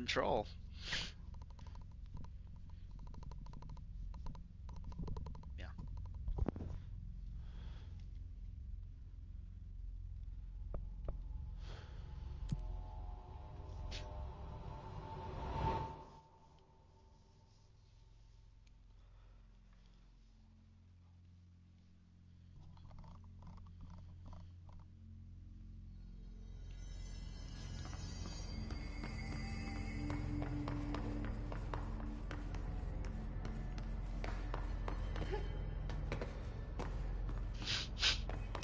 control. Yeah.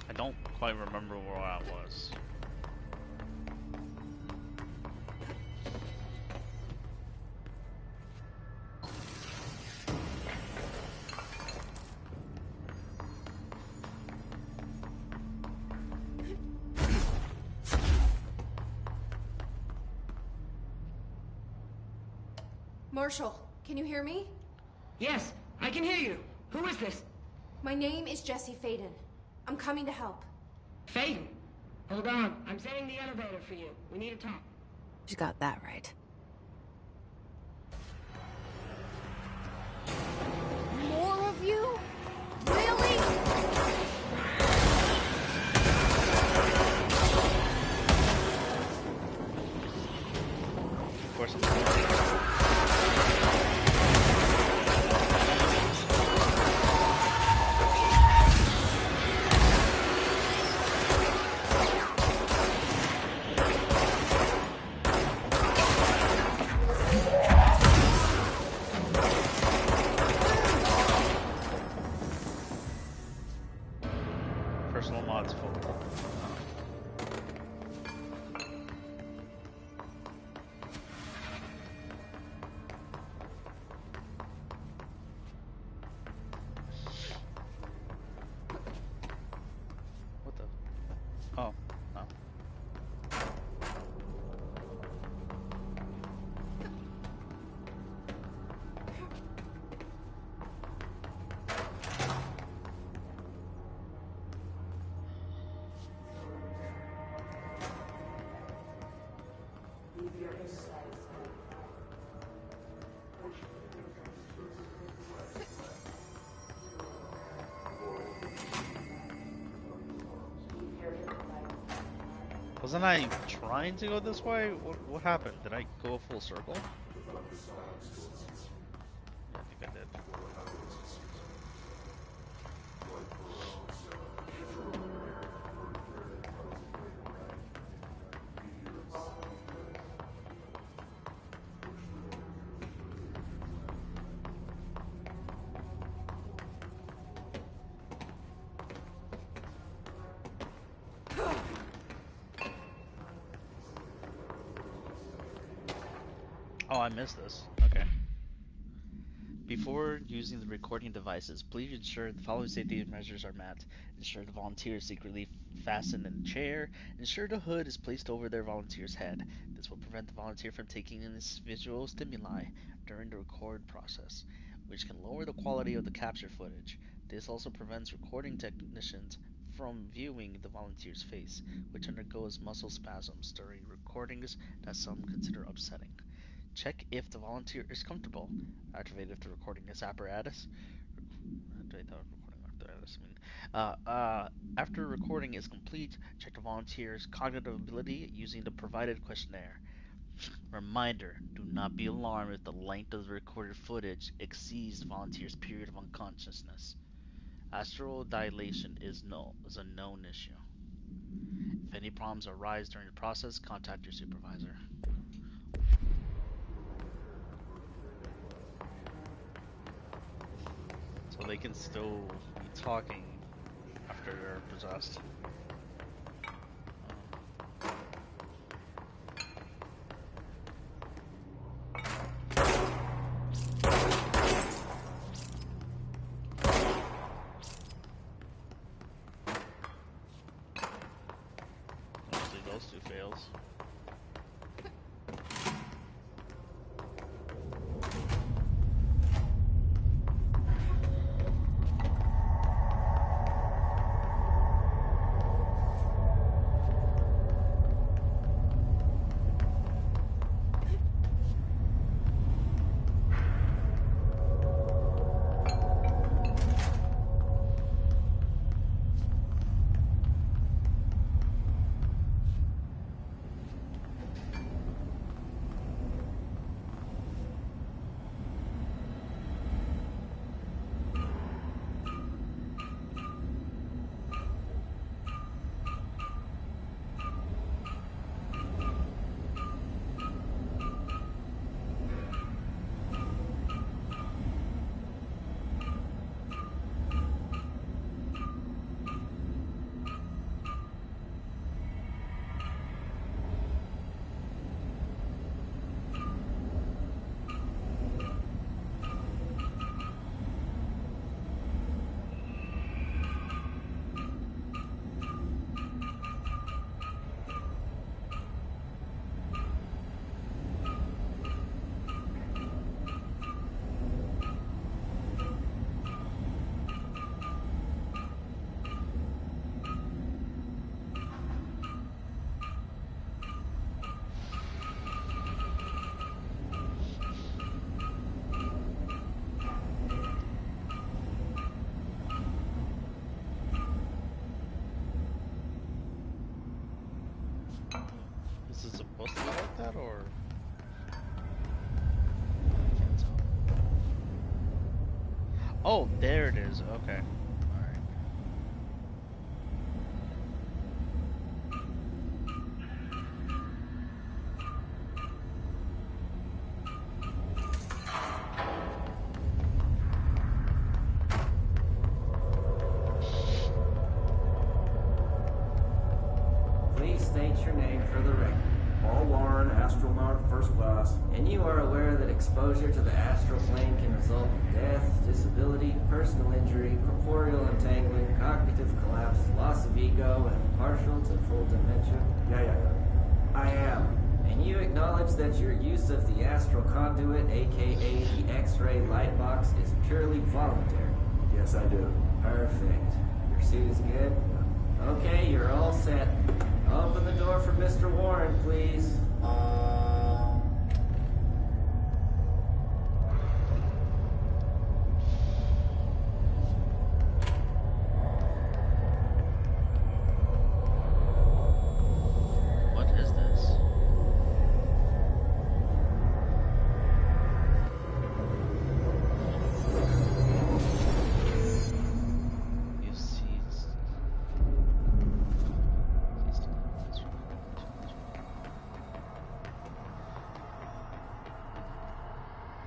I don't quite remember where I was. Marshall, can you hear me? Yes, I can hear you. Who is this? My name is Jesse Faden. I'm coming to help. Faden. Hold on. I'm setting the elevator for you. We need to talk. You got that right. More of you? Really? Of course. Personal mods full. What the? Oh, no. Wasn't I trying to go this way? What happened? Did I go a full circle? Yeah, I think I did. Oh, I missed this. Okay. Before using the recording devices, please ensure the following safety measures are met. Ensure the volunteer is secretly fastened in a chair. Ensure the hood is placed over their volunteer's head. This will prevent the volunteer from taking in visual stimuli during the record process, which can lower the quality of the capture footage. This also prevents recording technicians from viewing the volunteer's face, which undergoes muscle spasms during recordings that some consider upsetting. Check if the volunteer is comfortable. Activate if the recording is apparatus. Activate the recording apparatus. After recording is complete, check the volunteer's cognitive ability using the provided questionnaire. Reminder: do not be alarmed if the length of the recorded footage exceeds the volunteer's period of unconsciousness. Astral dilation is a known issue. If any problems arise during the process, contact your supervisor. So they can still be talking after they're possessed. Mostly those two fails. Oh, there it is. Okay. Alright. Please state your name for the record. Paul Warren, astronaut, first class. And you are aware that exposure to the astral plane can result in death, disability, personal injury, corporeal entangling, cognitive collapse, loss of ego, and partial to full dementia? Yeah. I am. And you acknowledge that your use of the astral conduit, aka the X-ray light box, is purely voluntary? Yes, I do. Perfect. Your suit is good? Okay, you're all set. Open the door for Mr. Warren, please. What is this? You see.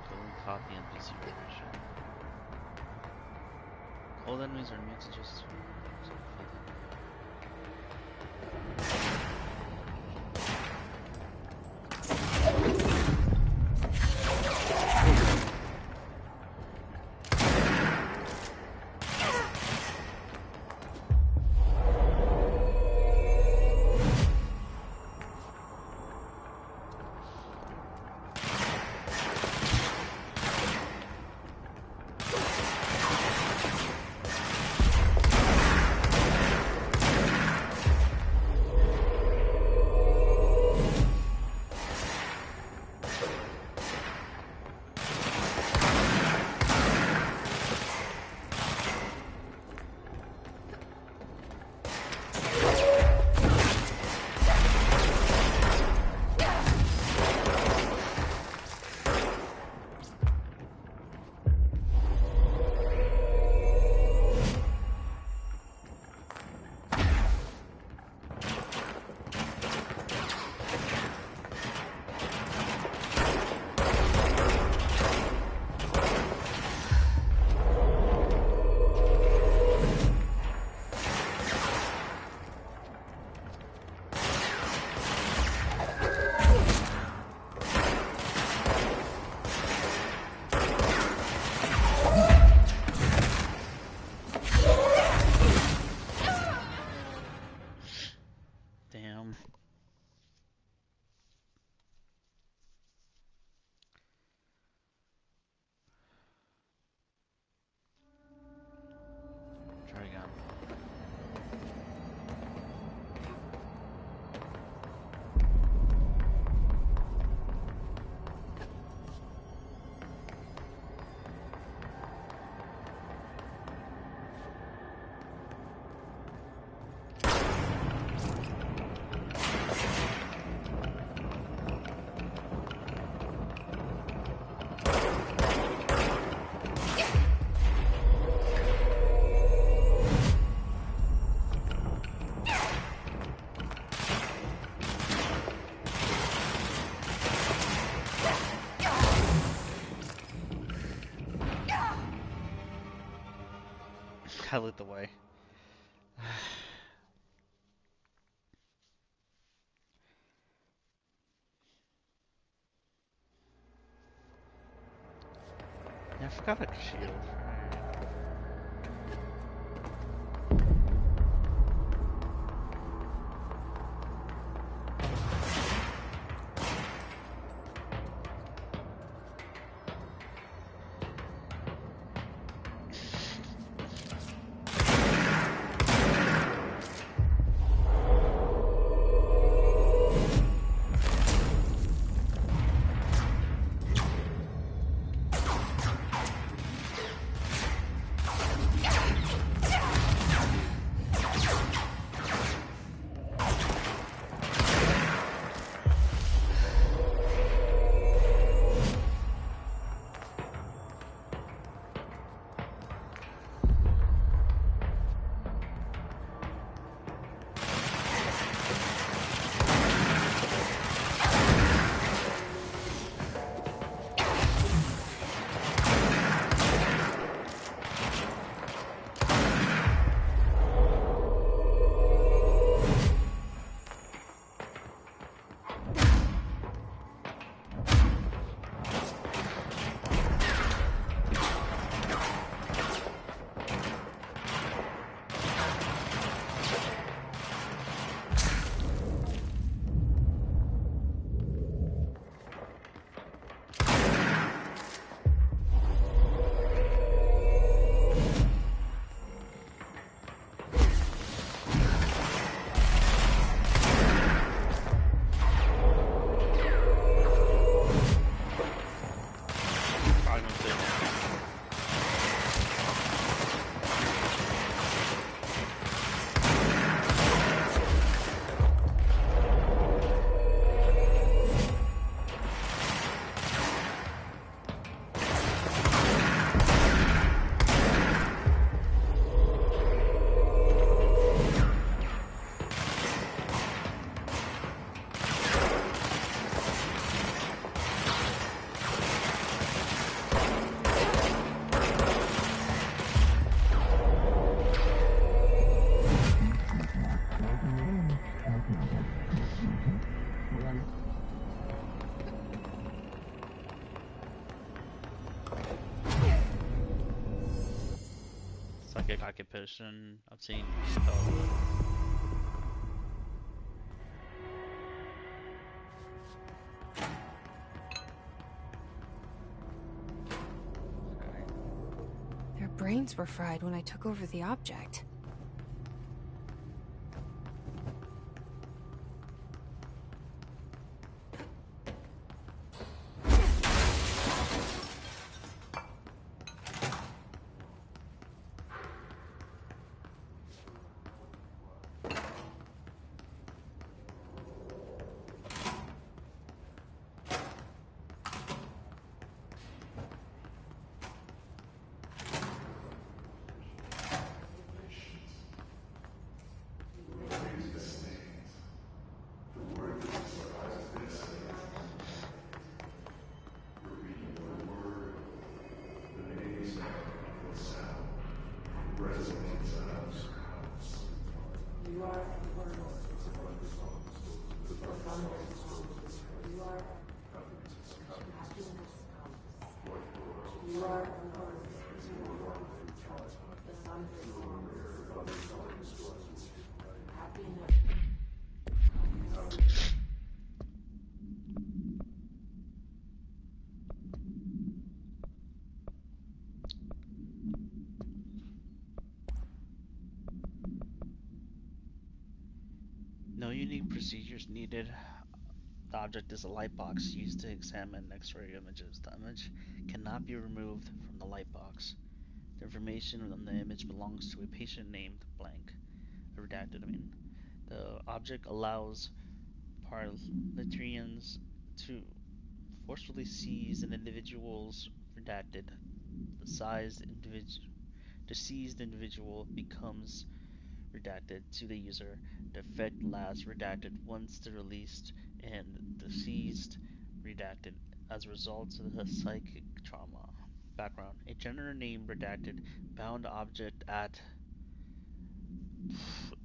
Golden copy NPC version. Cold enemies are immune to just. Damn. Try again. I lit the way. Yeah, I forgot a shield. Alright. Psychic occupation, obtain adulthood. Okay. Their brains were fried when I took over the object. No unique procedures needed. The object is a light box used to examine X-ray images. The image cannot be removed from the light box. The information on the image belongs to a patient named blank. Redacted, I mean. The object allows parliamentarians to forcefully seize an individual's redacted. The seized individual becomes redacted to the user. The effect lasts redacted once the released and the seized redacted as a result of the psychic trauma. Background: a gender named redacted bound object at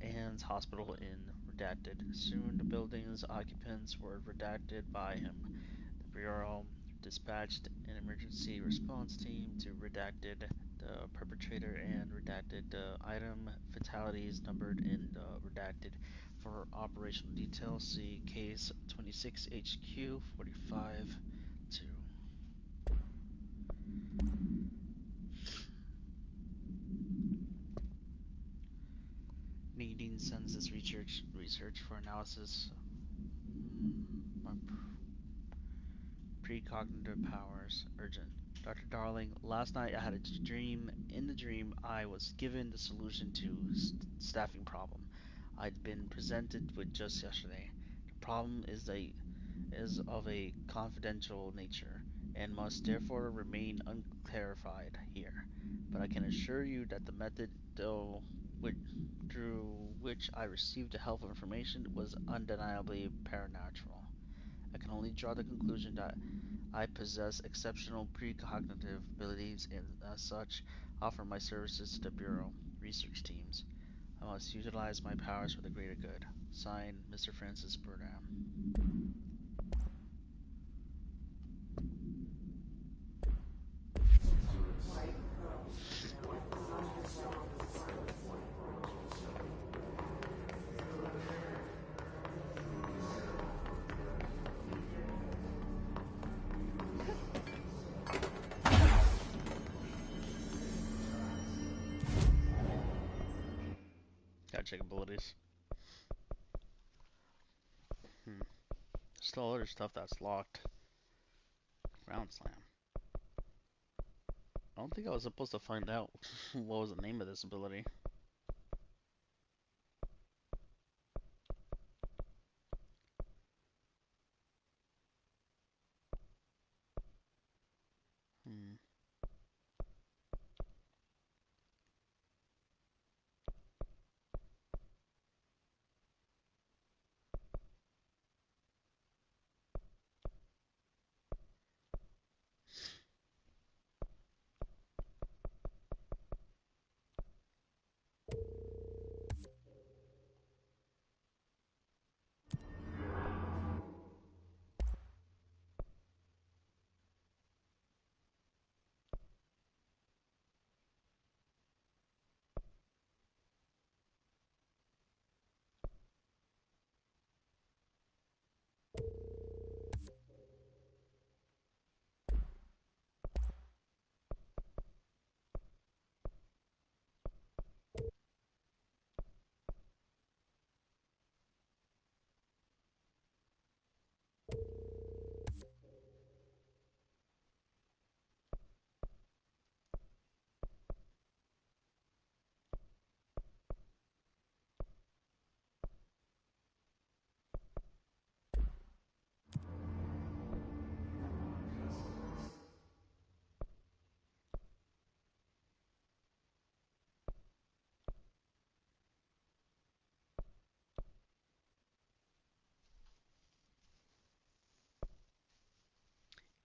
Anne's hospital in redacted. Soon the building's occupants were redacted by him. The Bureau dispatched an emergency response team to redacted the perpetrator and redacted the item fatalities numbered in the redacted. For operational details, see case 26 HQ 45 2. Needing census research for analysis. My precognitive powers urgent. Dr. Darling, last night I had a dream. In the dream, I was given the solution to staffing problem I'd been presented with just yesterday. The problem is of a confidential nature and must therefore remain unclarified here. But I can assure you that the method through which I received the helpful information was undeniably paranatural. I can only draw the conclusion that I possess exceptional precognitive abilities and, as such, offer my services to the Bureau research teams. I must utilize my powers for the greater good. Signed, Mr. Francis Burnham. Gotta check abilities. Still other stuff that's locked. Ground slam. I don't think I was supposed to find out what was the name of this ability. Hmm.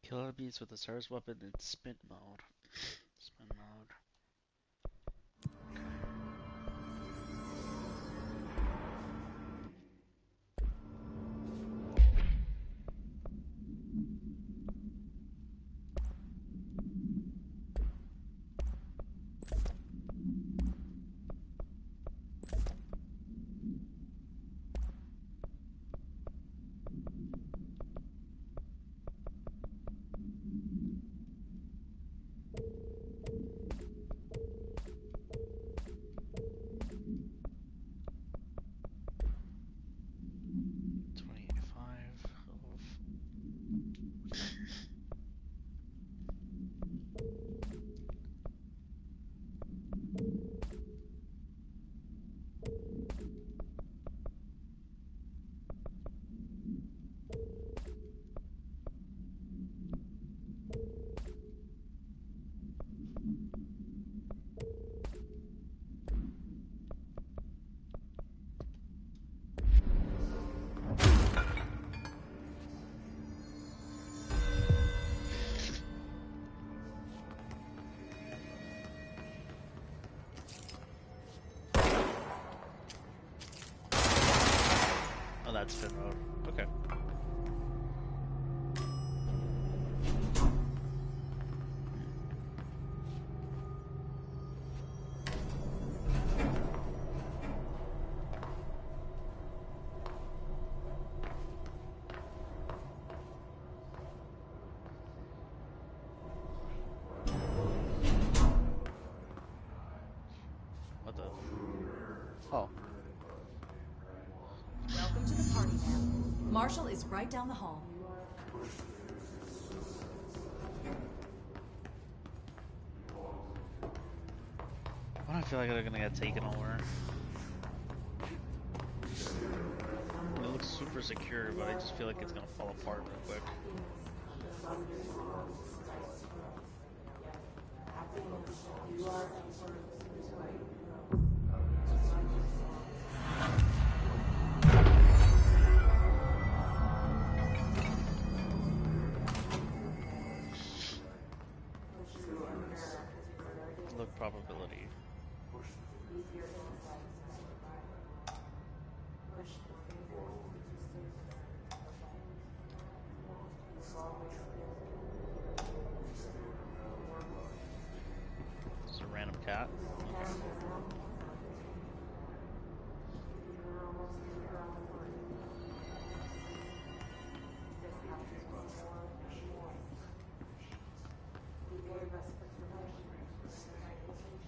Kill enemies with the Sar's weapon in spin mode. Spin mode. Oh, that's spin mode. Okay. What the? Oh. Welcome to the party, ma'am. Marshall is right down the hall. Why do I feel like they're gonna get taken over? It looks super secure, but I just feel like it's gonna fall apart real quick. Look probability. Just a random cat. Okay.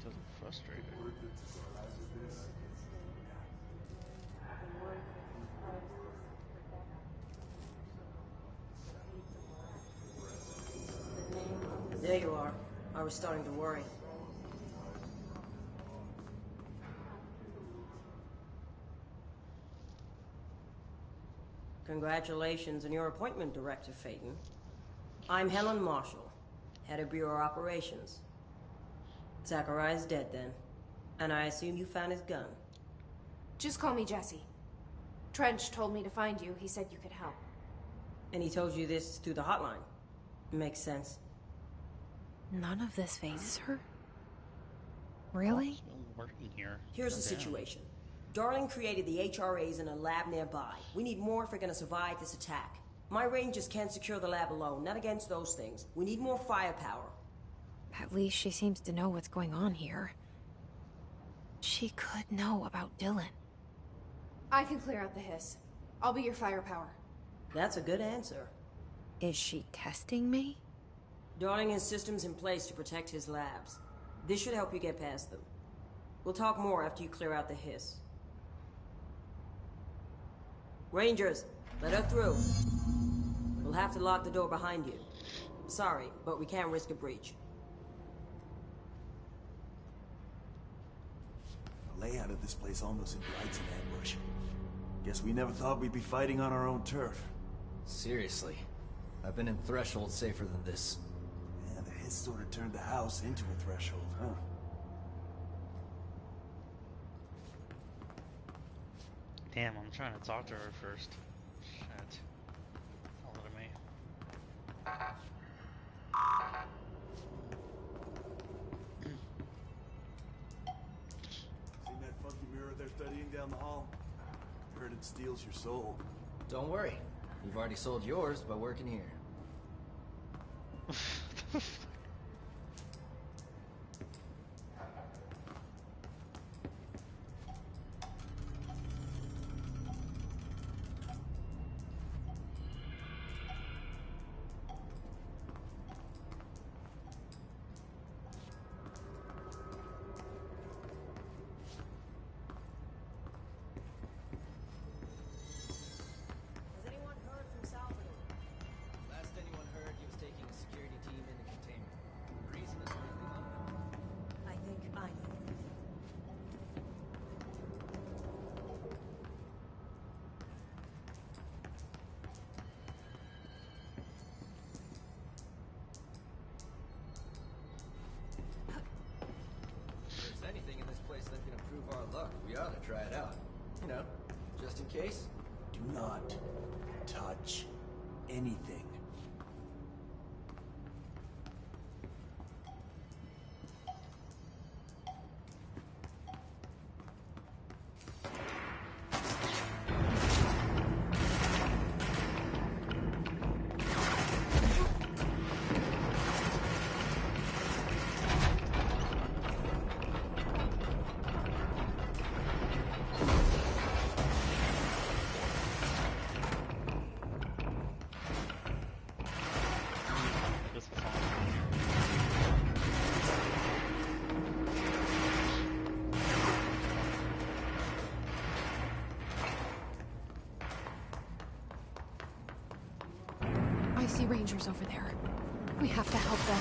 Doesn't frustrate it. There you are. I was starting to worry. Congratulations on your appointment, Director Phaeton. I'm Helen Marshall, head of Bureau Operations. Zachariah's dead then, and I assume you found his gun. Just call me Jesse. Trench told me to find you. He said you could help. And he told you this through the hotline. Makes sense. None of this phases her? Really? Working here. Here's the situation. Darling created the HRAs in a lab nearby. We need more if we're gonna survive this attack. My rangers can't secure the lab alone, not against those things. We need more firepower. At least she seems to know what's going on here. She could know about Dylan. I can clear out the hiss. I'll be your firepower. That's a good answer. Is she testing me? Darling has systems in place to protect his labs. This should help you get past them. We'll talk more after you clear out the hiss. Rangers, let her through. We'll have to lock the door behind you. Sorry, but we can't risk a breach. The layout of this place almost invites an ambush. Guess we never thought we'd be fighting on our own turf. Seriously. I've been in Threshold safer than this. Yeah, the hiss sort of turned the house into a threshold, huh? Damn, I'm trying to talk to her first. Shit. Don't let me. down the hall? Heard it steals your soul. Don't worry. You've already sold yours by working here. Has anyone heard from Salvador? Last anyone heard, he was taking a security team into containment. The reason is really unknown. I think I know. If there's anything in this place that can improve our luck, we ought to try it out. You know, just in case. Do not touch anything. This is fine. I see rangers over there. We have to help them.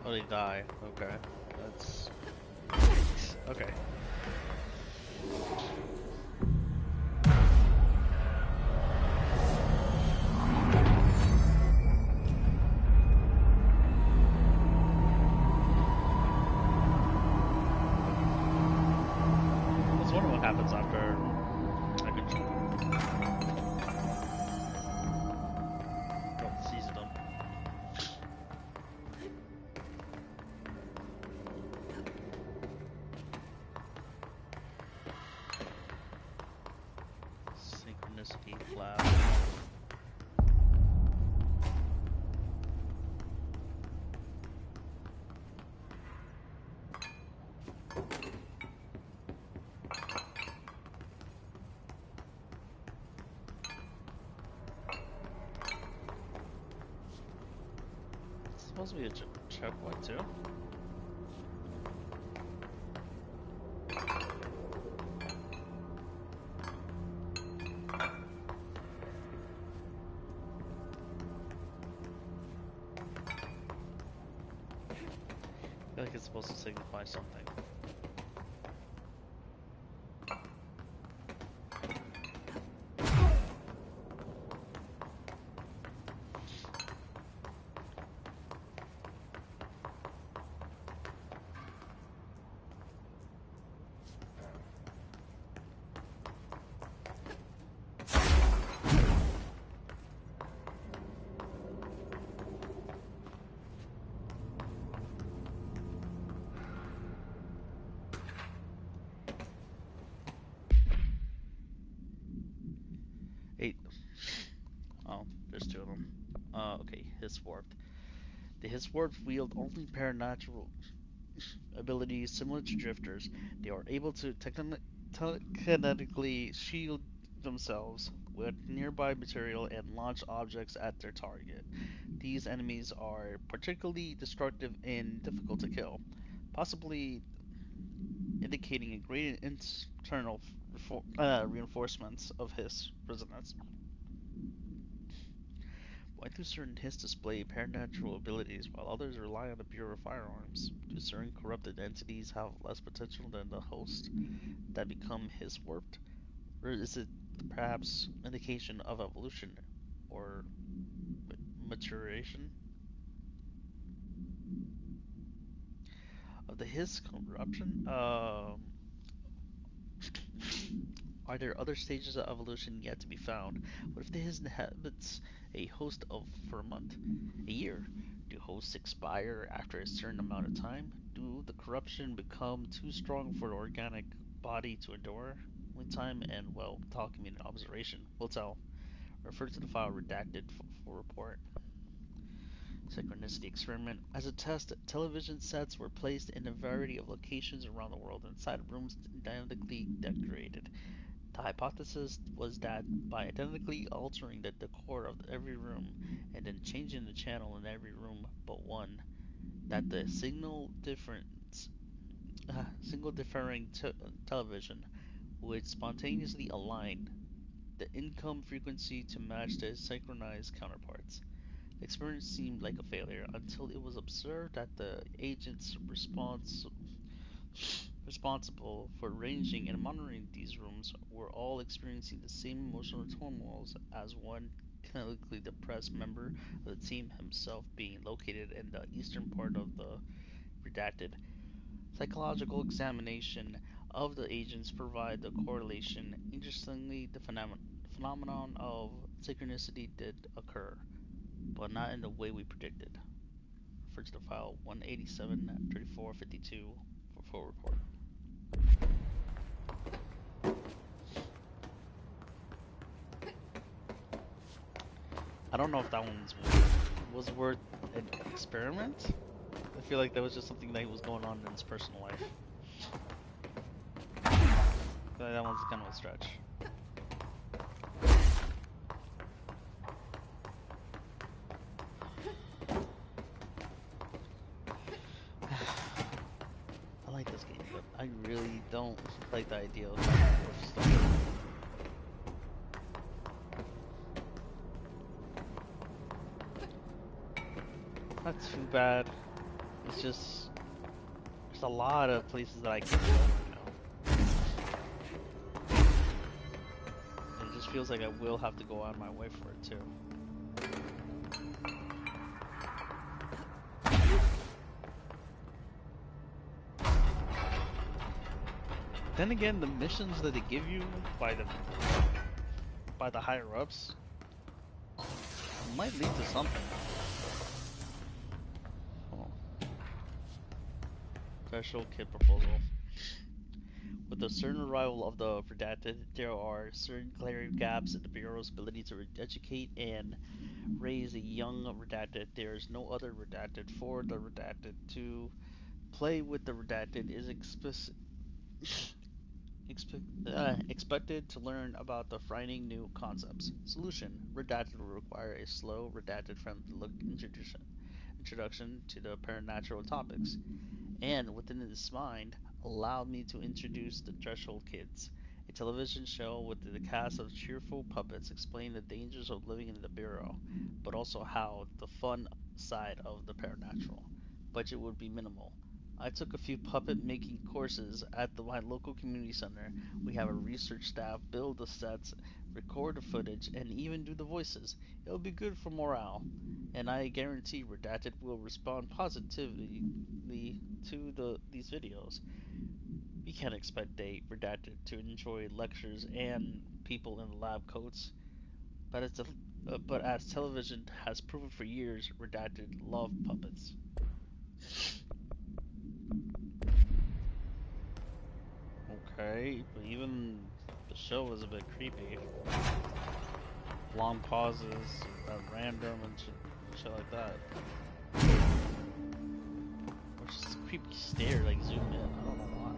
Oh, they die. Okay. That's... Okay. I was wondering what happens after I control them. Don't seize them. Synchronicity flash. It's supposed to be a checkpoint too. I feel like it's supposed to signify something. Eight. Oh, there's two of them. Okay, Hiss Warped. The Hiss Warped wield only paranatural abilities similar to drifters. They are able to telekinetically shield themselves with nearby material and launch objects at their target. These enemies are particularly destructive and difficult to kill, possibly indicating a great internal reinforcements of his resonance. Why do certain Hiss display paranatural abilities while others rely on the pure firearms? Do certain corrupted entities have less potential than the host that become Hiss warped? Or is it perhaps indication of evolution or maturation of the Hiss corruption? Are there other stages of evolution yet to be found? What if the Hiss inhabits a host for a month, a year? Do hosts expire after a certain amount of time? Do the corruption become too strong for the organic body to endure? Only time and, well, documented observation will tell. Refer to the file redacted for report. Synchronicity experiment. As a test, television sets were placed in a variety of locations around the world inside rooms dynamically decorated. The hypothesis was that by identically altering the decor of every room and then changing the channel in every room but one, that the single differing television would spontaneously align the income frequency to match the synchronized counterparts. The experiment seemed like a failure until it was observed that the agents responsible for arranging and monitoring these rooms were all experiencing the same emotional turmoils as one clinically depressed member of the team, himself being located in the eastern part of the redacted. Psychological examination of the agents provide the correlation. Interestingly, the phenomenon of synchronicity did occur, but not in the way we predicted. Refer to the file 187-3452 for full report. I don't know if that was worth an experiment. I feel like that was just something that was going on in his personal life. I feel like that one's kind of a stretch. I like this game, but I really don't like the idea of back and forth stuff. Not too bad. It's just there's a lot of places that I can go right now. And it just feels like I will have to go out of my way for it too. Then again, the missions that they give you by the higher ups might lead to something. Oh. Special kid proposal. With the certain arrival of the redacted, there are certain glaring gaps in the Bureau's ability to educate and raise a young redacted. There is no other redacted for the redacted to play with. The redacted is expected to learn about the frightening new concepts. Solution: redacted will require a slow, redacted friendly look introduction to the supernatural topics, and within its mind, allowed me to introduce the Threshold Kids, a television show with the cast of cheerful puppets explaining the dangers of living in the Bureau, but also how the fun side of the paranormal. Budget would be minimal. I took a few puppet making courses at my local community center. We have a research staff build the sets, record the footage, and even do the voices. It'll be good for morale, and I guarantee Redacted will respond positively to these videos. We can't expect a Redacted to enjoy lectures and people in lab coats, but as television has proven for years, Redacted love puppets. Okay, but even the show was a bit creepy. Long pauses at random and shit like that. Or just a creepy stare, like zoom in. I don't know why.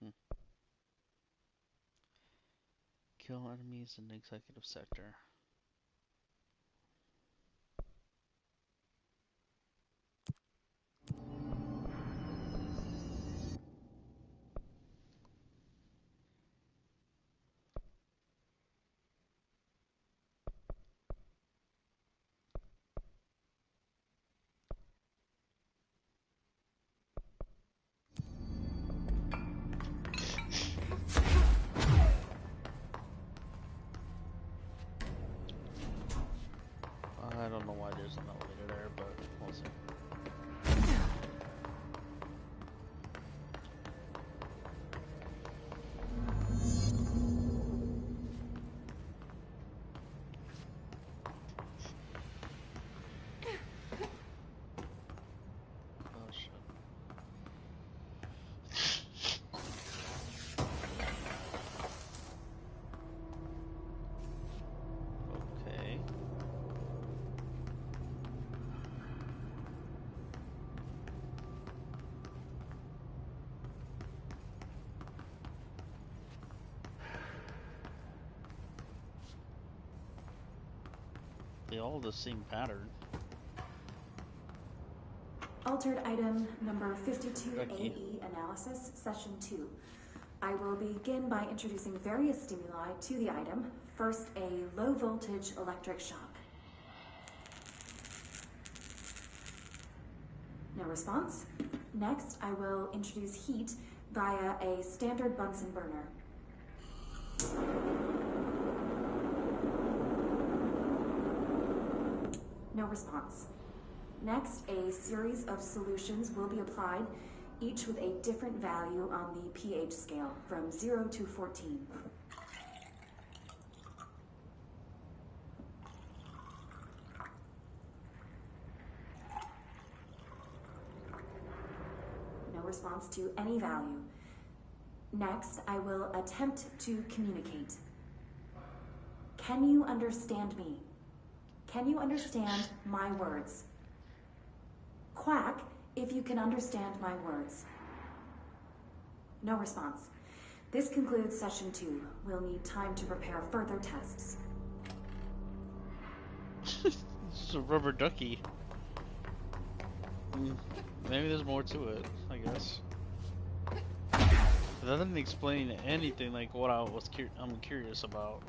Hmm. Kill enemies in the executive sector. I don't know why there's an elevator there, but we'll see. Oh shit. Okay. They all the same pattern. Altered item number 52AE Lucky. analysis, session 2. I will begin by introducing various stimuli to the item. First, a low voltage electric shock. No response. Next, I will introduce heat via a standard Bunsen burner. No response. Next, a series of solutions will be applied, each with a different value on the pH scale, from 0 to 14. No response to any value. Next, I will attempt to communicate. Can you understand me? Can you understand my words? Quack if you can understand my words. No response. This concludes session 2. We'll need time to prepare further tests. This is a rubber ducky. Maybe there's more to it, I guess. That didn't explain anything like what I'm curious about.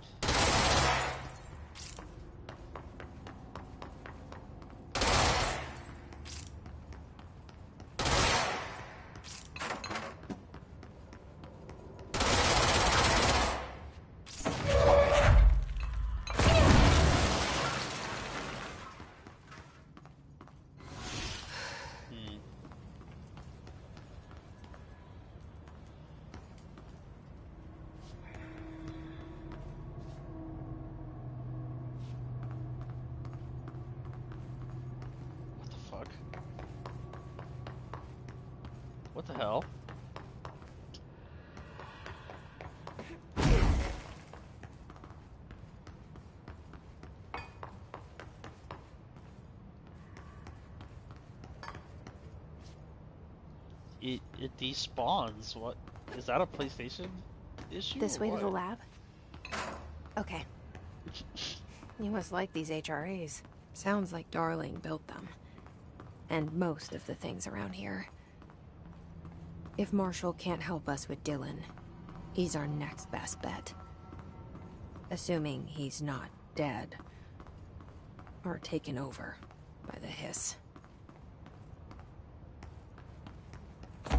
What the fuck? What the hell? It despawns. What is that, a PlayStation issue This or way to the what? lab? Okay. You must like these HRAs. Sounds like Darling built them. And most of the things around here. If Marshall can't help us with Dylan, he's our next best bet. Assuming he's not dead. Or taken over by the hiss. Is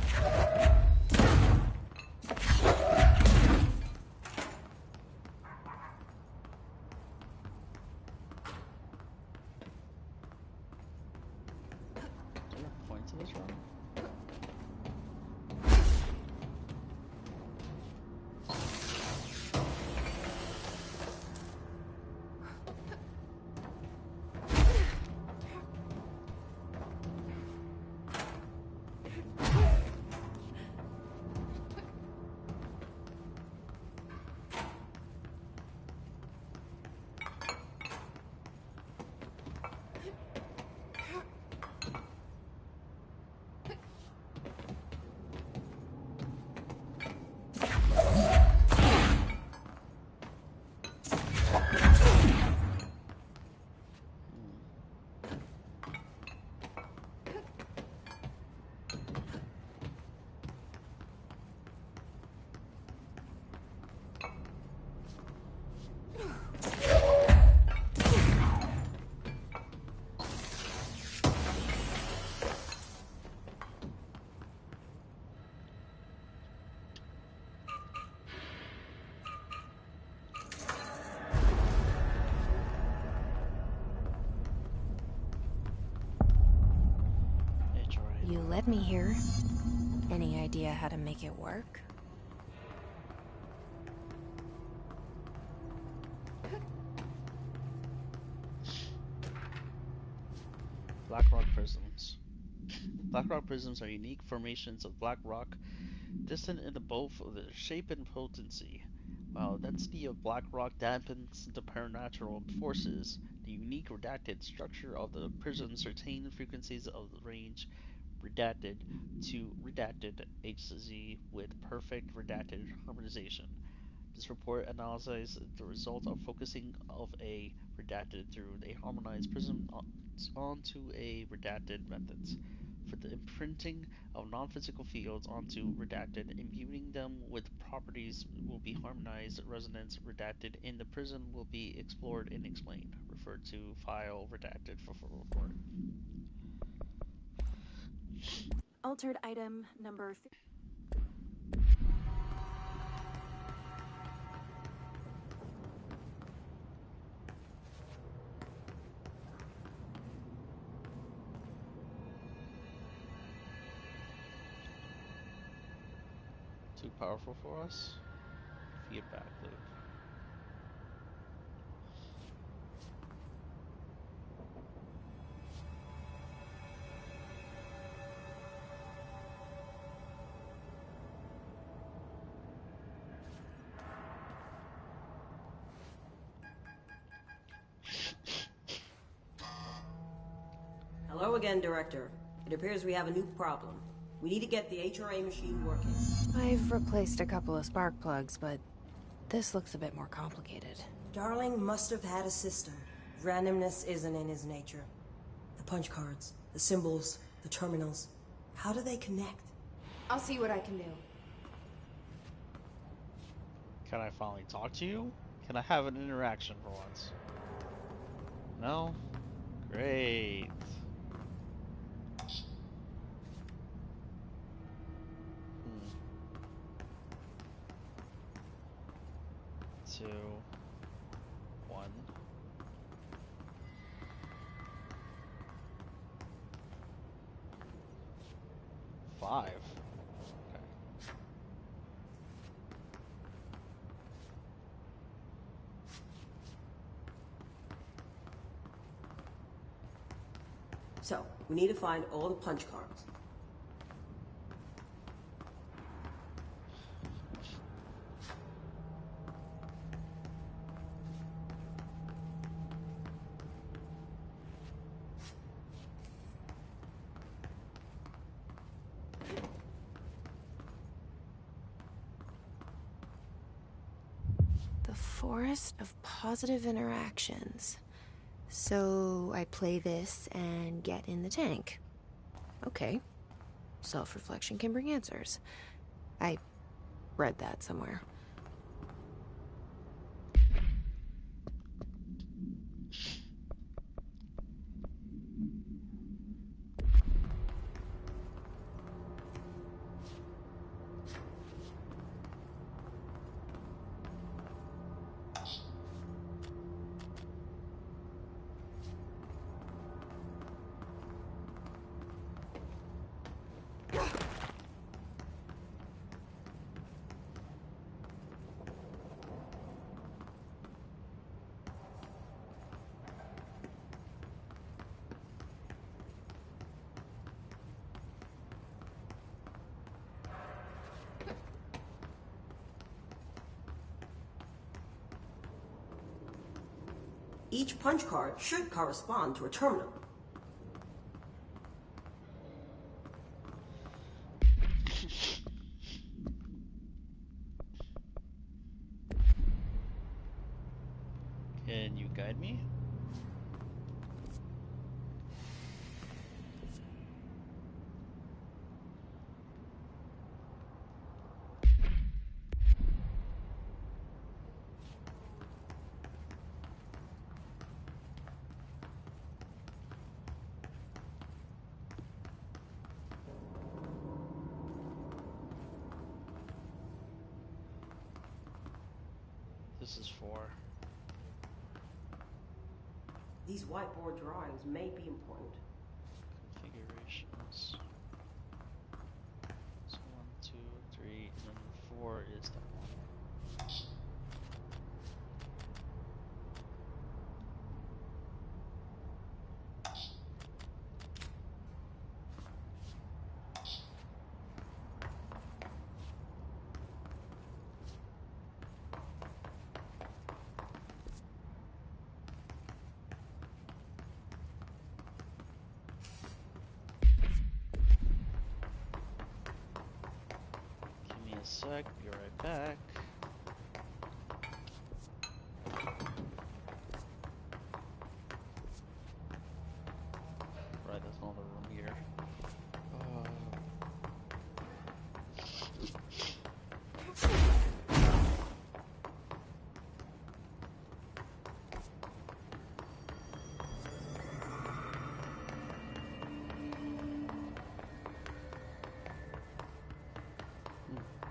there a point to this run? You led me here. Any idea how to make it work? Black rock prisms. Black rock prisms are unique formations of black rock, distant in both of their shape and potency. While density of black rock dampens the supernatural forces, the unique redacted structure of the prisms retain frequencies of the range redacted to redacted HZ with perfect redacted harmonization. This report analyzes the result of focusing of a redacted through a harmonized prism onto a redacted methods. For the imprinting of non-physical fields onto redacted, imbuing them with properties will be harmonized. Resonance redacted in the prism will be explored and explained. Refer to file redacted for full report. Altered item number. Too powerful for us? Feedback loop. Hello again, Director. It appears we have a new problem. We need to get the HRA machine working. I've replaced a couple of spark plugs, but this looks a bit more complicated. Darling must have had a system. Randomness isn't in his nature. The punch cards, the symbols, the terminals. How do they connect? I'll see what I can do. Can I finally talk to you? Can I have an interaction for once? No? Great. Hmm. 2, 1. 5. Okay. So, we need to find all the punch cards. The forest of positive interactions. So I play this and get in the tank. Okay. Self-reflection can bring answers. I read that somewhere. Each punch card should correspond to a terminal. Can you guide me? This is 4. These whiteboard drawings may be important. Configurations. So 1, 2, 3, and then 4 is that one. Give me a sec, be right back. Right, there's another room here.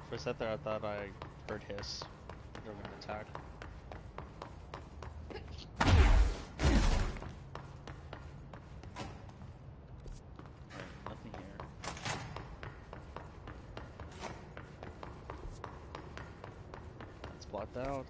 For a sec there, I thought I heard hiss. They were gonna attack. Alright, nothing here. That's blocked out.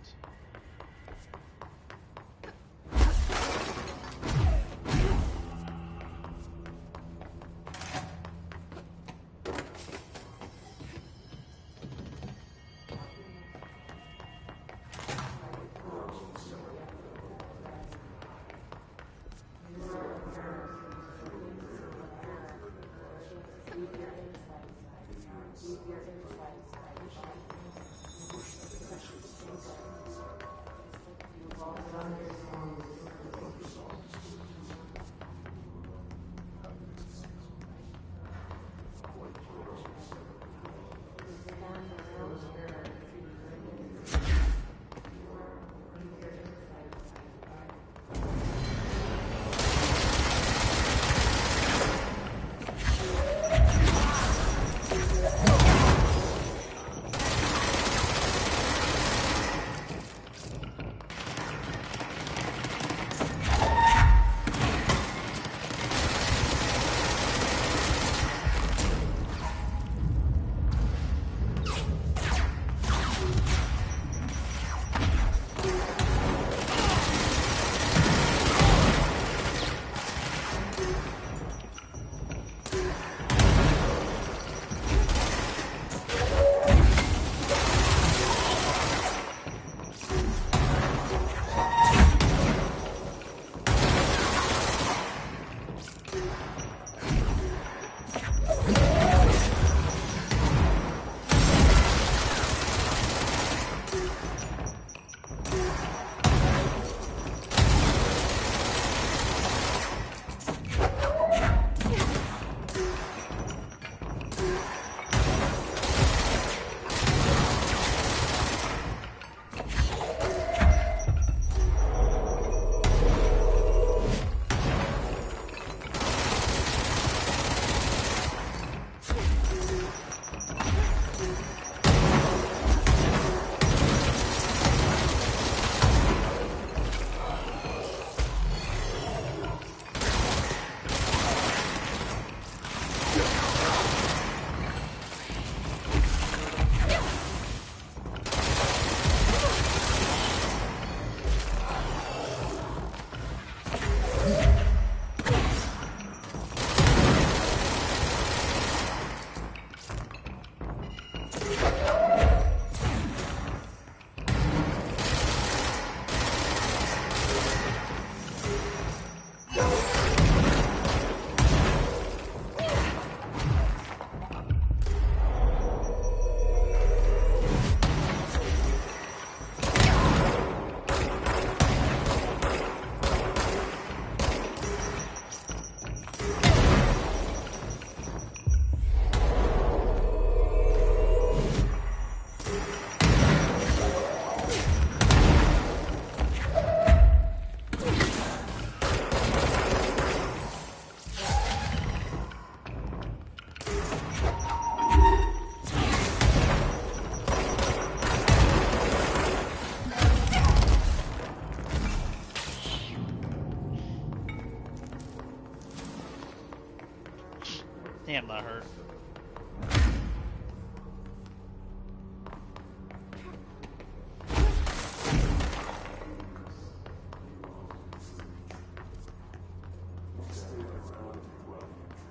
not hurt.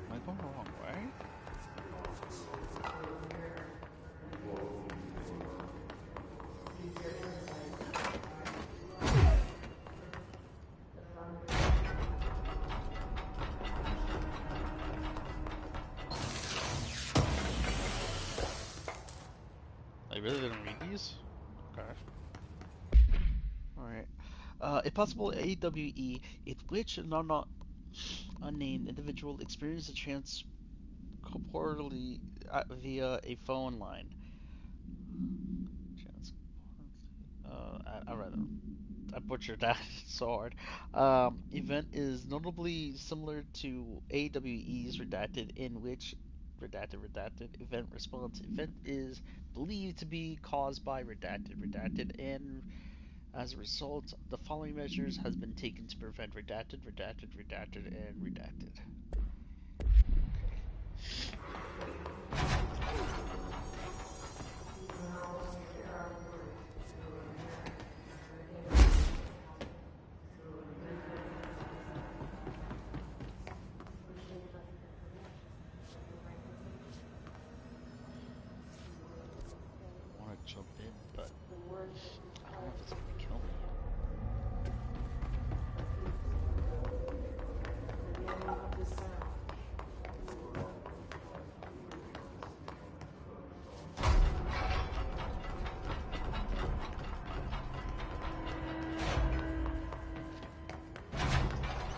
Am I going the wrong way? I really didn't read these? Okay. Alright. A possible AWE in which an unnamed individual experienced a transportally via a phone line. I read it. I butchered that. It's so hard. Event is notably similar to AWE's redacted, in which redacted event response. Event is believed to be caused by redacted, and as a result, the following measures has been taken to prevent redacted, and redacted. I want to jump in, but I don't know if it's gonna kill me.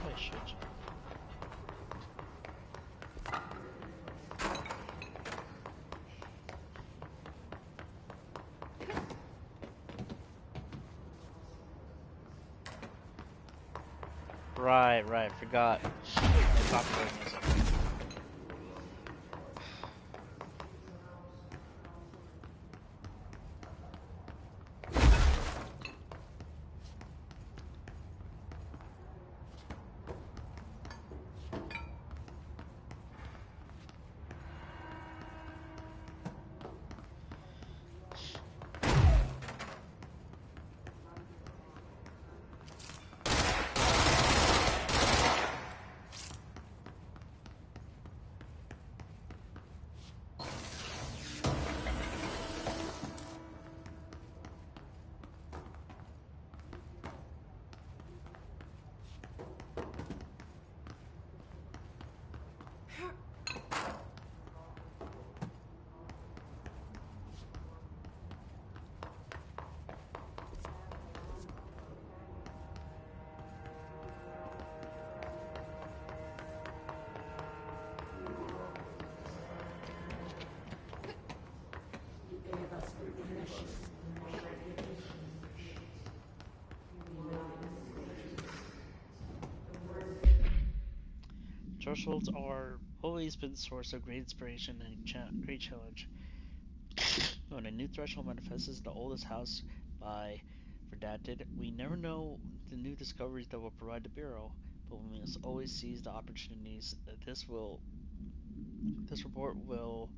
I should jump. Right, forgot. Copyright music. Thresholds are always been a source of great inspiration and great challenge. When a new threshold manifests in the oldest house by redacted, we never know the new discoveries that will provide the Bureau, but we must always seize the opportunities. This report will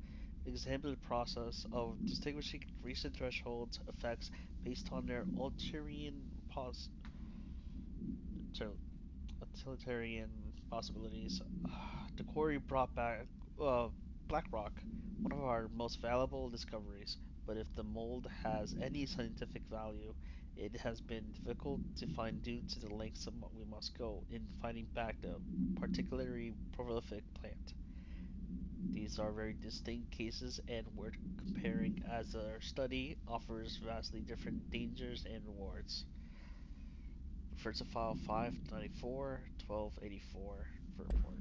examine the process of distinguishing recent thresholds effects based on their utilitarian possibilities. The quarry brought back Black Rock, one of our most valuable discoveries, but if the mold has any scientific value, it has been difficult to find due to the lengths we must go in finding back the particularly prolific plant. These are very distinct cases and worth comparing as our study offers vastly different dangers and rewards. Refer to file 594 1284 for report.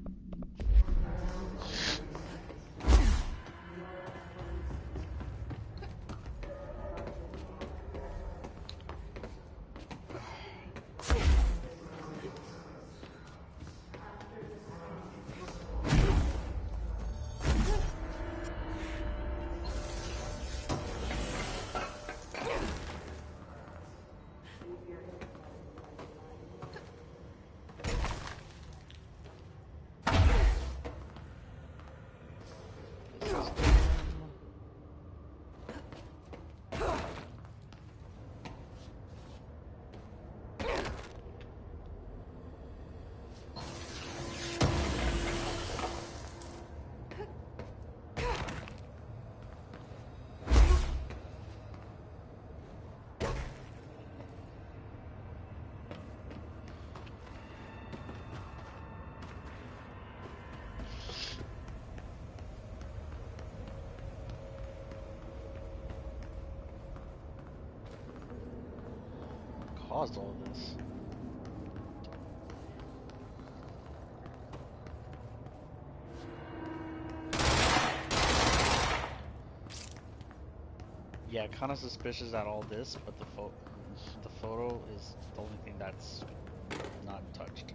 caused all of this. Yeah, kind of suspicious at all this, but the photo is the only thing that's not touched.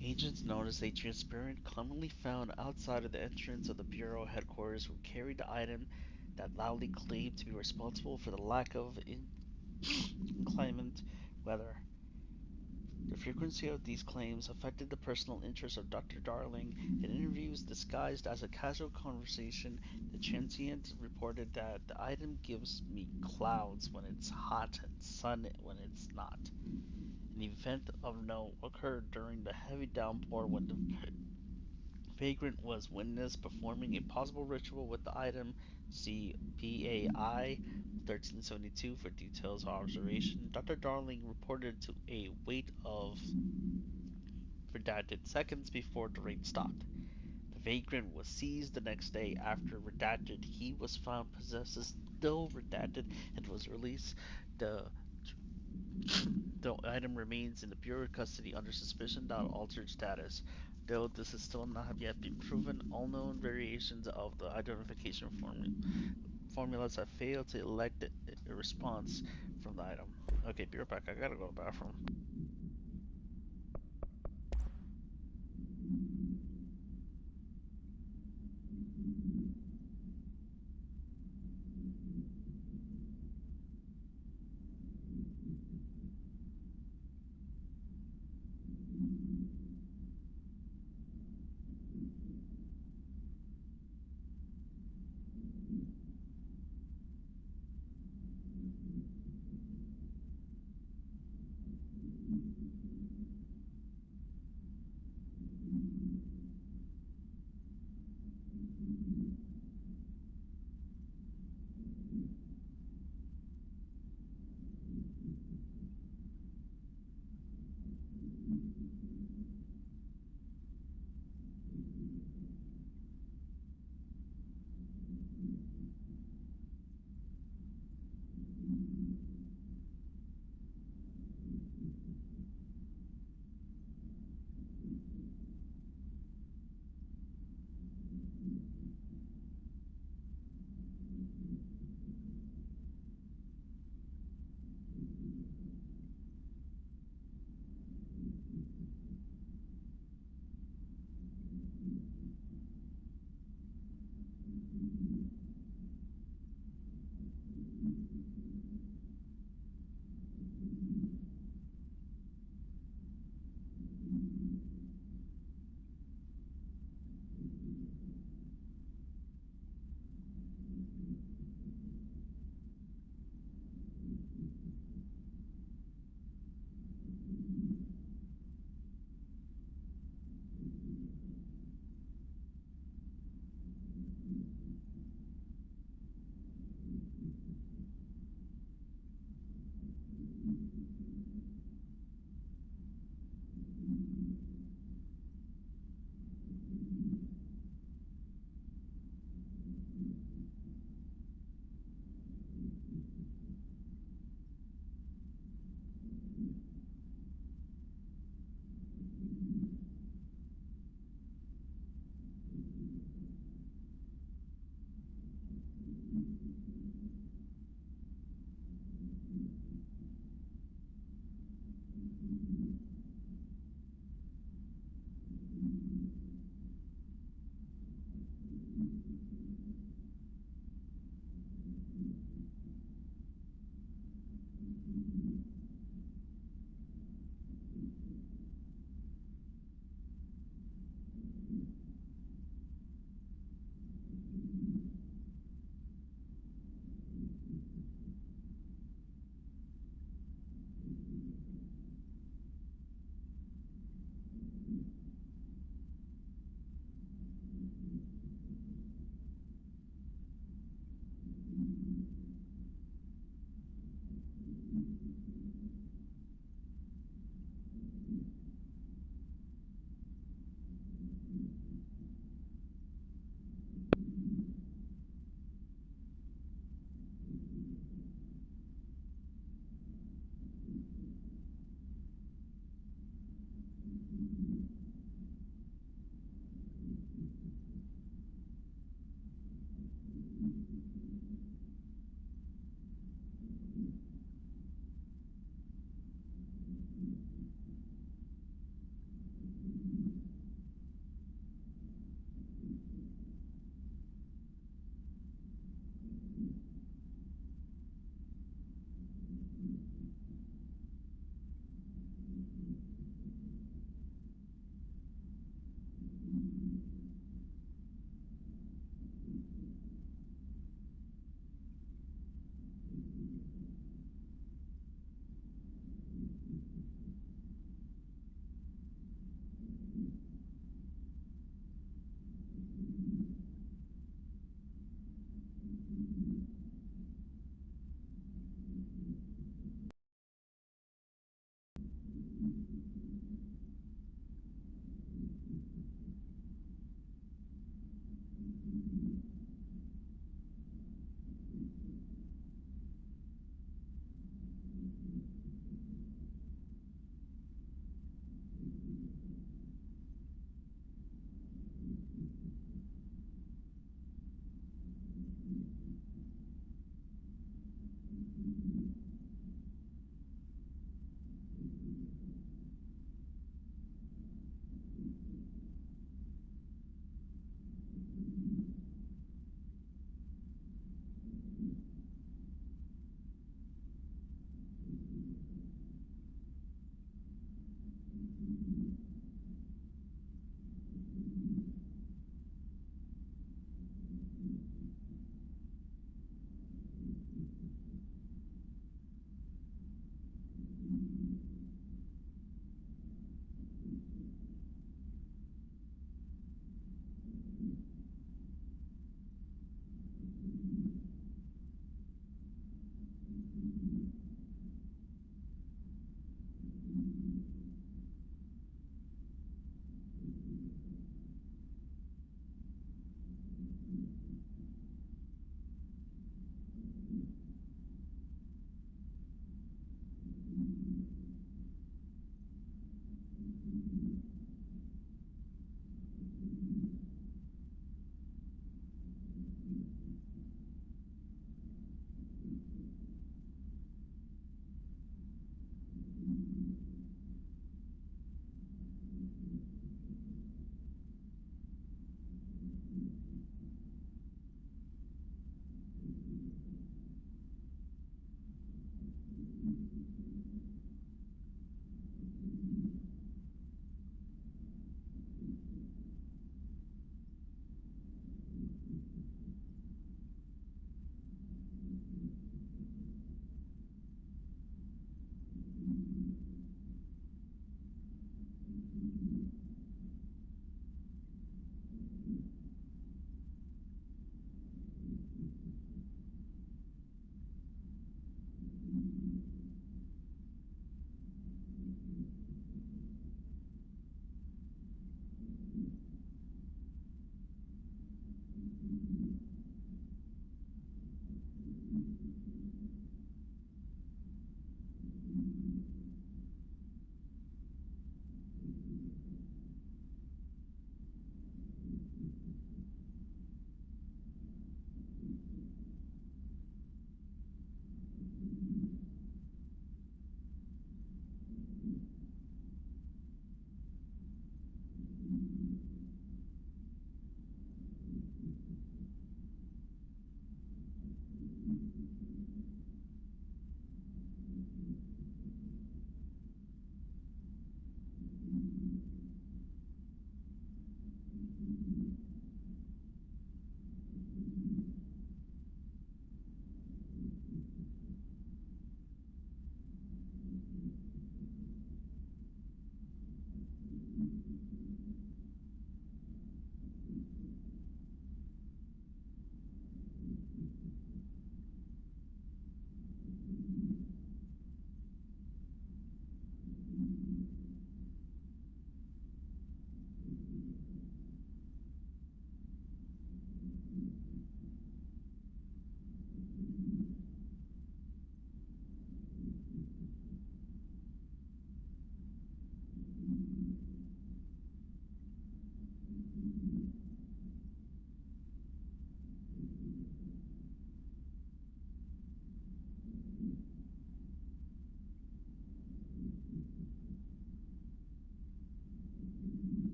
Agents noticed a transparent commonly found outside of the entrance of the Bureau headquarters who carried the item that loudly claimed to be responsible for the lack of inclement weather. The frequency of these claims affected the personal interests of Dr. Darling. In interviews disguised as a casual conversation, the transient reported that the item gives me clouds when it's hot and sun when it's not. An event of note occurred during the heavy downpour when the vagrant was witnessed performing a possible ritual with the item. See PAI 1372 for details of observation. Dr. Darling reported to a wait of redacted seconds before the rain stopped. The vagrant was seized the next day after redacted. He was found possessed, still redacted, and was released. The The item remains in the Bureau custody under suspicion without altered status. Though this is still not have yet been proven, all known variations of the identification formulas have failed to elect a response from the item. Okay, be right back. I gotta go to the bathroom.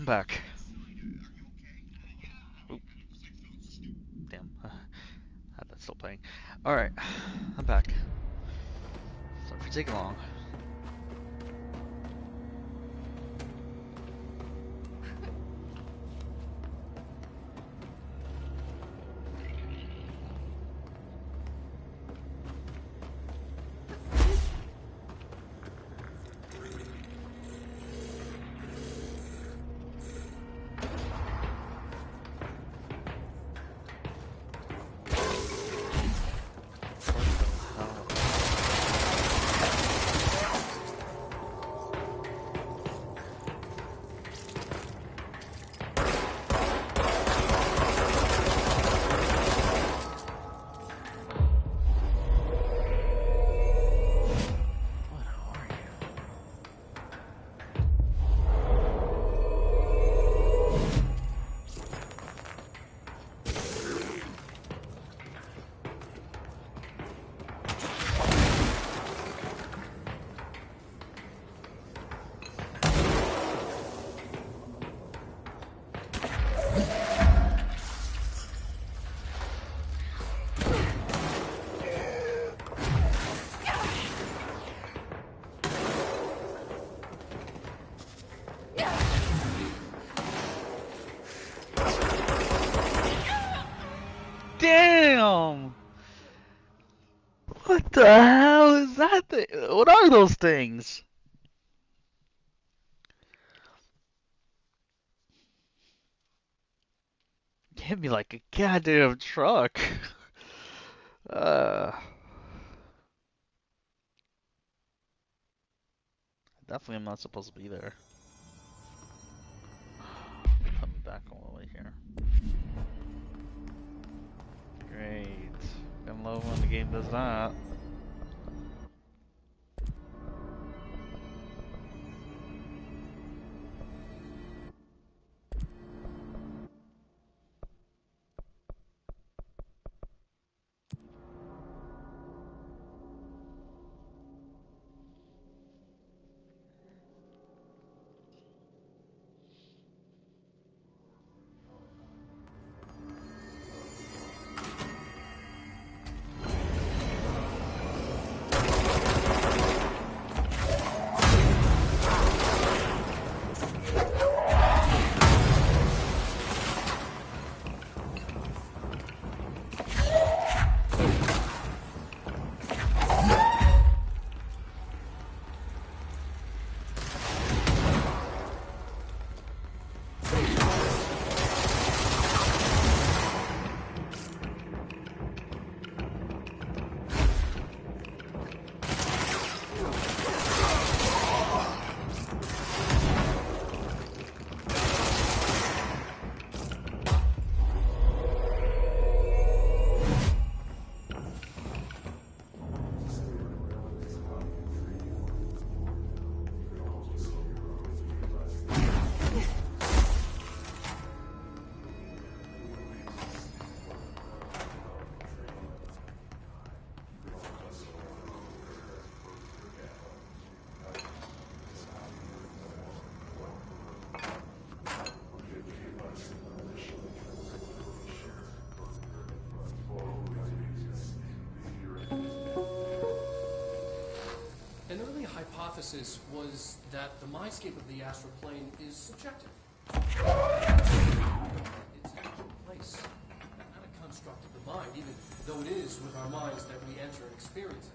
I'm back. Oop, damn. Had that still playing. Alright, I'm back. Sorry for taking long. Damn! What the hell is that thing? What are those things? Hit me like a goddamn truck. Uh, definitely am not supposed to be there. Put me back all the way here. Great. I love when the game does that. An early hypothesis was that the mindscape of the astral plane is subjective. It's an actual place, not a construct of the mind, even though it is with our minds that we enter and experience it.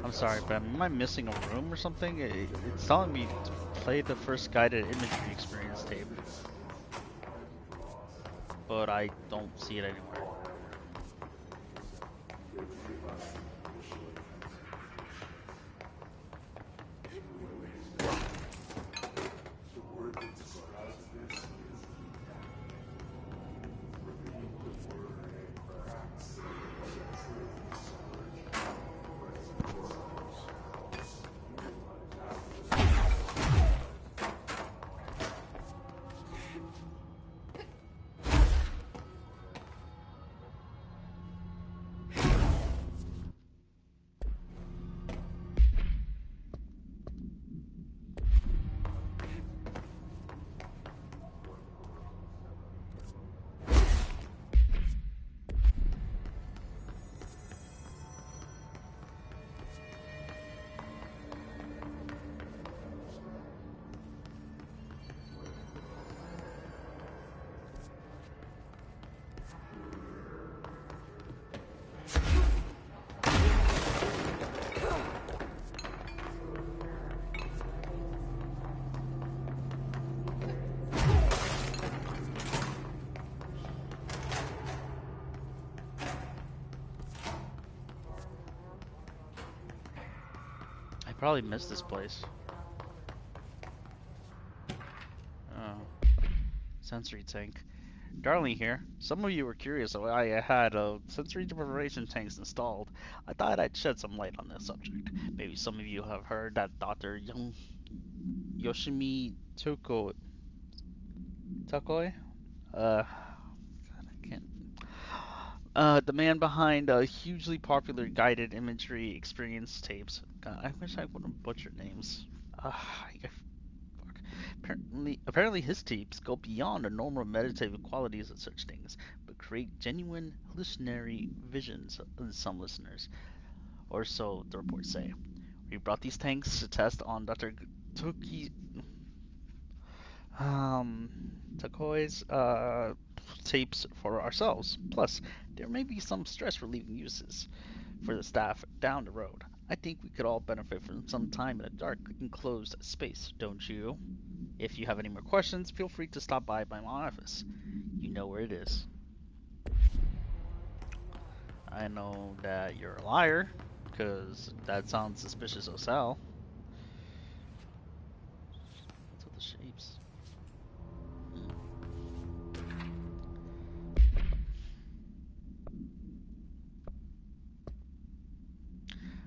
I'm sorry, but am I missing a room or something? It's telling me to play the first guided imagery experience tape, but I don't see it anywhere. Probably missed this place. Oh. Sensory tank. Darling here. Some of you were curious why I had sensory deprivation tanks installed. I thought I'd shed some light on this subject. Maybe some of you have heard that Dr. Yoshimi Takoi? God, I can't. The man behind hugely popular guided imagery experience tapes. God, I wish I wouldn't butcher names. Apparently his tapes go beyond the normal meditative qualities of such things, but create genuine hallucinatory visions in some listeners, or so the reports say. We brought these tanks to test on Dr. Um, Takoi's tapes for ourselves. Plus, there may be some stress relieving uses for the staff down the road. I think we could all benefit from some time in a dark, enclosed space, don't you? If you have any more questions, feel free to stop by my office. You know where it is. I know that you're a liar, because that sounds suspicious as hell. So the shapes.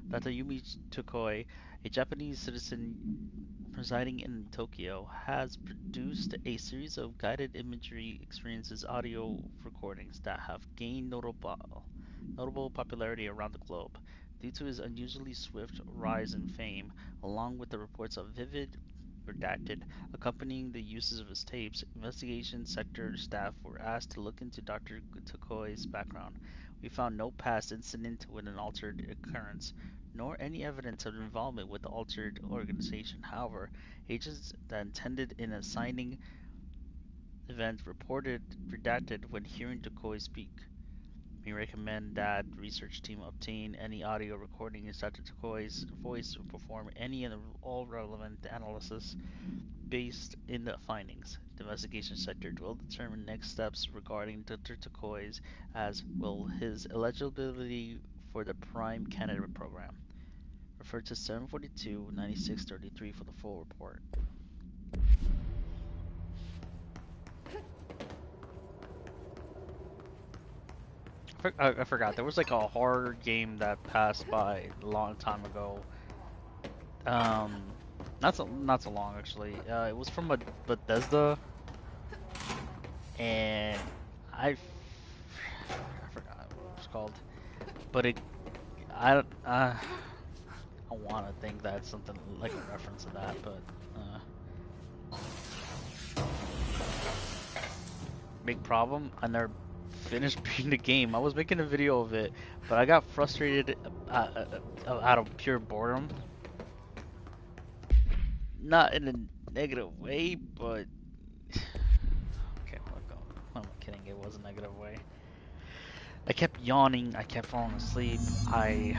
Tatayumi Tokoi, a Japanese citizen residing in Tokyo, has produced a series of guided imagery experiences audio recordings that have gained notable popularity around the globe. Due to his unusually swift rise in fame, along with the reports of vivid, redacted, accompanying the uses of his tapes, investigation sector staff were asked to look into Dr. Tokoi's background. We found no past incident with an altered occurrence, nor any evidence of involvement with the altered organization. However, agents that intended in assigning event reported redacted when hearing Tokoi speak. We recommend that research team obtain any audio recording of Dr. Tokoi's voice to perform any and all relevant analysis based in the findings. The investigation sector will determine next steps regarding Dr. Tokoi's, as will his eligibility for the Prime Candidate Program. Refer to 742-9633 for the full report. I forgot. There was like a horror game that passed by a long time ago. Not so long actually. It was from a Bethesda, and I forgot what it was called. But I want to think that's something like a reference to that, but big problem. I never finished beating the game. I was making a video of it, but I got frustrated out of pure boredom. Not in a negative way, but okay, I'm kidding. It was a negative way. I kept yawning. I kept falling asleep. I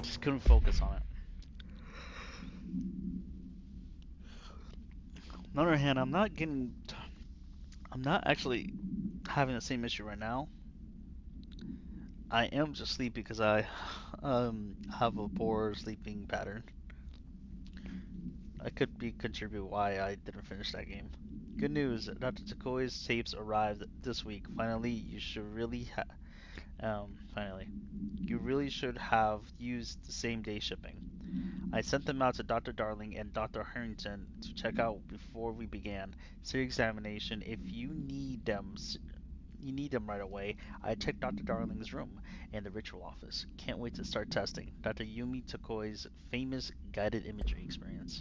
just couldn't focus on it. On the other hand, I'm not actually having the same issue right now. I am just sleepy because I have a poor sleeping pattern. I could contribute why I didn't finish that game. Good news, Dr. Takoi's tapes arrived this week. Finally, you really should have used the same day shipping. I sent them out to Dr. Darling and Dr. Harrington to check out before we began serious examination. If you need them right away. I checked Dr. Darling's room and the ritual office. Can't wait to start testing Dr. Yumi Tokoi's famous guided imagery experience.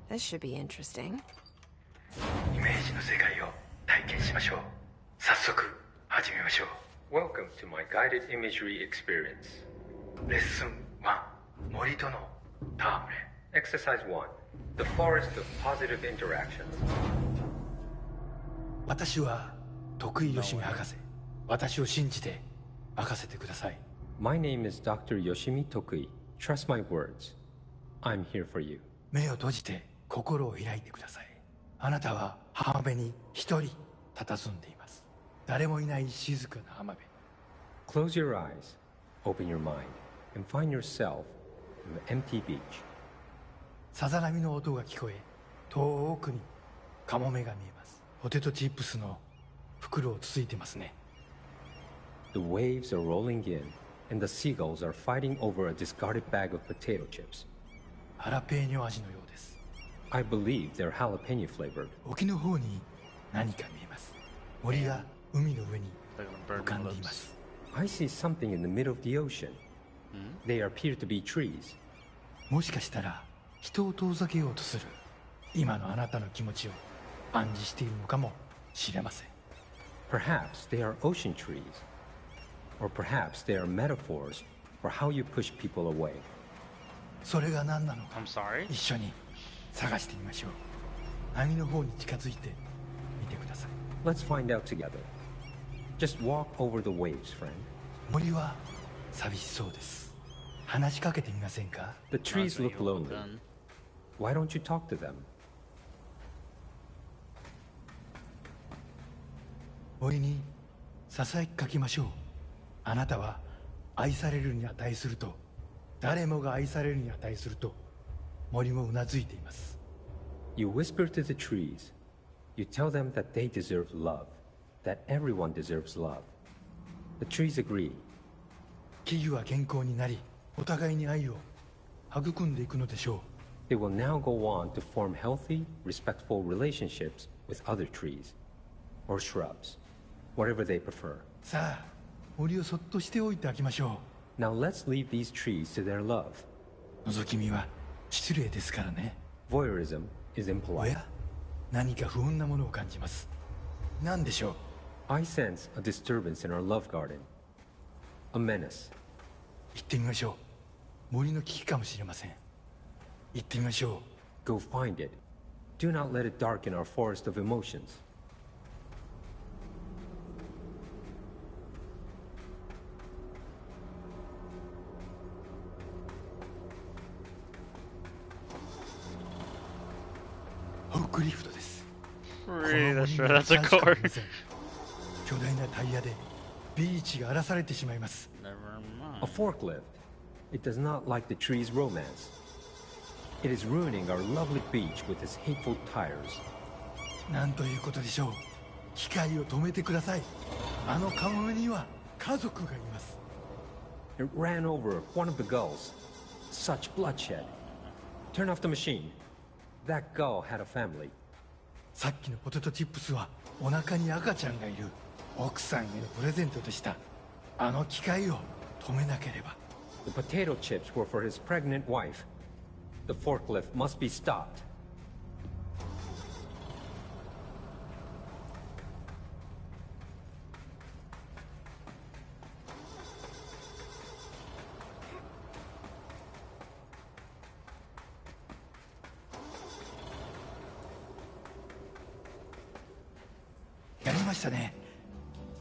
This should be interesting. Welcome to my guided imagery experience. Lesson 1. Morito no Tamre. Exercise 1. The forest of positive interaction. 私は徳井義美博士。私を信じて任せてください。My name is Dr. Yoshimi Tokui. Trust my words. I'm here for you. 目を閉じて心を開いてください。あなたは浜辺に一人佇んでいます。誰もいない静かな浜辺。 Close your eyes. Open your mind and find yourself on an empty beach. さざ波の音が聞こえ、遠くにカモメが見えます。ポテトチップスの袋をつついてますね。The waves are rolling in, and the seagulls are fighting over a discarded bag of potato chips. ハラペーニョ味のようです。I believe they're jalapeno flavored. 沖の方に何か見えます。森が海の上に浮かんでいます。I see something in the middle of the ocean. They appear to be trees. もしかしたら人を遠ざけようとする今のあなたの気持ちを暗示しているのかもしれません。Perhaps they are ocean trees. Or perhaps they are metaphors for how you push people away. それが何なのか I'm sorry? 一緒に探してみましょう。波の方に近づいてみてください。Let's find out together. Just walk over the waves, friend. 森は寂しそうです。話しかけてみませんか？ The trees look lonely. Why don't you talk to them? 森にささやきかけましょう。あなたは愛されるに値すると、誰もが愛されるに値すると、森もうなずいています。You whisper to the trees. You tell them that they deserve love, that everyone deserves love. The trees agree. 木々は健康になり、お互いに愛を育んでいくのでしょう。They will now go on to form healthy, respectful relationships with other trees or shrubs, whatever they prefer. さあ、森をそっとしておいてあげましょ Now let's leave these trees to their love. う。覗き見は失礼ですからね。Voyeurism is お impolite. や、何か不穏なものを感じます。何でしょう。 I sense a disturbance in our love garden. A menace. 行ってみましょう。森の危機かもしれません。行ってみましょう。 Go find it. Do not let it darken our forest of emotions. Really? That's a car. 巨大なタイヤでビーチが荒らされてしまいます。 Never A mind. forklift. It does not like the tree's romance. It is ruining our lovely beach with its hateful tires. なんということでしょう。機械を止めてください。あのカモメには家族がいます。 It ran over one of the gulls. Such bloodshed. Turn off the machine. That gull had a family. さっきのポテトチップスはお腹に赤ちゃんがいる奥さんへのプレゼントでした。あの機械を止めなければ。 The potato chips were for his pregnant wife. The forklift must be stopped.「やりましたね。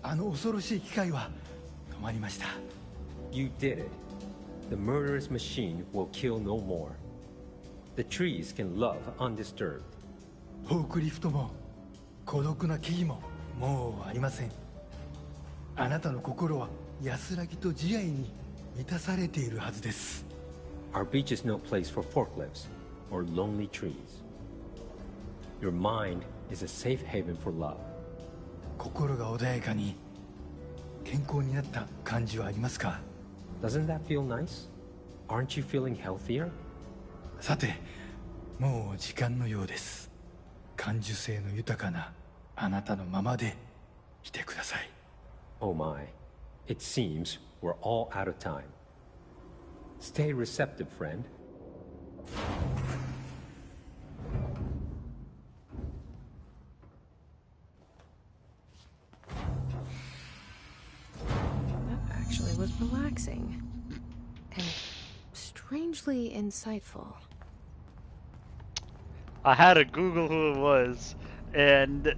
あの恐ろしい機械は止まりました。 You did it. The murderous machine will kill no more. The trees can love undisturbed. フォークリフトも孤独な木々ももうありません。あなたの心は安らぎと慈愛に満たされているはずです。 Our beach is no place for forklifts or lonely trees. Your mind is a safe haven for love. 心が穏やかに健康になった感じはありますか？ Doesn't that feel nice? Aren't you feeling healthier? さて、もう時間のようです。感受性の豊かなあなたのままでいてください。 Oh my. It seems we're all out of time. Stay receptive, friend. That actually was relaxing. And strangely insightful. I had to Google who it was, and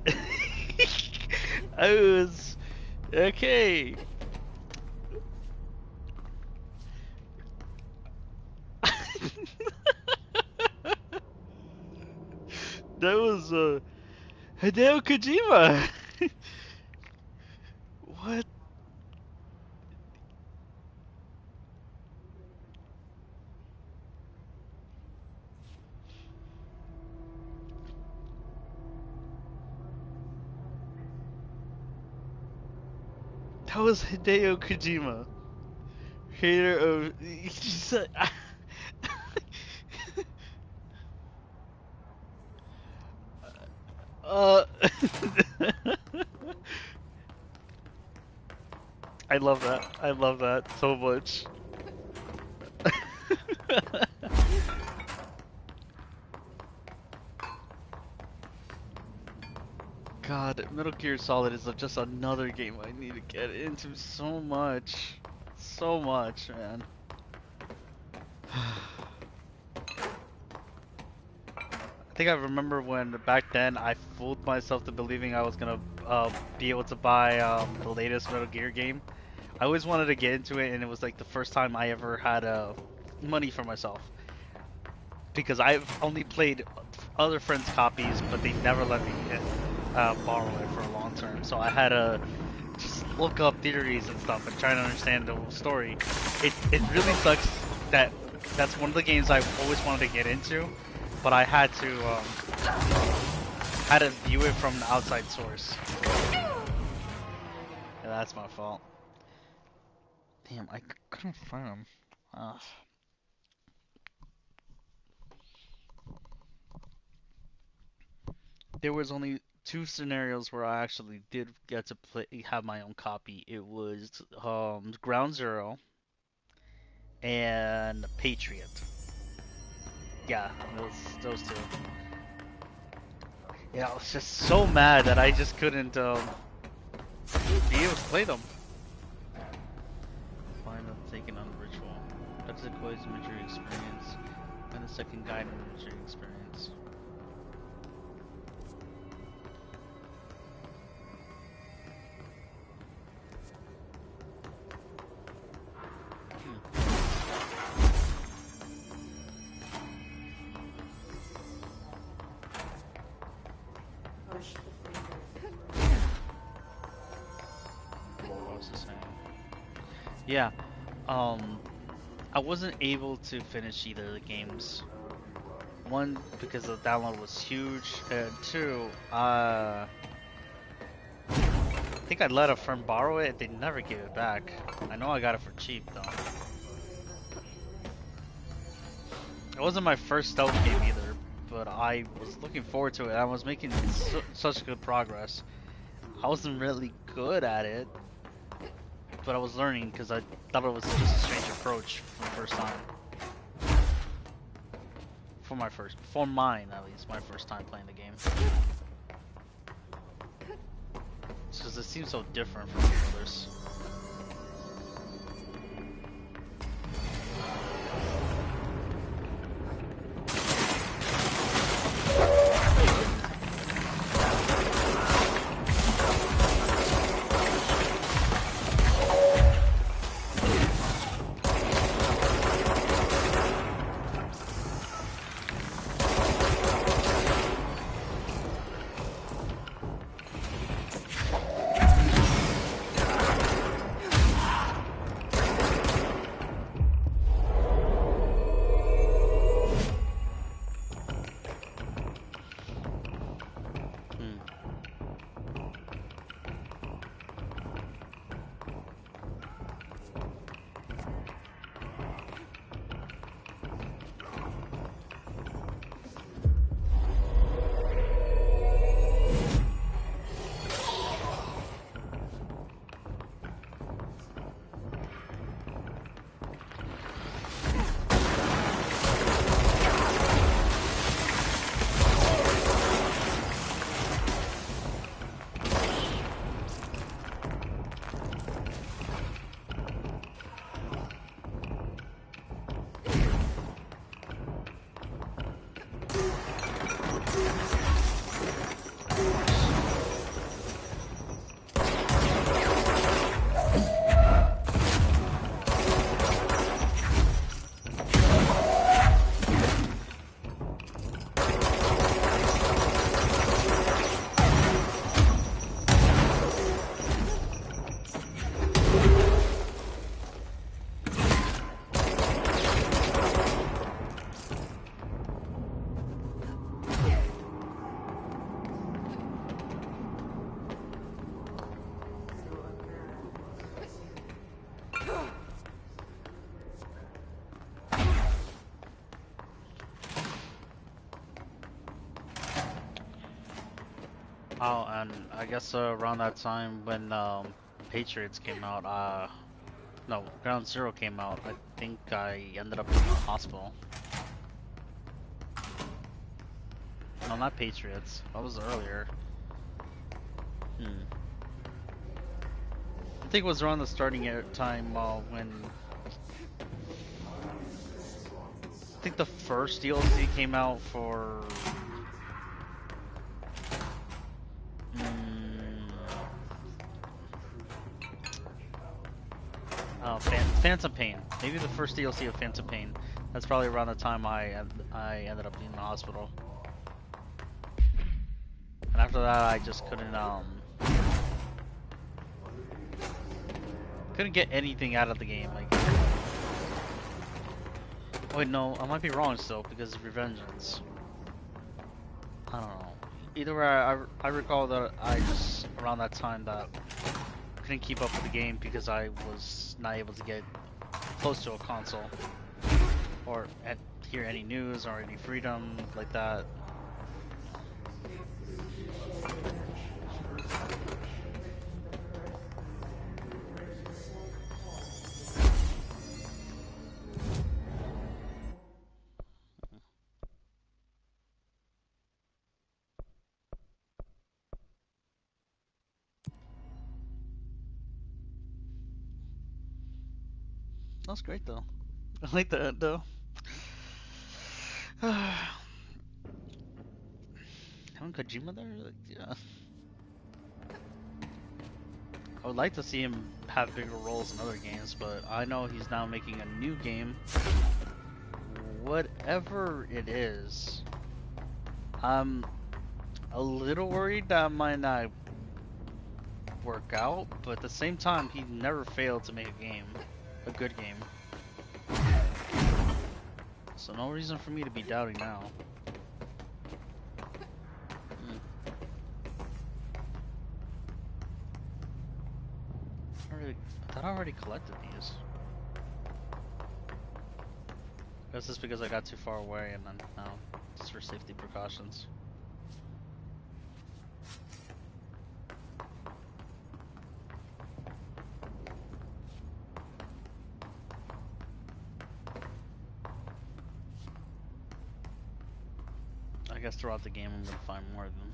I was okay. That was Hideo Kojima. What? That was Hideo Kojima, creator of. He said, uh, I love that. I love that so much. God, Metal Gear Solid is just another game I need to get into so much. So much, man. I think I remember when back then I fooled myself to believing I was gonna be able to buy the latest Metal Gear game. I always wanted to get into it, and it was like the first time I ever had money for myself. Because I've only played other friends' copies, but they never let me borrow it for a long term. So I had to just look up theories and stuff and try to understand the whole story. It really sucks that that's one of the games I always wanted to get into, but I had to view it from an outside source. Yeah, that's my fault. Damn, I couldn't find him. There was only two scenarios where I actually did get to have my own copy. It was Ground Zero and Patriot. Yeah, those two. Yeah, I was just so mad that I just couldn't be able to play them. Find them taken on ritual. Exit quiz imagery experience. And a second guide imagery experience. Yeah, I wasn't able to finish either of the games. One, because the download was huge, and two, I think I let a friend borrow it, they never gave it back. I know I got it for cheap, though. It wasn't my first stealth game either, but I was looking forward to it. I was making such good progress. I wasn't really good at it, but I was learning because I thought it was just a strange approach for the first time. For mine at least, my first time playing the game. Because it seems so different from the others. And I guess around that time when Patriots came out, no, Ground Zero came out, I think I ended up in the hospital. No, not Patriots. That was earlier. I think it was around the starting time when I think the first DLC came out for Phantom Pain. Maybe the first DLC of Phantom Pain. That's probably around the time I ended up in the hospital. And after that, I just couldn't get anything out of the game. Like, wait, no, I might be wrong still because of Revengeance. I don't know. Either way, I recall that I just around that time that couldn't keep up with the game because I was not able to get close to a console or hear any news or any freedom like that. That's great though. I like that though. Having Kojima there, like, yeah. I would like to see him have bigger roles in other games, but I know he's now making a new game. Whatever it is, I'm a little worried that might not work out, but at the same time, he never failed to make a game, a good game. So no reason for me to be doubting now. I thought I already collected these. I guess it's because I got too far away and then now, just for safety precautions. I guess throughout the game I'm gonna find more of them.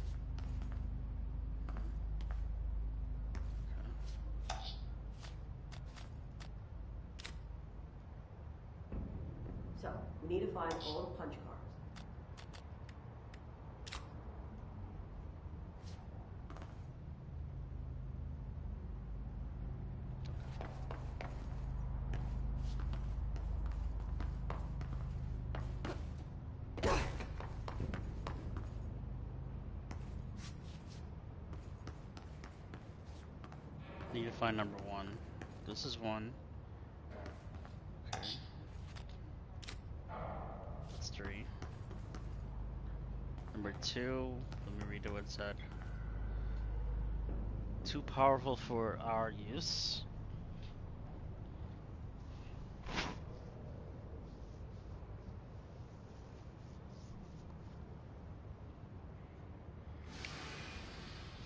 So, we need to find all the punch cards. Need to find number 1. This is 1. Okay. That's 3. Number 2, let me read what it said. Too powerful for our use.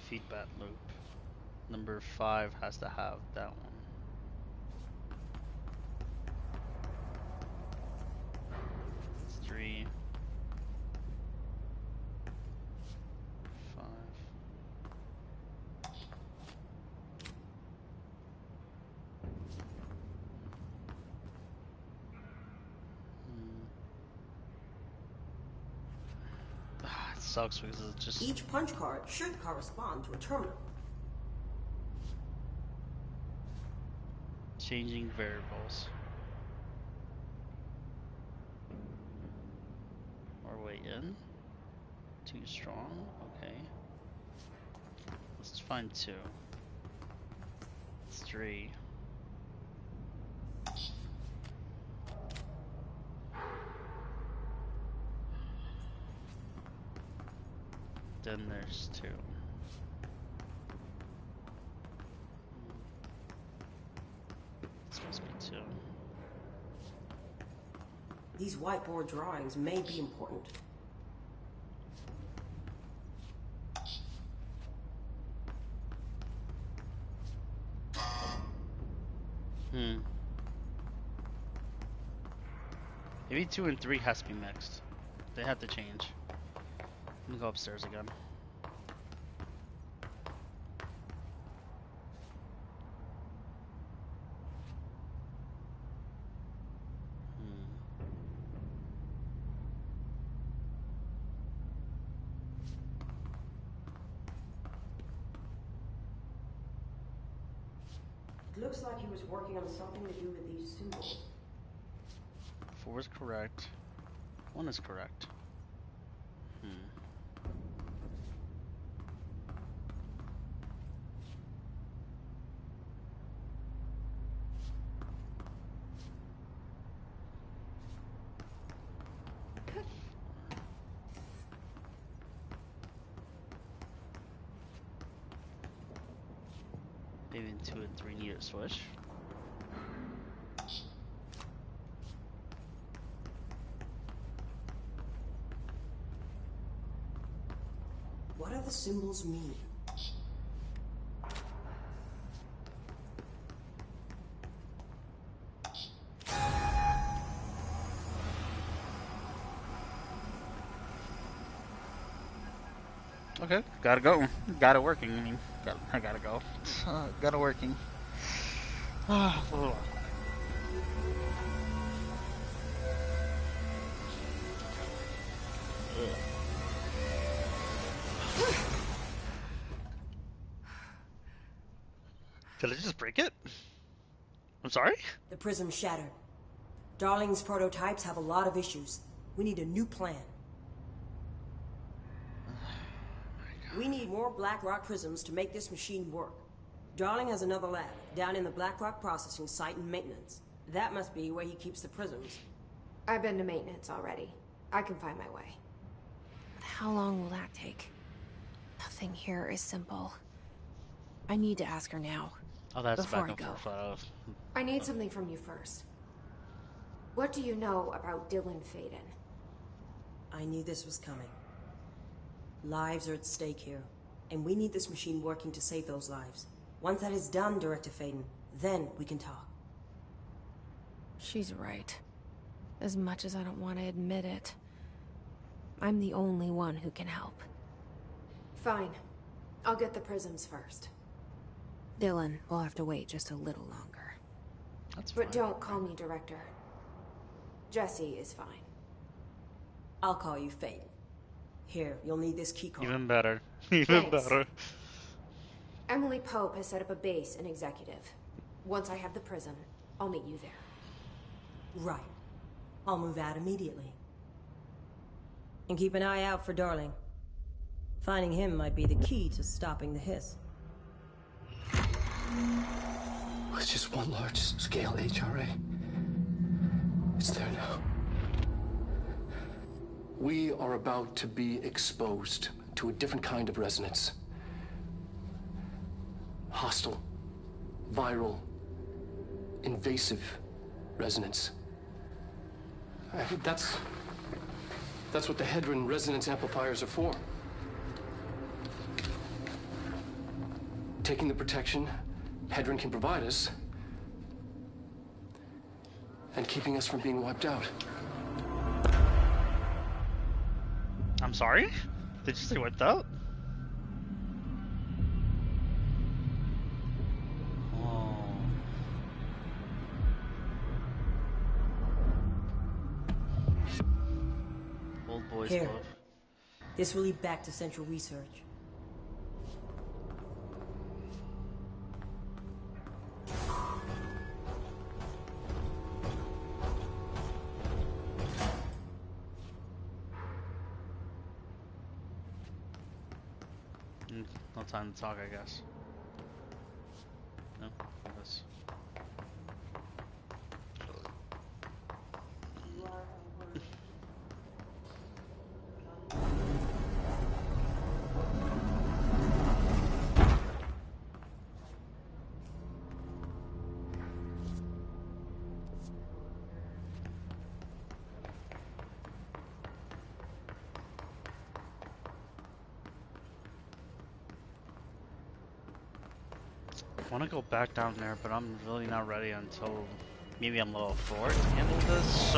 Feedback loop. Number 5 has to have that one. That's 3. 5. It sucks because it's just... Each punch card should correspond to a terminal. Changing variables. Or way in. Too strong. Okay. Let's find 2. It's 3. Then there's 2. This must be 2. These whiteboard drawings may be important. Hmm. Maybe 2 and 3 has to be mixed. They have to change. Let me go upstairs again. It looks like he was working on something to do with these symbols. 4 is correct. 1 is correct. Maybe 2 and 3 need a switch. What do the symbols mean? Okay, gotta go. Got it working. I mean, I gotta go. Got it working. Did I just break it? I'm sorry? The prism shattered. Darling's prototypes have a lot of issues. We need a new plan. We need more BlackRock prisms to make this machine work. Darling has another lab down in the BlackRock processing site in maintenance. That must be where he keeps the prisms. I've been to maintenance already. I can find my way. But how long will that take? Nothing here is simple. I need to ask her now. Oh, that's before back I and go. forth. I need something from you first. What do you know about Dylan Faden? I knew this was coming. Lives are at stake here, and we need this machine working to save those lives. Once that is done, Director Faden, then we can talk. She's right. As much as I don't want to admit it, I'm the only one who can help. Fine. I'll get the prisms first. Dylan will have to wait just a little longer. That's fine. But don't call me Director. Jesse is fine. I'll call you Faden. Here, you'll need this keycard. Even better. Even Thanks. better. Emily Pope has set up a base in Executive. Once I have the prism, I'll meet you there. Right. I'll move out immediately. And keep an eye out for Darling. Finding him might be the key to stopping the hiss. With just one large-scale HRA. It's there now. We are about to be exposed to a different kind of resonance. Hostile, viral, invasive resonance. That's what the Hedron resonance amplifiers are for. Taking the protection Hedron can provide us and keeping us from being wiped out. I'm sorry? Did you say wiped out? Oh. Old boys Here. club. This will lead back to Central Research. No time to talk, I guess. No? I guess. want to go back down there, but I'm really not ready until maybe I'm level 4 to handle this.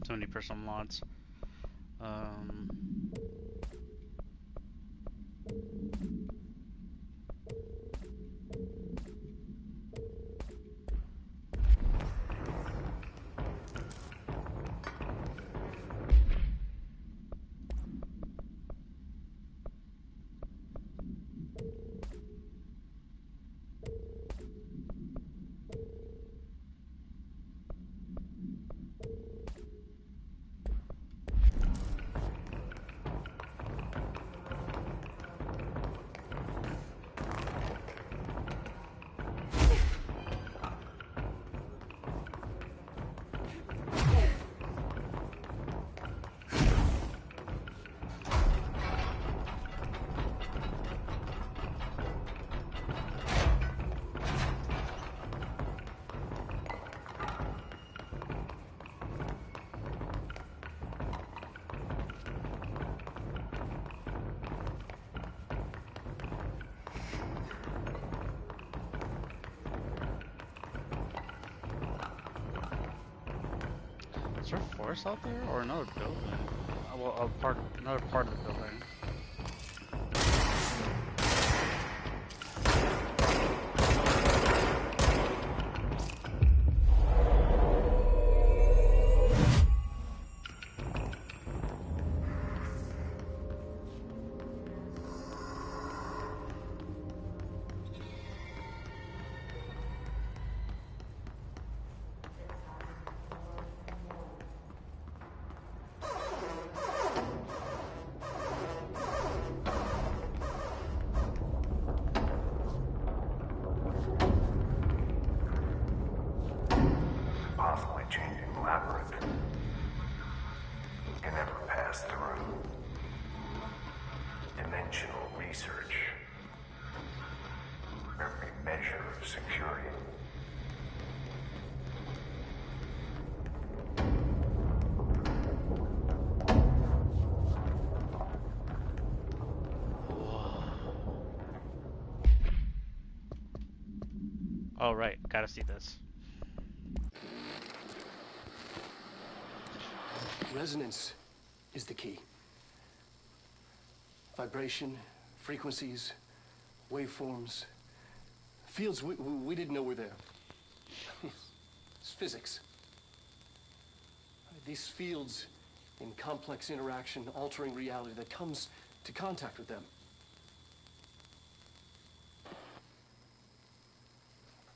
So many personal mods. Is there a forest out there or another building? Well, another part of the building. Possibly changing labyrinth. Can never pass through. Dimensional research. Every measure of security. Oh right, gotta see this. Resonance is the key. Vibration, frequencies, waveforms, fields we didn't know were there. It's physics. These fields in complex interaction, altering reality that comes to contact with them.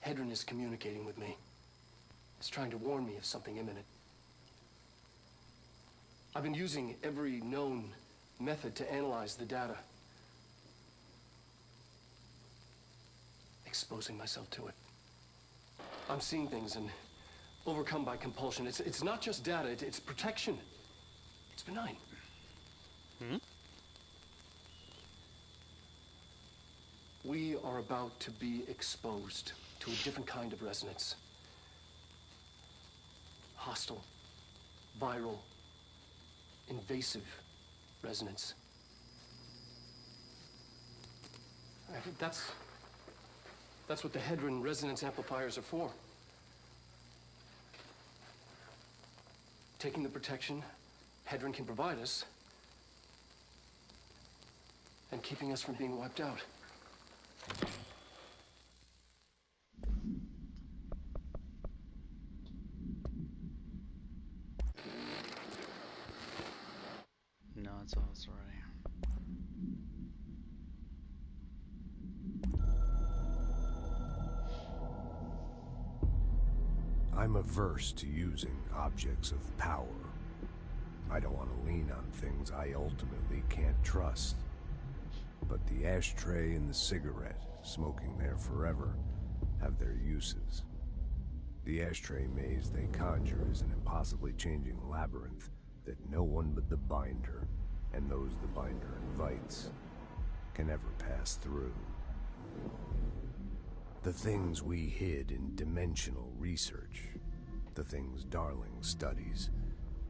Hedron is communicating with me. is trying to warn me of something imminent. I've been using every known method to analyze the data. Exposing myself to it. I'm seeing things and overcome by compulsion. It's not just data, it's protection. It's benign. We are about to be exposed to a different kind of resonance. Hostile, viral, invasive resonance. That's what the Hedron resonance amplifiers are for. Taking the protection Hedron can provide us and keeping us from being wiped out. No, it's already. I'm averse to using objects of power. I don't want to lean on things I ultimately can't trust. But the ashtray and the cigarette, smoking there forever, have their uses. The ashtray maze they conjure is an impossibly changing labyrinth that no one but the binder, and those the binder invites, can ever pass through. The things we hid in dimensional research, the things Darling studies,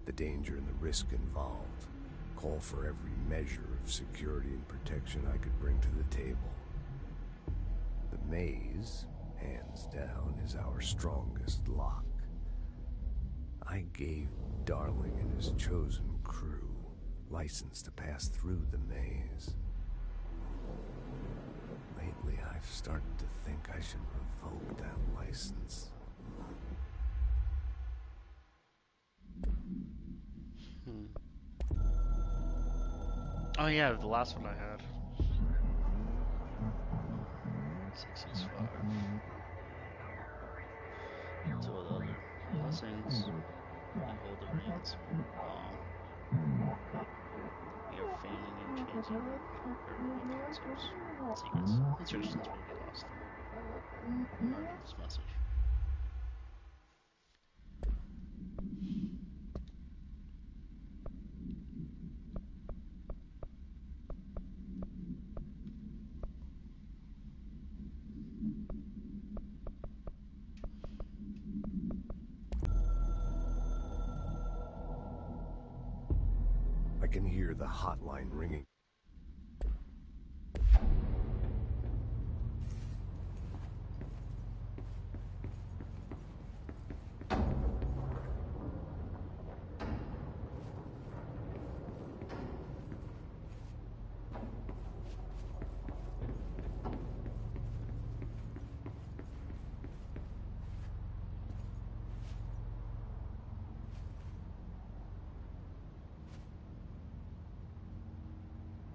the danger and the risk involved, call for every measure of security and protection I could bring to the table. The maze, hands down, is our strongest lock. I gave Darling and his chosen crew license to pass through the maze. Lately, I've started to think I should revoke that license. Oh yeah, the last one I had. 665. Two of the other blessings and golden rings. We are failing and changing our concepts. Secrets. Instructions will be lost. Read this message. I can hear the hotline ringing.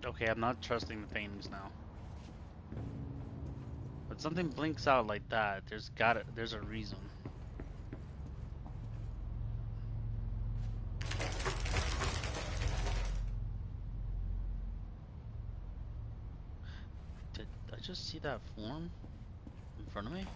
Okay, I'm not trusting the paintings now. But something blinks out like that, there's a reason. Did I just see that form in front of me?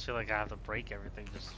feel like I have to break everything just...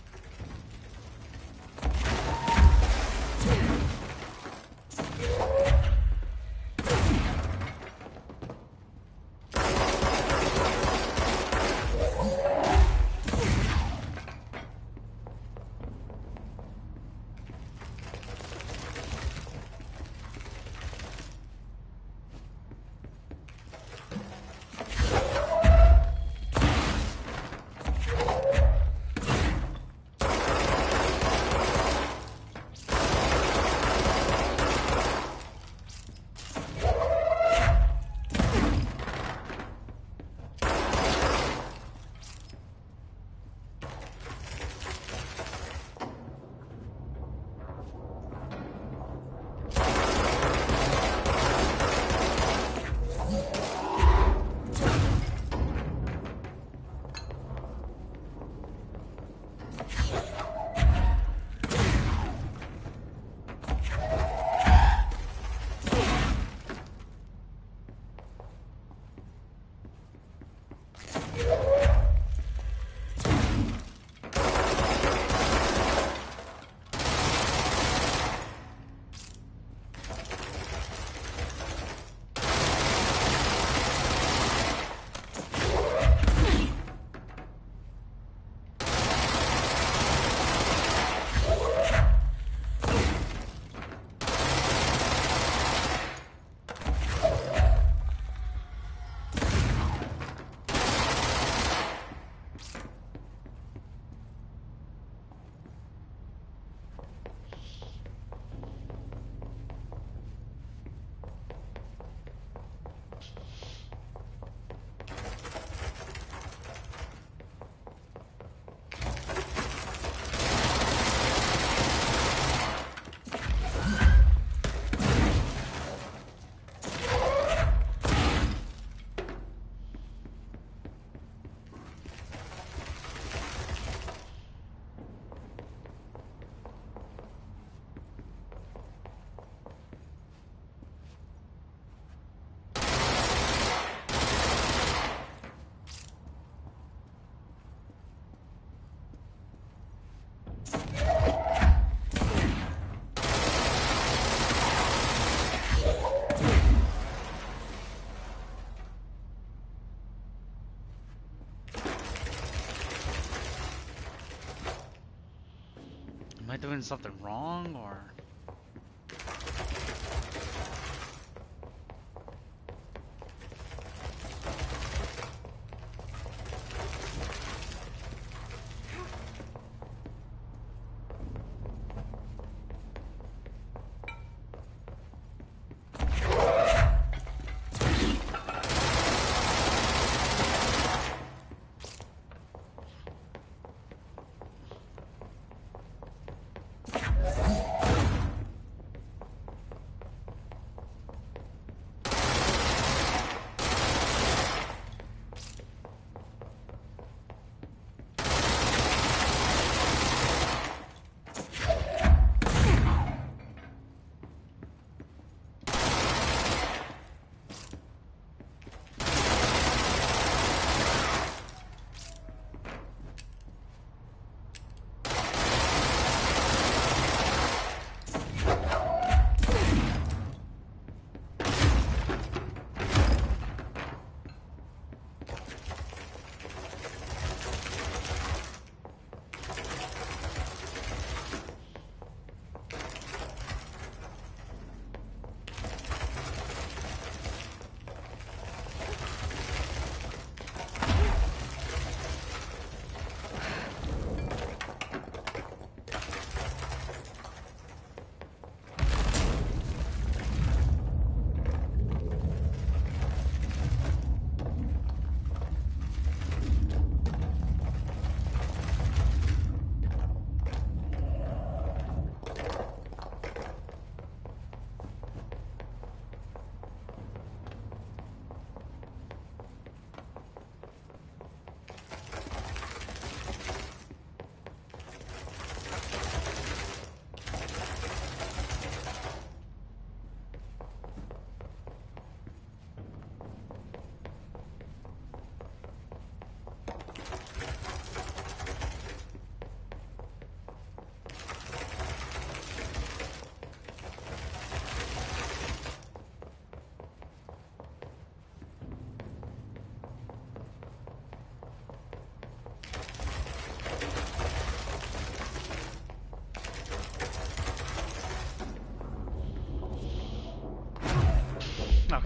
Am I doing something wrong, or...?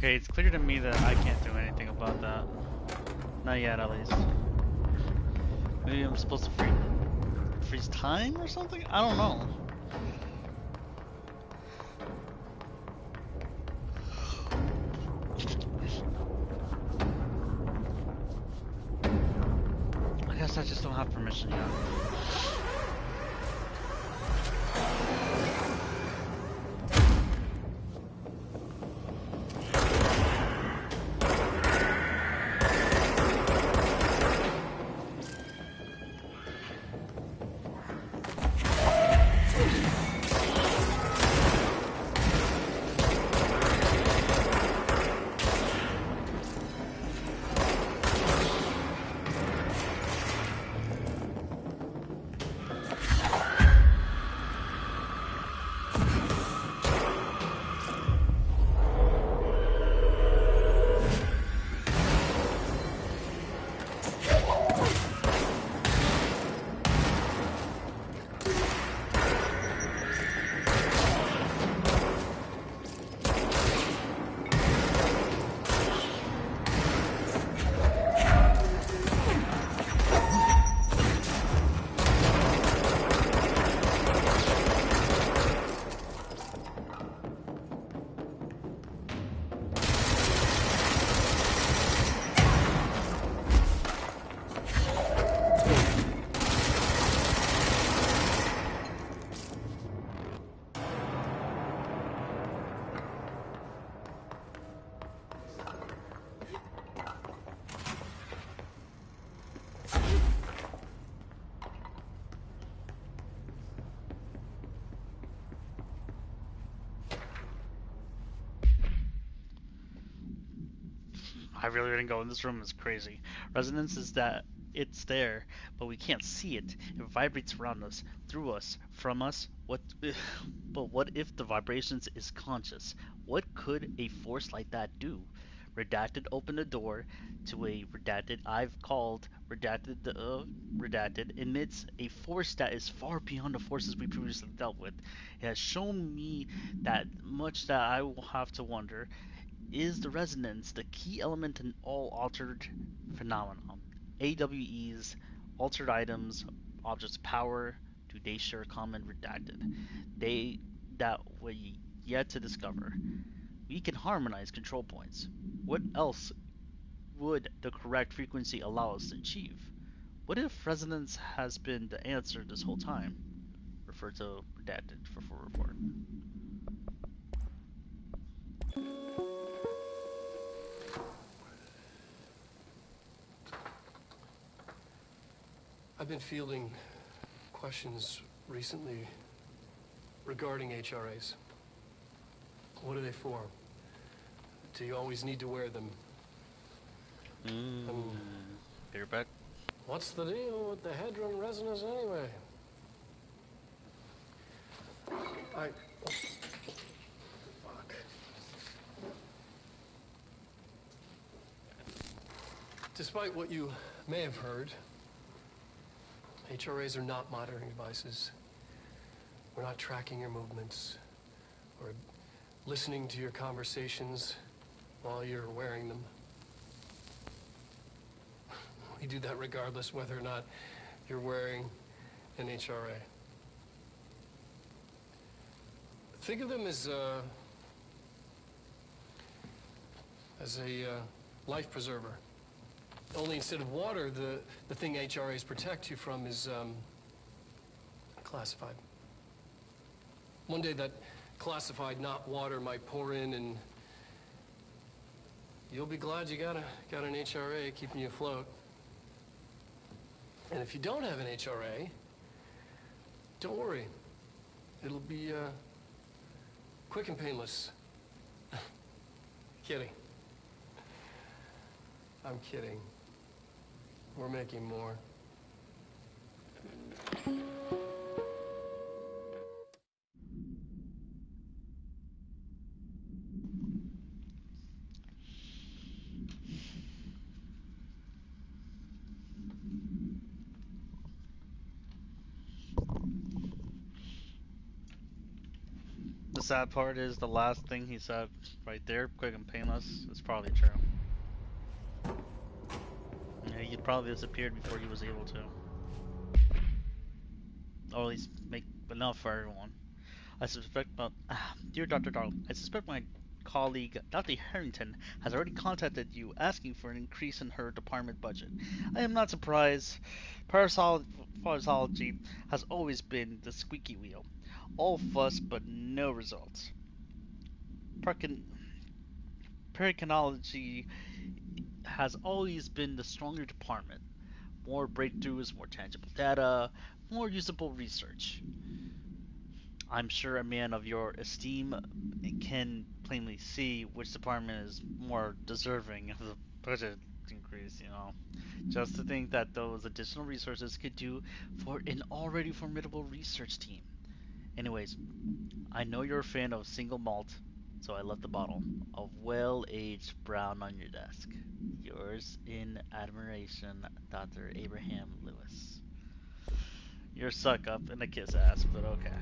Okay, it's clear to me that I can't do anything about that. Not yet, at least. Maybe I'm supposed to freeze time or something? I don't know. I guess I just don't have permission yet. I really didn't go in this room. Is crazy. Resonance is that it's there, but we can't see it. It vibrates around us, through us, from us. But what if the vibrations is conscious? What could a force like that do? Redacted opened the door to a redacted I've called redacted emits a force that is far beyond the forces we previously dealt with. It has shown me that much that I will have to wonder, is the resonance the key element in all altered phenomena? AWEs, altered items, objects of power, do they share common redacted? They that we yet to discover. We can harmonize control points. What else would the correct frequency allow us to achieve? What if resonance has been the answer this whole time? Refer to redacted for full report. I've been fielding questions recently regarding HRAs. What are they for? Do you always need to wear them? Beerback. What's the deal with the Hedron resonance anyway? Fuck. Despite what you may have heard, HRAs are not monitoring devices. We're not tracking your movements or listening to your conversations while you're wearing them. We do that regardless whether or not you're wearing an HRA. Think of them as a life preserver. Only instead of water, the thing HRAs protect you from is classified. One day that classified, not water, might pour in, and you'll be glad you got an HRA keeping you afloat. And if you don't have an HRA, don't worry. It'll be quick and painless. Kidding. I'm kidding. We're making more. The the sad part is the last thing he said right there, quick and painless, is probably true. Yeah, he'd probably disappeared before he was able to. Or at least make enough for everyone. I suspect, dear Dr. Darling, I suspect my colleague, Dr. Harrington, has already contacted you asking for an increase in her department budget. I am not surprised. Parasology has always been the squeaky wheel. All fuss, but no results. Perikinology has always been the stronger department. More breakthroughs, more tangible data, more usable research. I'm sure a man of your esteem can plainly see which department is more deserving of the budget increase. Just to think that those additional resources could do for an already formidable research team. Anyways, I know you're a fan of single malt, so I left a bottle of well-aged brown on your desk. Yours in admiration, Dr. Abraham Lewis. You're a suck up and a kiss ass, but okay.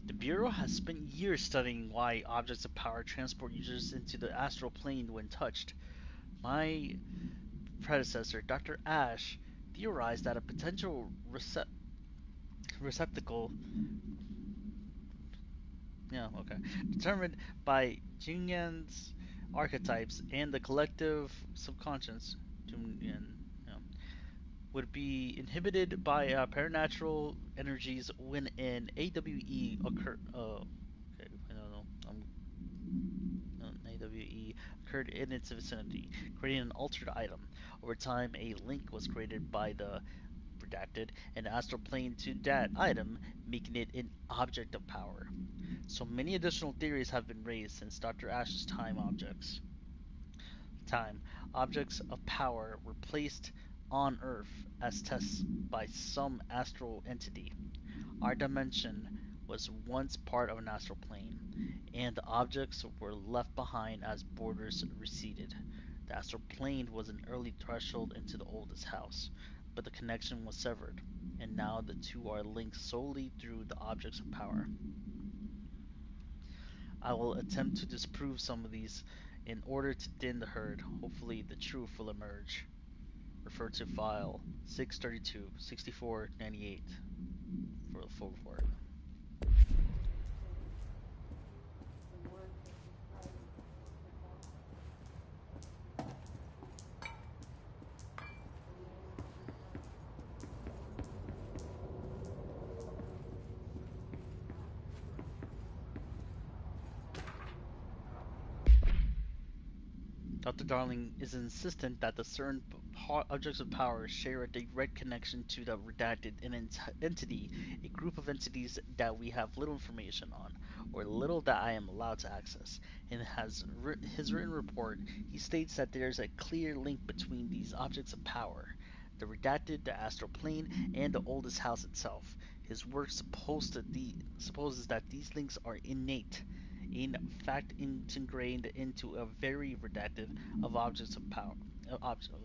The Bureau has spent years studying why objects of power transport users into the astral plane when touched. My predecessor, Dr. Ash, theorized that a potential receptacle, determined by Jungian's archetypes and the collective subconscious, Jungian, would be inhibited by paranatural energies when an AWE occur. Okay, I don't know. AWE occurred in its vicinity, creating an altered item. Over time, a link was created by the redacted and astral plane to that item, making it an object of power. So many additional theories have been raised since Dr. Ash's time. Objects of power were placed on Earth as tests by some astral entity. Our dimension was once part of an astral plane, and the objects were left behind as borders receded. The astral plane was an early threshold into the oldest house, but the connection was severed, and now the two are linked solely through the objects of power. I will attempt to disprove some of these in order to thin the herd. Hopefully the truth will emerge. Refer to file 632-6498 for the full report. Dr. Darling is insistent that the certain objects of power share a direct connection to the redacted entity, a group of entities that we have little information on, or little that I am allowed to access. In his written report, he states that there is a clear link between these objects of power, the redacted, the astral plane, and the oldest house itself. His work supposes that these links are innate, in fact integrated into a very redacted of objects of power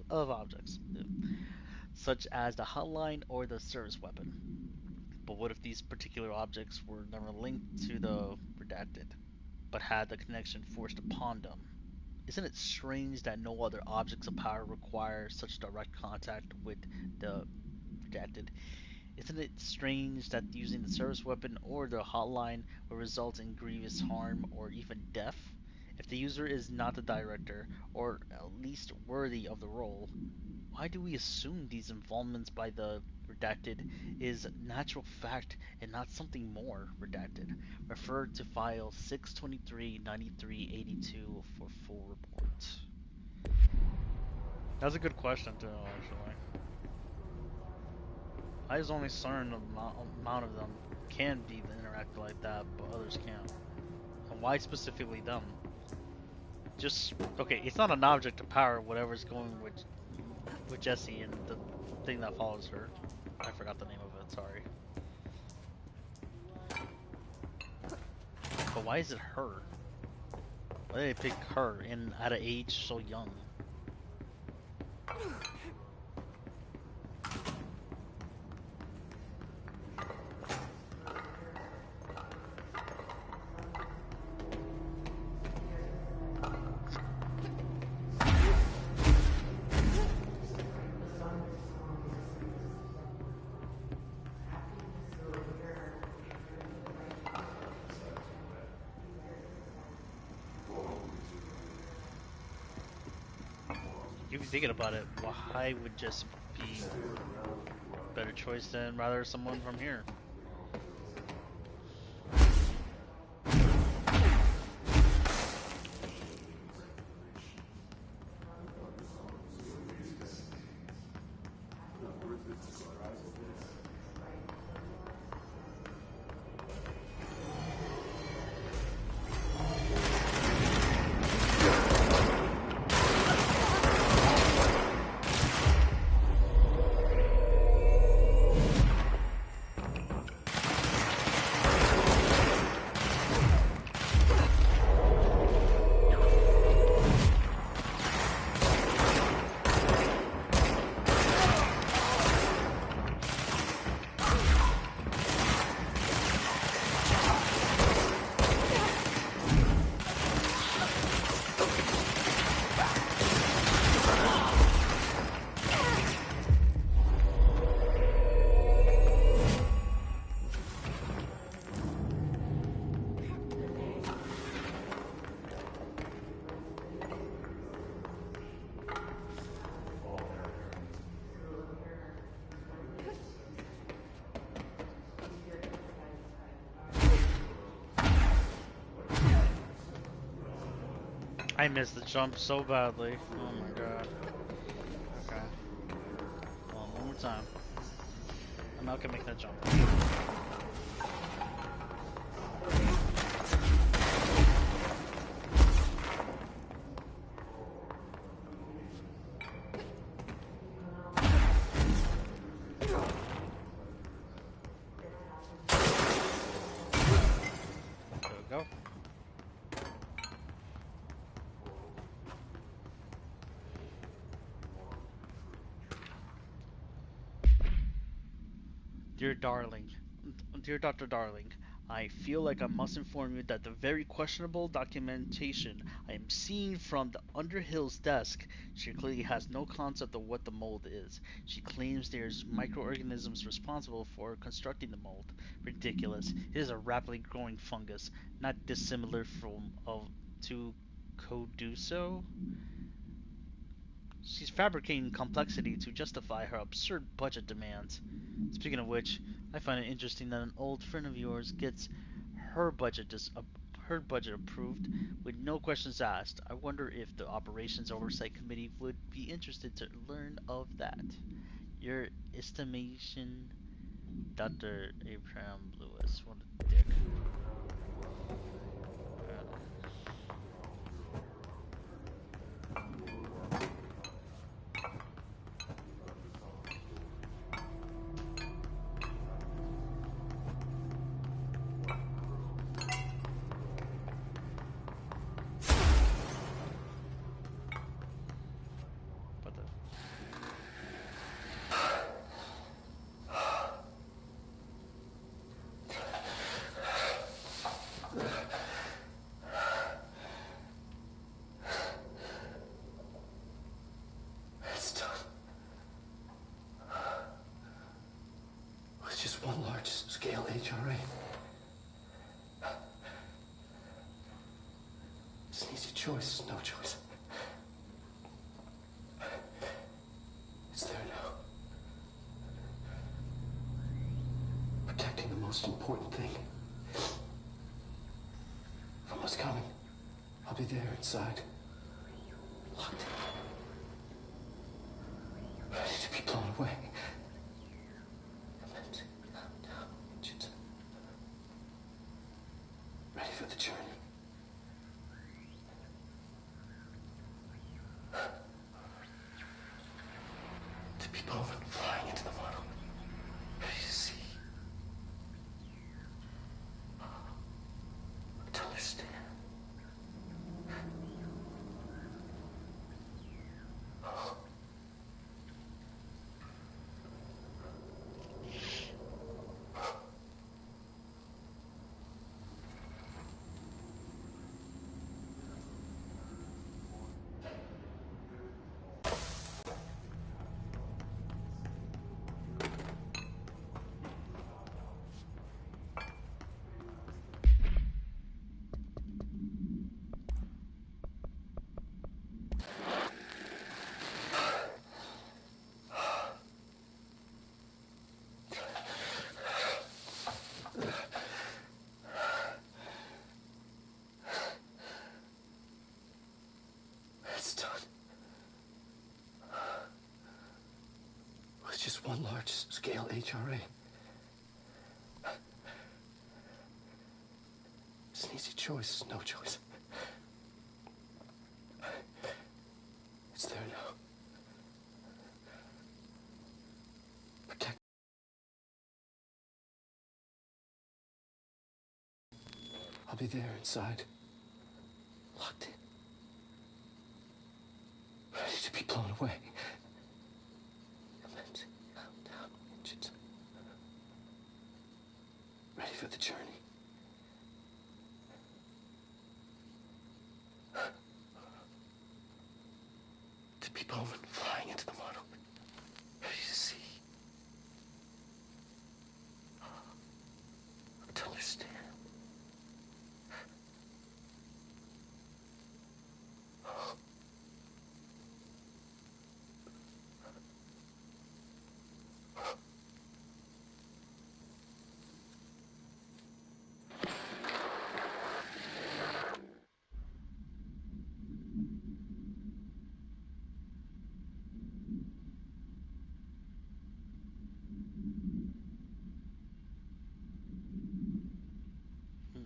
of objects, such as the hotline or the service weapon. But what if these particular objects were never linked to the redacted, but had the connection forced upon them? Isn't it strange that no other objects of power require such direct contact with the redacted? Isn't it strange that using the service weapon or the hotline will result in grievous harm or even death? If the user is not the director, or at least worthy of the role, why do we assume these involvements by the redacted is natural fact and not something more redacted? Refer to file 623-9382 for full report. That's a good question too, actually. I was only certain amount of them can be interacted like that, but others can't. And why specifically them? Just okay, it's not an object of power. Whatever's going with Jessie and the thing that follows her. I forgot the name of it. Sorry. But why is it her? Why did they pick her and at an age so young? If you're thinking about it, why would just be a better choice than rather someone from here? I missed the jump so badly. Oh my god. Okay. One more time. I'm not gonna make that jump. There we go. Dear Darling, dear Dr. Darling, I feel like I must inform you that the very questionable documentation I am seeing from the Underhill's desk, she clearly has no concept of what the mold is. She claims there's microorganisms responsible for constructing the mold. Ridiculous. It is a rapidly growing fungus, not dissimilar to Coduso. She's fabricating complexity to justify her absurd budget demands. Speaking of which, I find it interesting that an old friend of yours gets her budget her budget approved with no questions asked. I wonder if the Operations Oversight Committee would be interested to learn of that. Your estimation, Dr. Abraham Lewis. What a dick. Just one large-scale HRA. It's an easy choice, no choice. It's there now. Protecting the most important thing. From what's coming, I'll be there inside. Locked in. Ready to be blown away. Ready for the journey. To be blown flying into the world. Ready to see. Until one large-scale HRA. It's an easy choice, no choice. It's there now. Protect. I'll be there inside, locked in, ready to be blown away. And then to count down inches. Ready for the journey. To be Bowman flying into the model. Ready to see. To understand. Hmm.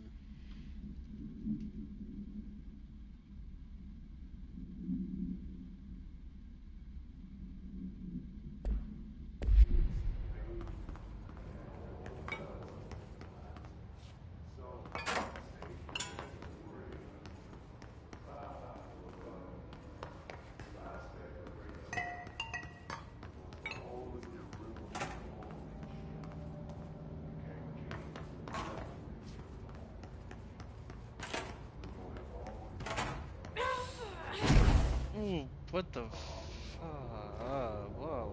Ooh, what the whoa.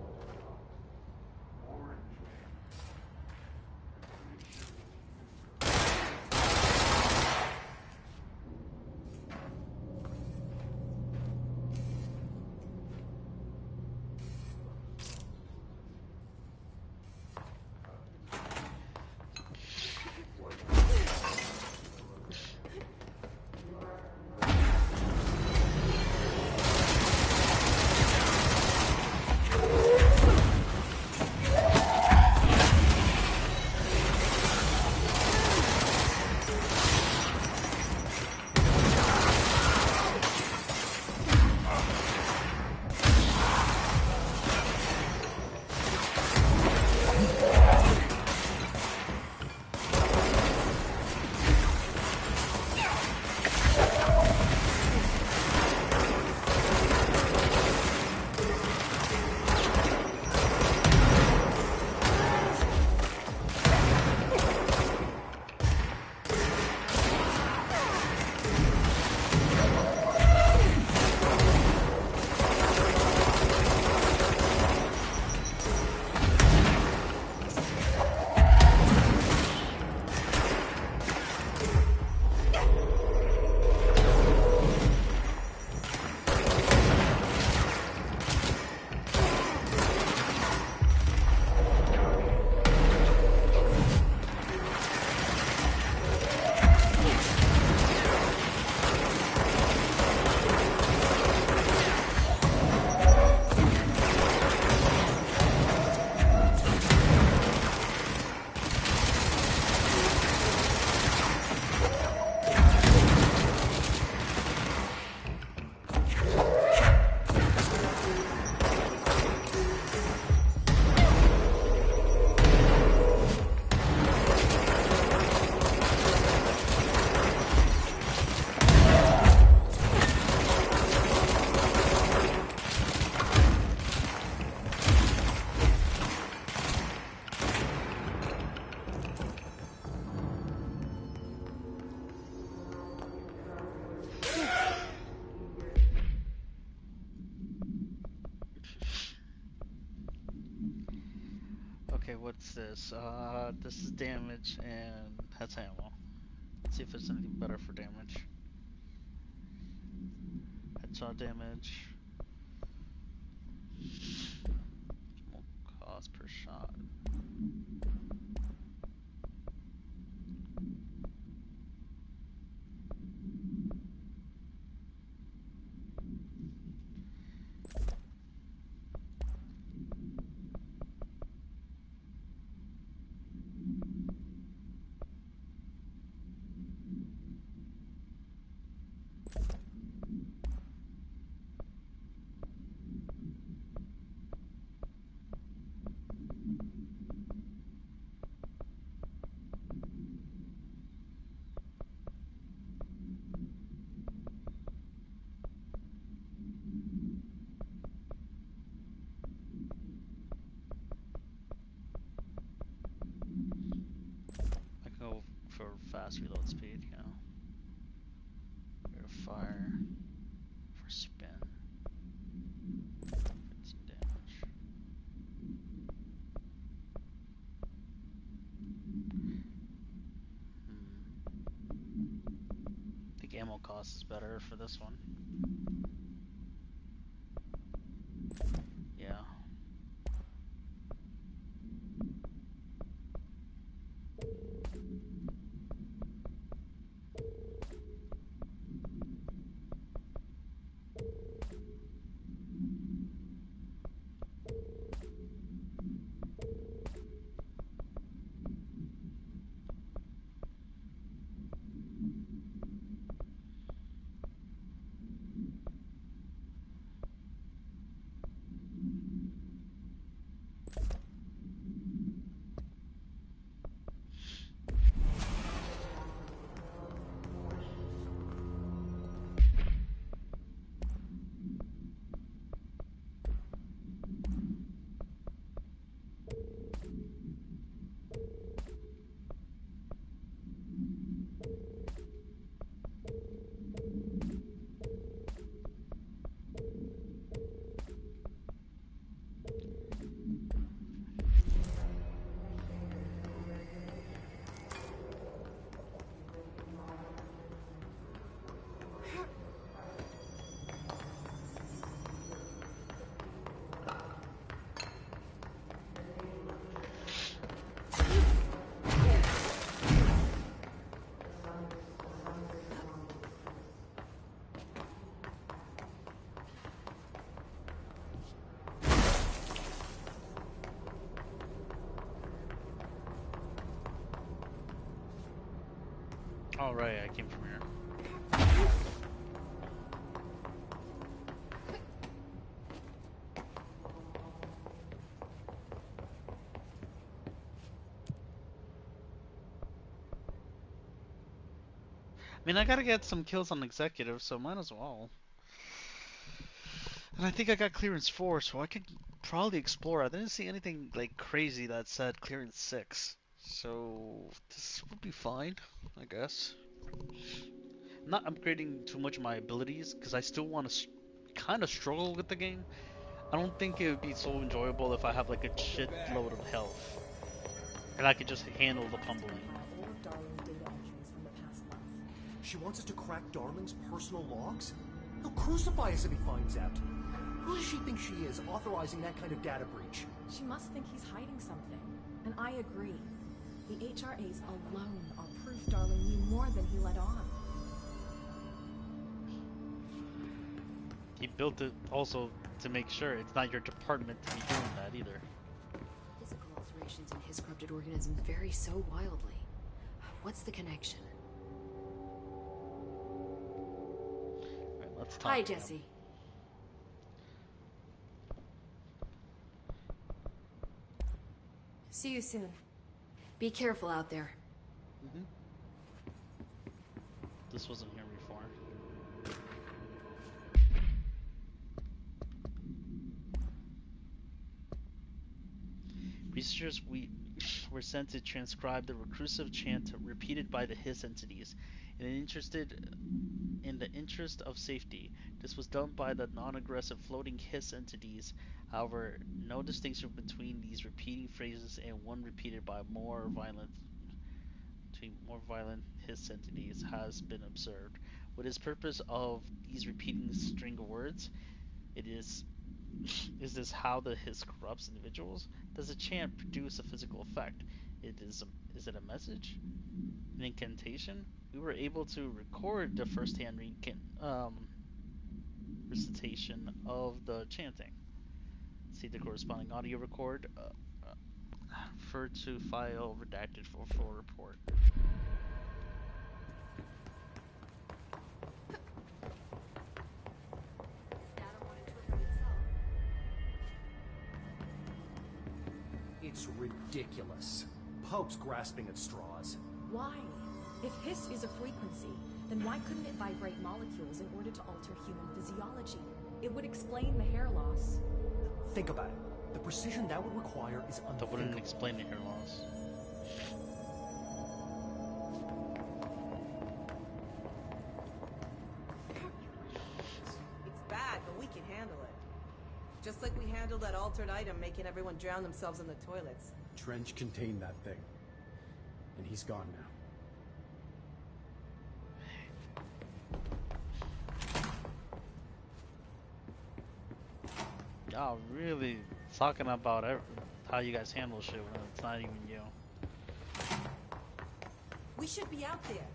Okay, what's this? This is damage and that's ammo. Let's see if there's anything better for damage. Headshot damage. More cost per shot. fast reload speed, you know. Rate of fire for spin. 15 damage. I think ammo cost is better for this one. Yeah. Oh right, I came from here. I mean, I gotta get some kills on executive, so might as well. And I think I got clearance 4, so I could probably explore. I didn't see anything like crazy that said clearance 6, so this would be fine, I guess. I'm not upgrading too much of my abilities because I still want to kind of struggle with the game. I don't think it would be so enjoyable if I have like a shitload of health and I could just handle the pummeling. She wants us to crack Darling's personal logs? He'll crucify us if he finds out. Who does she think she is, authorizing that kind of data breach? She must think he's hiding something. And I agree. The HRAs alone are proof Darling knew more than he let on. He built it also to make sure it's not your department to be doing that either. Physical alterations in his corrupted organism vary so wildly. What's the connection? Right, let's talk. Hi, Jesse. See you soon. Be careful out there. This wasn't here before. Researchers were sent to transcribe the recursive chant repeated by the Hiss entities. In the interest of safety, this was done by the non-aggressive floating Hiss entities. However, no distinction between these repeating phrases and one repeated by more violent Hiss entities has been observed. What is purpose of these repeating string of words? Is this how the Hiss corrupts individuals? Does a chant produce a physical effect? Is it a message? An incantation? We were able to record the first-hand recitation of the chanting. See the corresponding audio record. Refer to file redacted for full report. It's ridiculous. Pope's grasping at straws. Why? If Hiss is a frequency, then why couldn't it vibrate molecules in order to alter human physiology? It would explain the hair loss. Think about it. The precision that would require is unthinkable. That wouldn't explain the hair loss. Just like we handled that altered item making everyone drown themselves in the toilets. Trench contained that thing. And he's gone now. Y'all really talking about how you guys handle shit when it's not even you. We should be out there.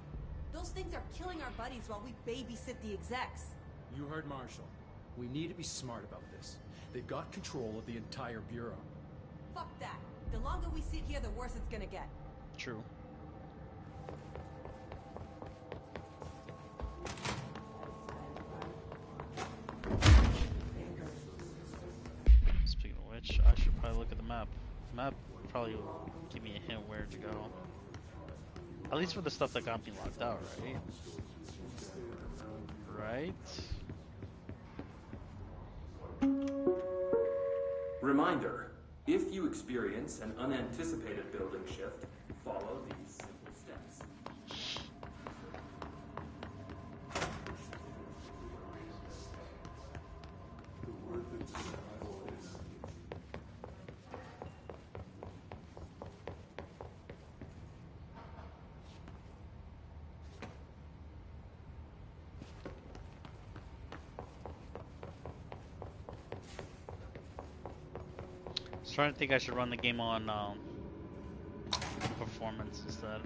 Those things are killing our buddies while we babysit the execs. You heard Marshall. We need to be smart about this. They've got control of the entire Bureau. Fuck that. The longer we sit here, the worse it's gonna get. True. Speaking of which, I should probably look at the map. The map probably will give me a hint where to go. At least for the stuff that got me locked out, right? Reminder, if you experience an unanticipated building shift, follow these simple steps. I was trying to think I should run the game on performance instead.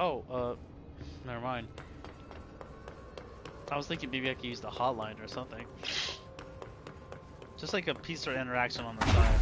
Oh, never mind. I was thinking maybe I could use the hotline or something. Just like a piece of interaction on the side.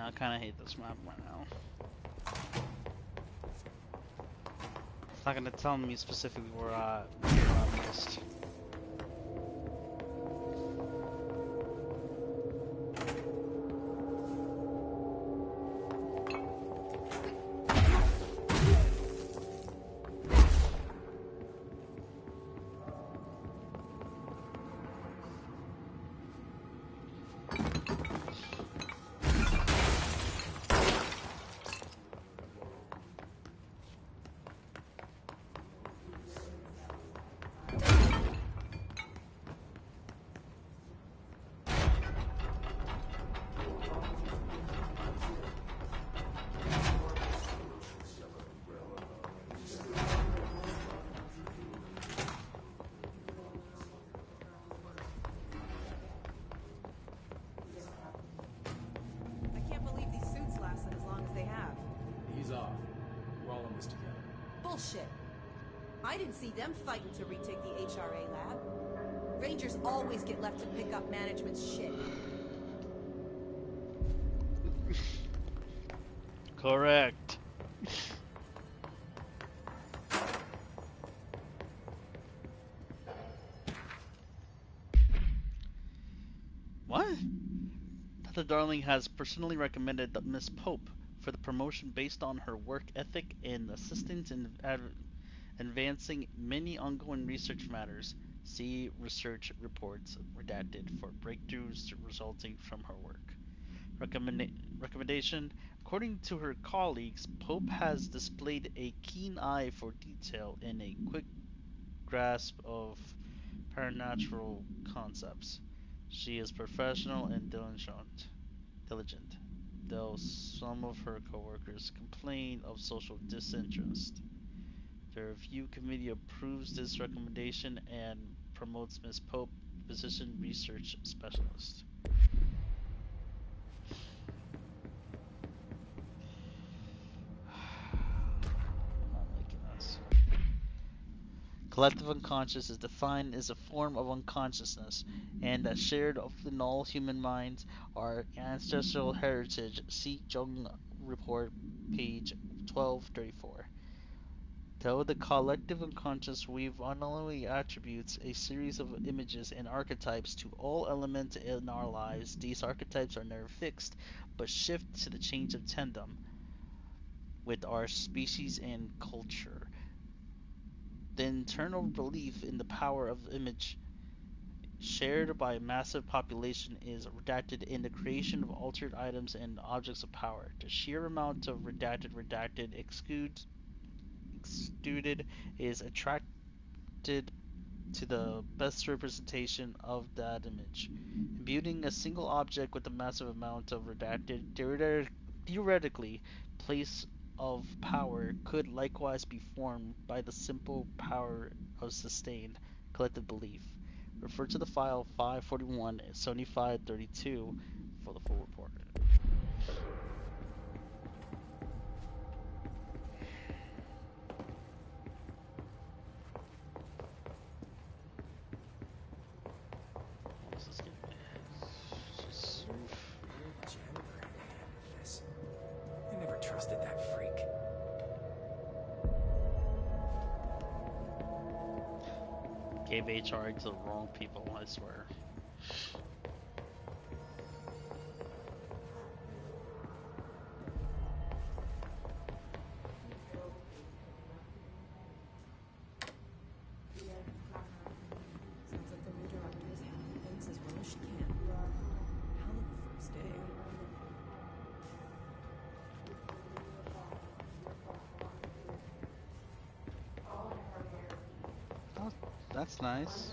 Yeah, I kind of hate this map right now. It's not gonna tell me specifically where I missed. I can't believe these suits lasted as long as they have. Ease off. We're all in this together. Bullshit. I didn't see them fighting to retake the HRA lab. Rangers always get left to pick up management's shit. Correct. What? Dr. Darling has personally recommended that Miss Pope for the promotion based on her work ethic and assistance in advancing many ongoing research matters. See research reports redacted for breakthroughs resulting from her work. Recommendation: according to her colleagues, Pope has displayed a keen eye for detail and a quick grasp of paranatural concepts. She is professional and diligent, though some of her coworkers complain of social disinterest. The review committee approves this recommendation and promotes Ms. Pope to position research specialist. Not liking this. Collective unconscious is defined as a form of unconsciousness and as shared in all human minds. Our ancestral heritage. See Jung Report, page 1234. Though the collective unconscious weave unholy attributes a series of images and archetypes to all elements in our lives, these archetypes are never fixed, but shift to the change of tandem with our species and culture. The internal belief in the power of image shared by a massive population is redacted in the creation of altered items and objects of power. The sheer amount of redacted exuded is attracted to the best representation of that image. Imbuing a single object with a massive amount of redacted, theoretically, place of power could likewise be formed by the simple power of sustained collective belief. Refer to the file 541 7532 for the full report. I never trusted that freak. Gave HR to the wrong people, I swear. Sounds like the new director is handling things as well as she can. Hell of a first day. Oh, that's nice.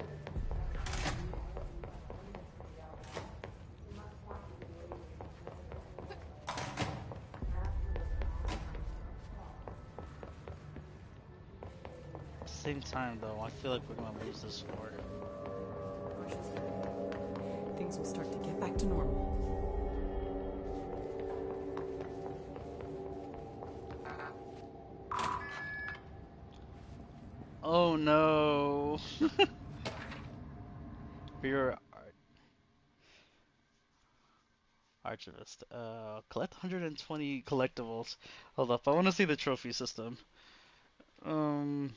At the same time, though, I feel like we're gonna lose this war. Things will start to get back to normal. Oh no! We're Archivist. Collect 120 collectibles. Hold up, I want to see the trophy system. Um,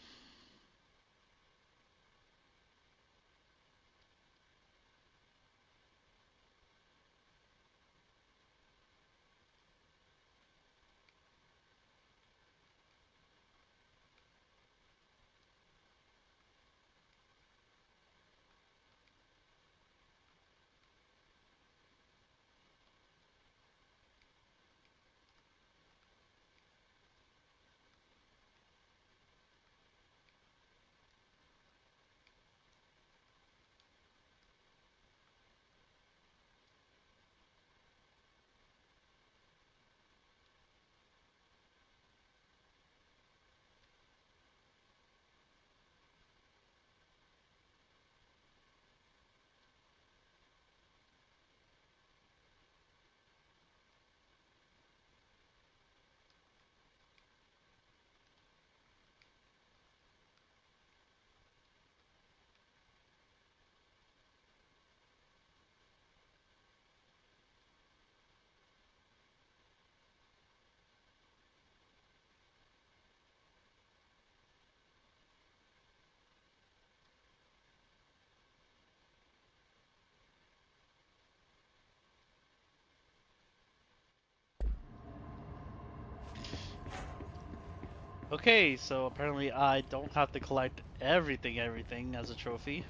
okay, so apparently I don't have to collect everything as a trophy.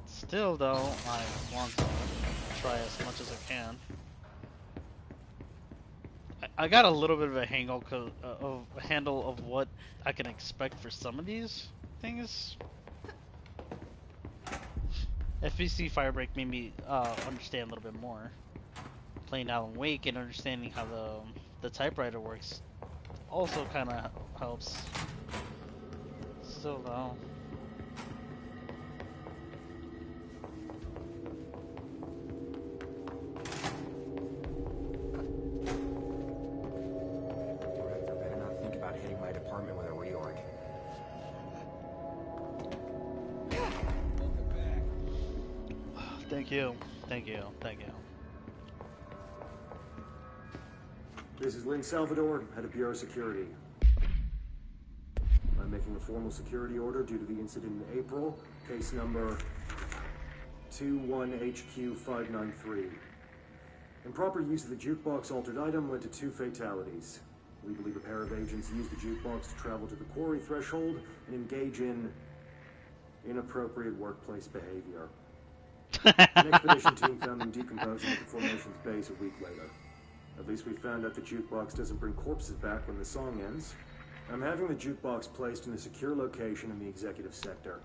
Still, though, I want to try as much as I can. I got a little bit of a handle of what I can expect for some of these things. FBC Firebreak made me understand a little bit more. Playing Alan Wake and understanding how the typewriter works also kind of helps. Still though. Director better not think about hitting my department with a reorg. Thank you. Thank you. Thank you. This is Lynn Salvador, head of Bureau Security. I'm making a formal security order due to the incident in April, case number 21HQ593. Improper use of the jukebox altered item led to 2 fatalities. We believe a pair of agents used the jukebox to travel to the quarry threshold and engage in inappropriate workplace behavior. An expedition team found them decomposing at the formation's base a week later. At least we found out the jukebox doesn't bring corpses back when the song ends. I'm having the jukebox placed in a secure location in the executive sector.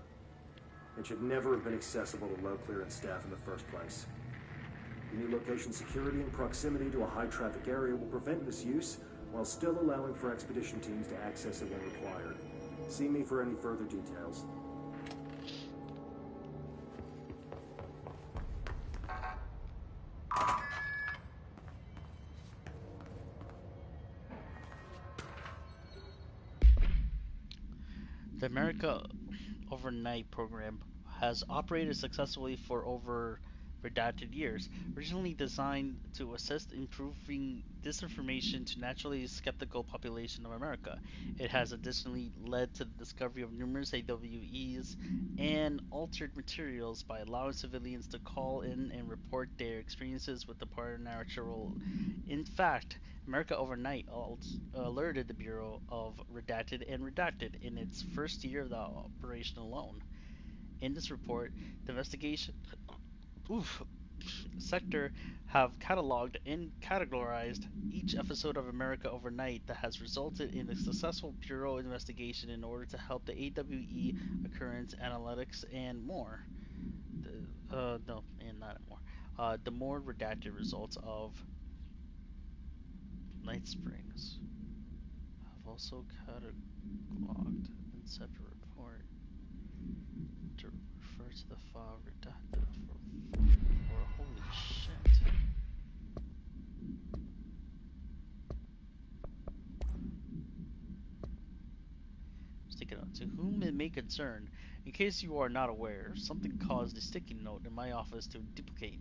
It should never have been accessible to low clearance staff in the first place. The new location security and proximity to a high traffic area will prevent misuse while still allowing for expedition teams to access it when required. See me for any further details. The America Overnight program has operated successfully for over redacted years. Originally designed to assist improving disinformation to naturally skeptical population of America, it has additionally led to the discovery of numerous AWEs and altered materials by allowing civilians to call in and report their experiences with the paranormal. In fact, America Overnight alerted the Bureau of Redacted and Redacted in its first year of the operation alone. In this report, the investigation sector have cataloged and categorized each episode of America Overnight that has resulted in a successful Bureau investigation in order to help the AWE occurrence analytics and more. No, and not more. The more redacted results of Night Springs have also cataloged in separate report to refer to the file redacted for holy shit. Stick it out. To whom it may concern, in case you are not aware, something caused a sticky note in my office to duplicate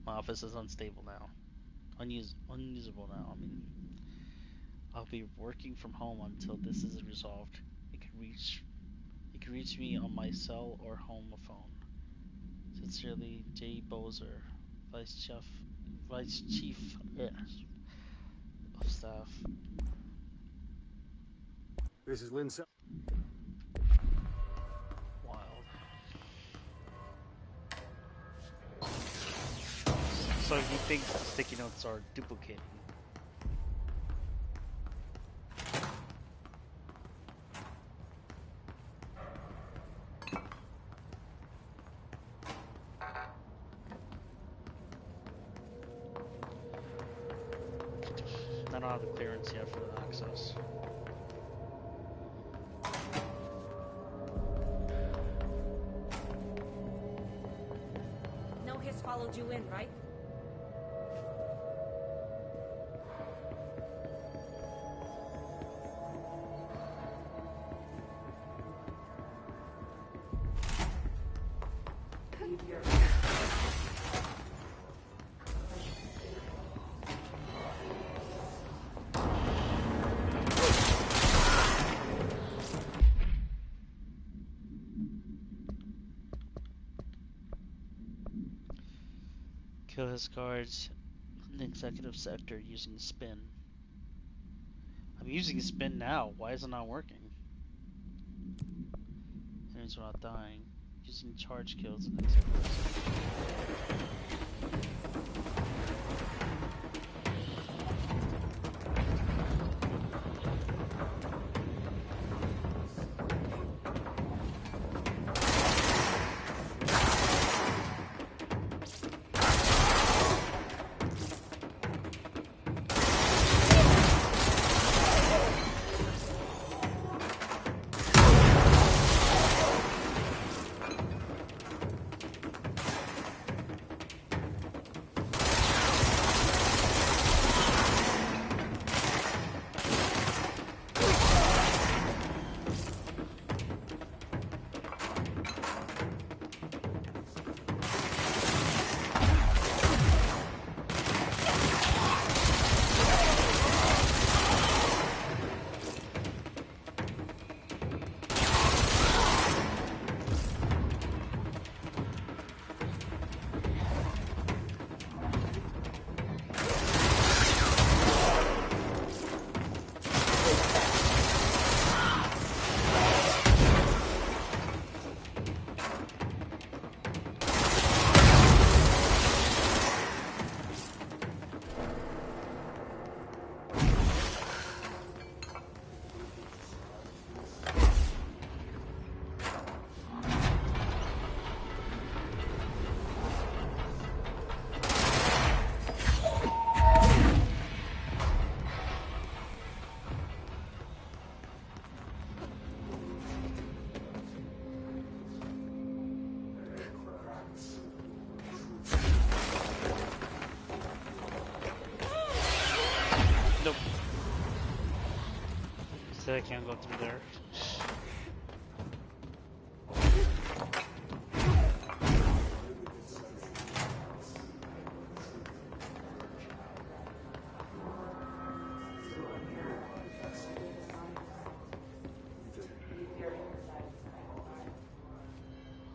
My office is unstable now. Unusable now. I mean, I'll be working from home until this is resolved. You can reach me on my cell or home phone. Sincerely, J. Bozer, Vice Chief of Staff. This is Lynn. Wild. So he thinks the sticky notes are duplicating. I don't have the clearance yet for the access. No Hiss followed you in, right? Kill his guards in the executive sector using spin. I'm using spin now. Why is it not working? Enemies without dying. Using charge kills in the executive sector. Nope. So I can't go through there.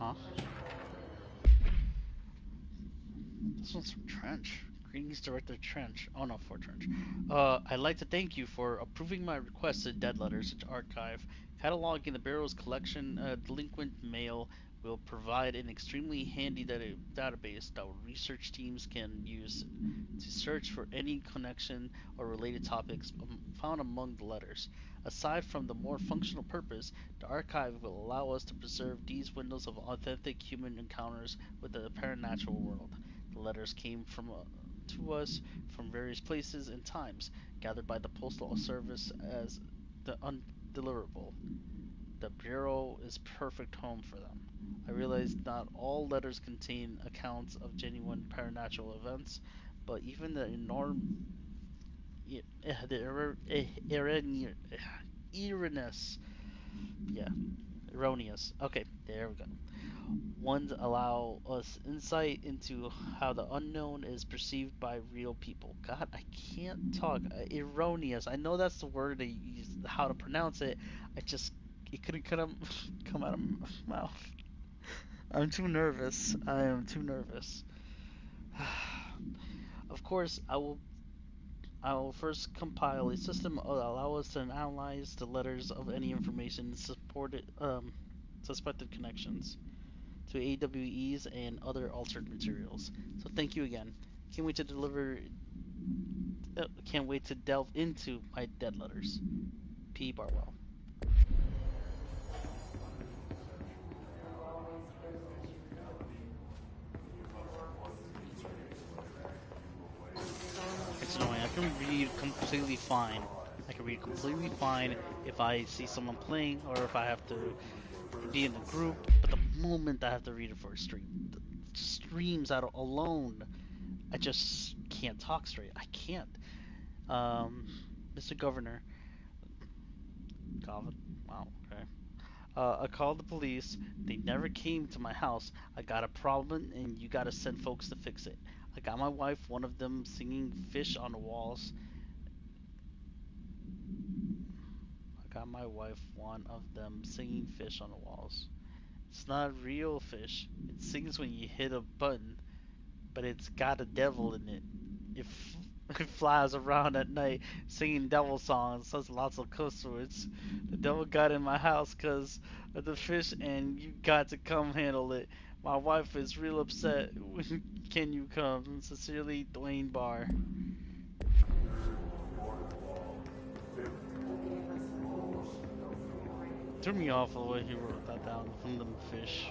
Huh? This one's from Trench. Greetings, Director Trench. Oh no, for Trench. I'd like to thank you for approving my request to Dead Letters Archive. Cataloging the Bureau's collection delinquent mail will provide an extremely handy database that research teams can use to search for any connection or related topics found among the letters. Aside from the more functional purpose, the archive will allow us to preserve these windows of authentic human encounters with the paranatural world. The letters came to us from various places and times, gathered by the Postal Service as the undeliverable. The Bureau is perfect home for them. I realize not all letters contain accounts of genuine paranatural events, but even the enormous, the erroneous, yeah, erroneous. Okay, there we go. Ones allow us insight into how the unknown is perceived by real people. God, I can't talk. Erroneous. I know that's the word they use, how to pronounce it. I just it couldn't come out of my mouth. I'm too nervous. I am too nervous. Of course, I will first compile a system that allow us to analyze the letters of any information supported suspected connections to AWEs and other altered materials. So thank you again. Can't wait to deliver. Can't wait to delve into my dead letters. P. Barwell. It's annoying. I can read completely fine. I can read completely fine if I see someone playing or if I have to be in a group. But the moment I have to read it for a stream, the streams out alone, I just can't talk straight. I can't. Mr. Governor, Calvin. Wow. Okay. I called the police. They never came to my house. I got a problem, and you gotta send folks to fix it. I got my wife, one of them singing fish on the walls. I got my wife, one of them singing fish on the walls. It's not real fish. It sings when you hit a button, but it's got a devil in it. It, it flies around at night singing devil songs, says lots of cuss words. The devil got in my house 'cause of the fish, and you got to come handle it. My wife is real upset. Can you come? Sincerely, Dwayne Barr. Threw me off the way he wrote that down from the fish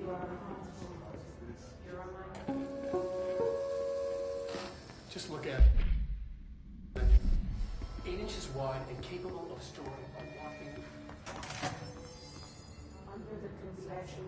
on the wall. Just look at it. 8 inches wide and capable of storing a whopping. Under the concession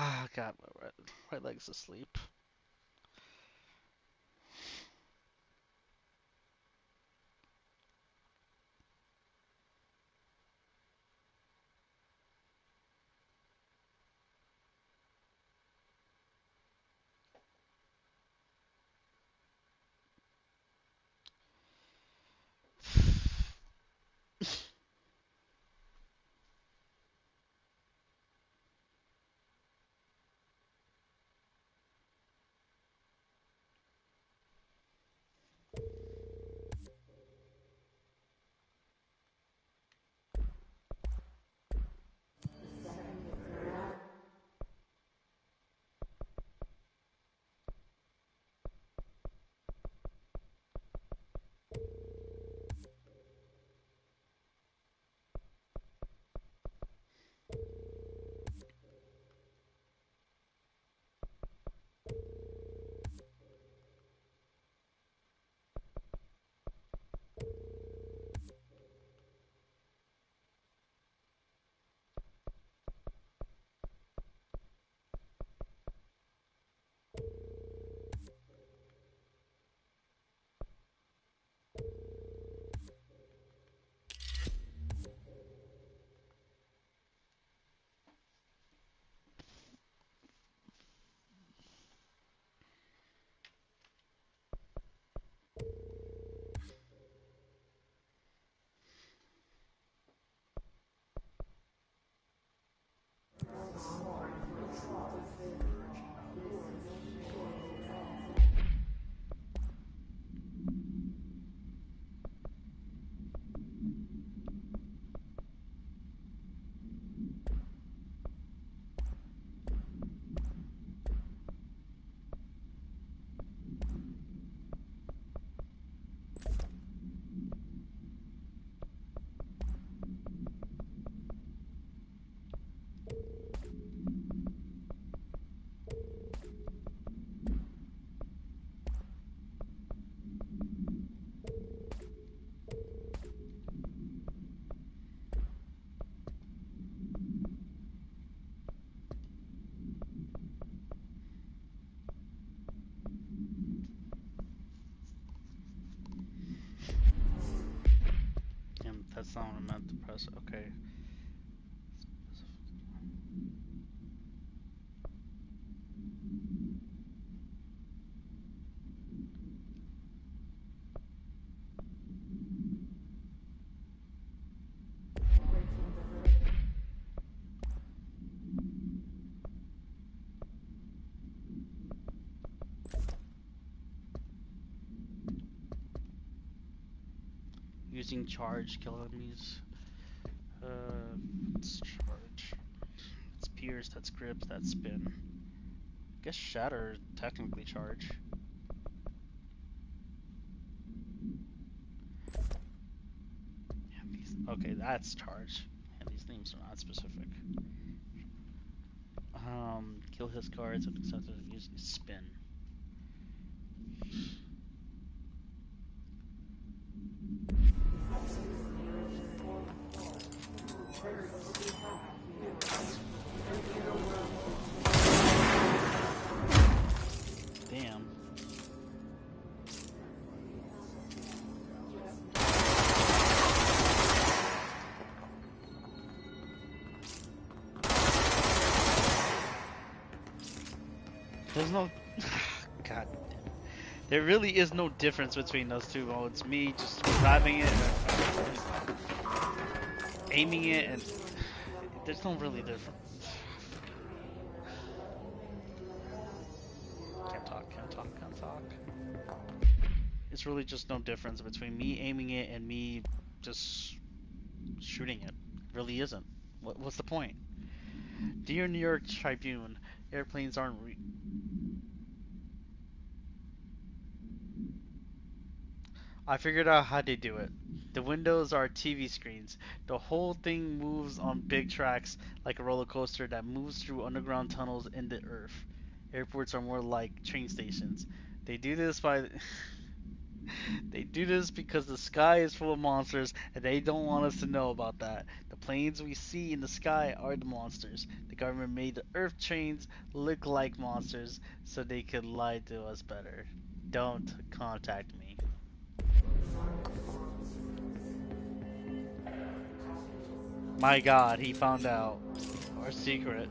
Ah, God, my right leg's asleep. not what I meant to press. Okay. Using charge, kill enemies. It's charge. That's pierce, that's grip, that's spin. I guess shatter technically charge. Yeah, okay, that's charge. And these names are not specific. Kill his cards if accepted using spin. Damn. There's no... God. There really is no difference between those two modes. Me just grabbing it and aiming it, and there's no really difference. Can't talk. It's really just no difference between me aiming it and me just shooting it. It really isn't. What's the point? Dear New York Tribune, airplanes aren't I figured out how they do it. The windows are TV screens. The whole thing moves on big tracks like a roller coaster that moves through underground tunnels in the earth. Airports are more like train stations. They do this by They do this because the sky is full of monsters and they don't want us to know about that. The planes we see in the sky are the monsters. The government made the earth trains look like monsters so they could lie to us better. Don't contact me. My God, he found out our secret.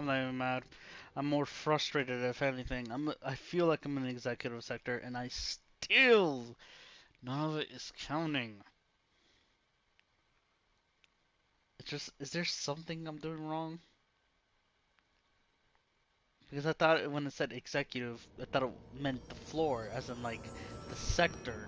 not even mad. I'm more frustrated, if anything. I feel like I'm in the executive sector, and I still none of it is counting. It's just, is there something I'm doing wrong? Because I thought when it said executive, I thought it meant the floor, as in like the sector.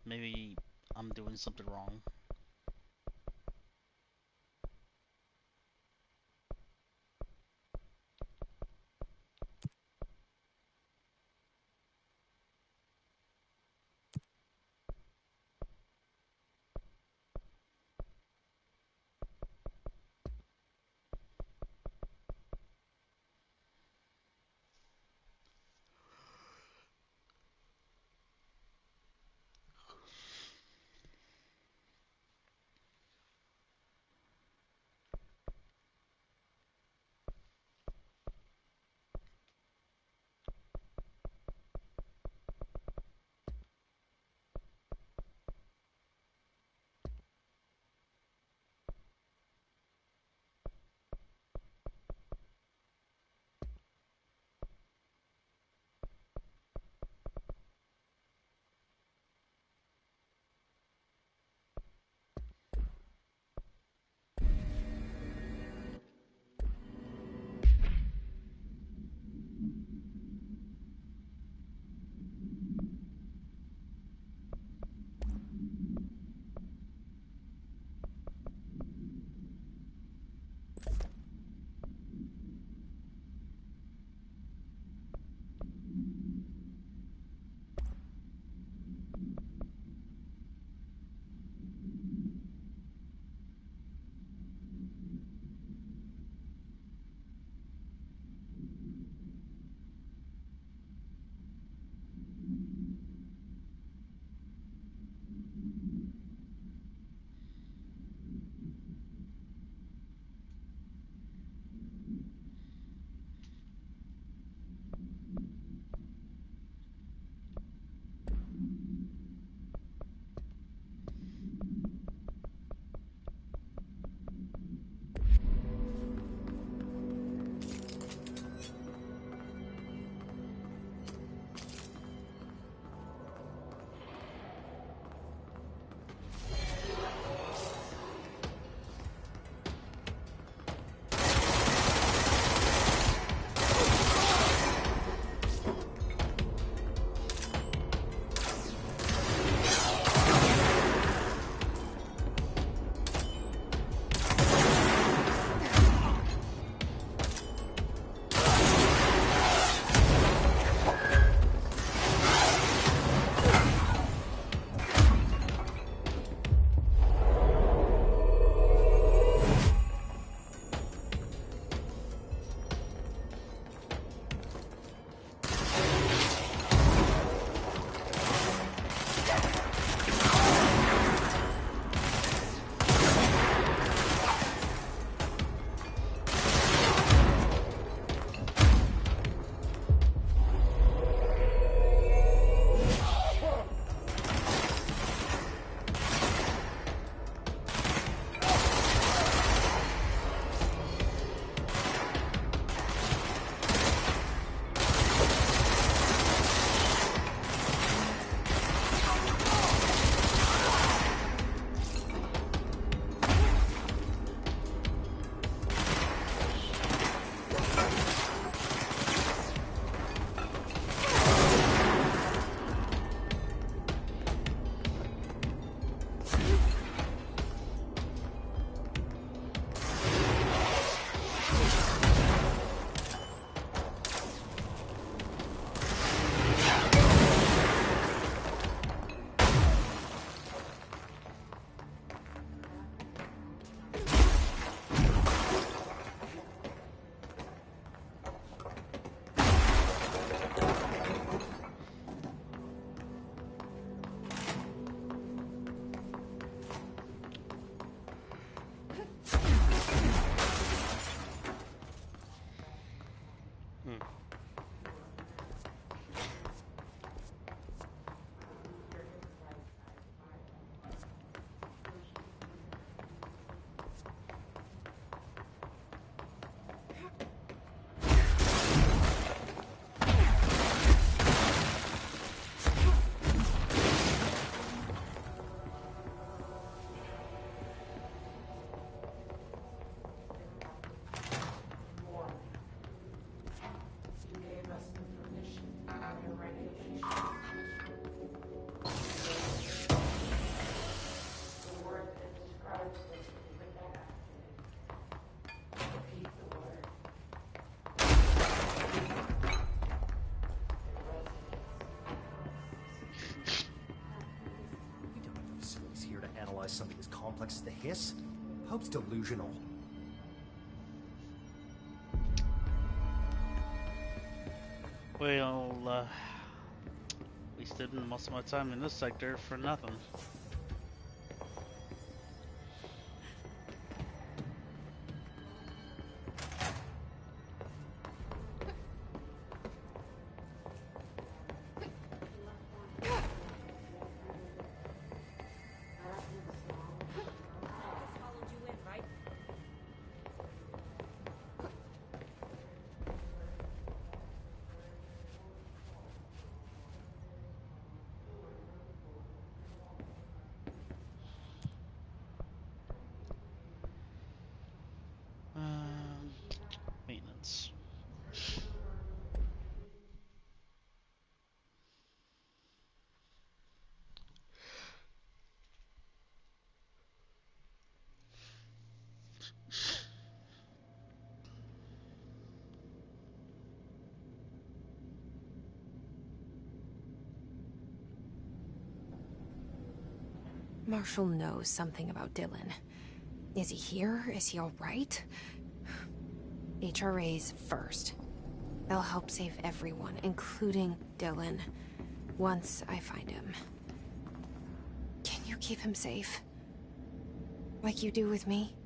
Maybe I'm doing something wrong. something as complex as the hiss? Pope's delusional. Well, wasted most of my time in this sector for nothing. Maintenance. Marshall knows something about Dylan. Is he here? Is he all right? HRAs first. They'll help save everyone, including Dylan, once I find him. Can you keep him safe? Like you do with me?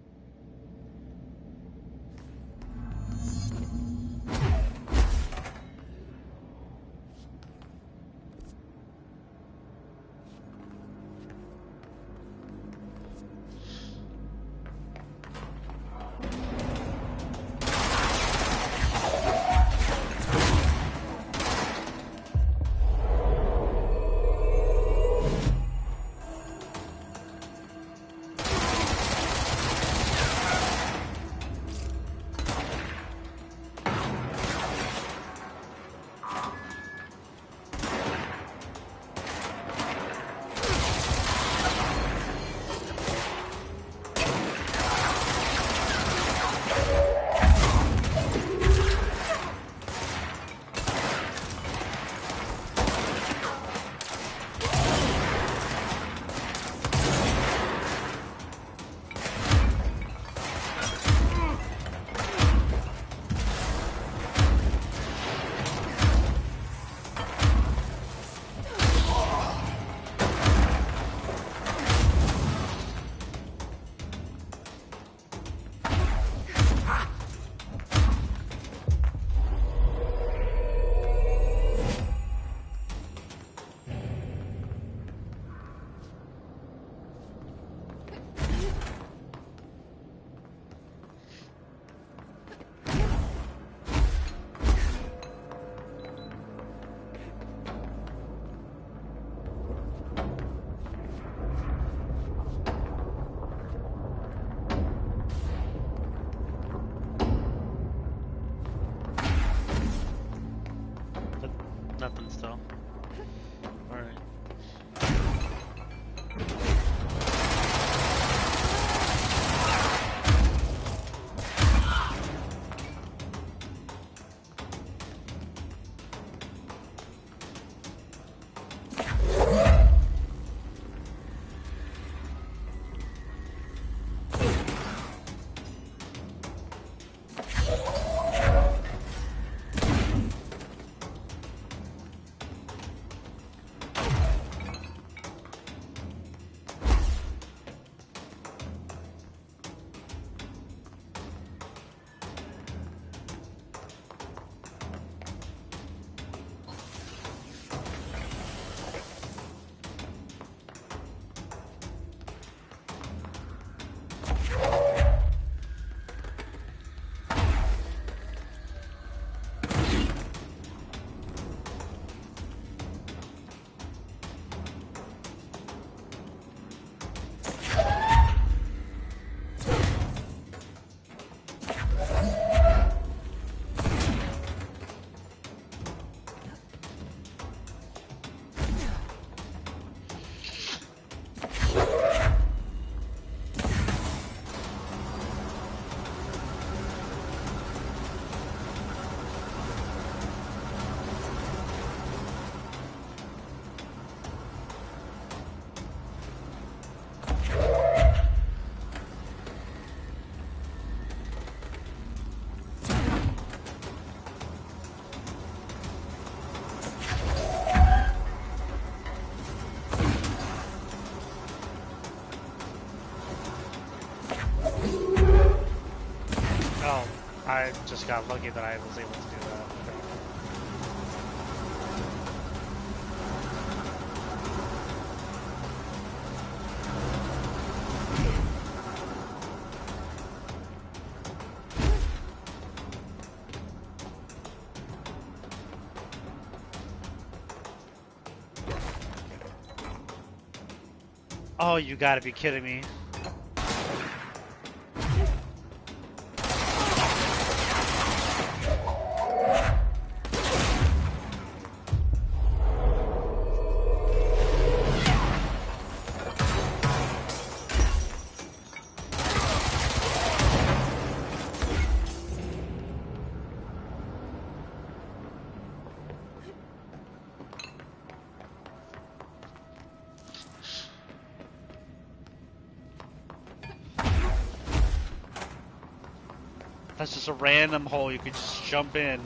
Oh, I just got lucky that I was able to do that. Oh, you gotta be kidding me. That's just a random hole you could just jump in.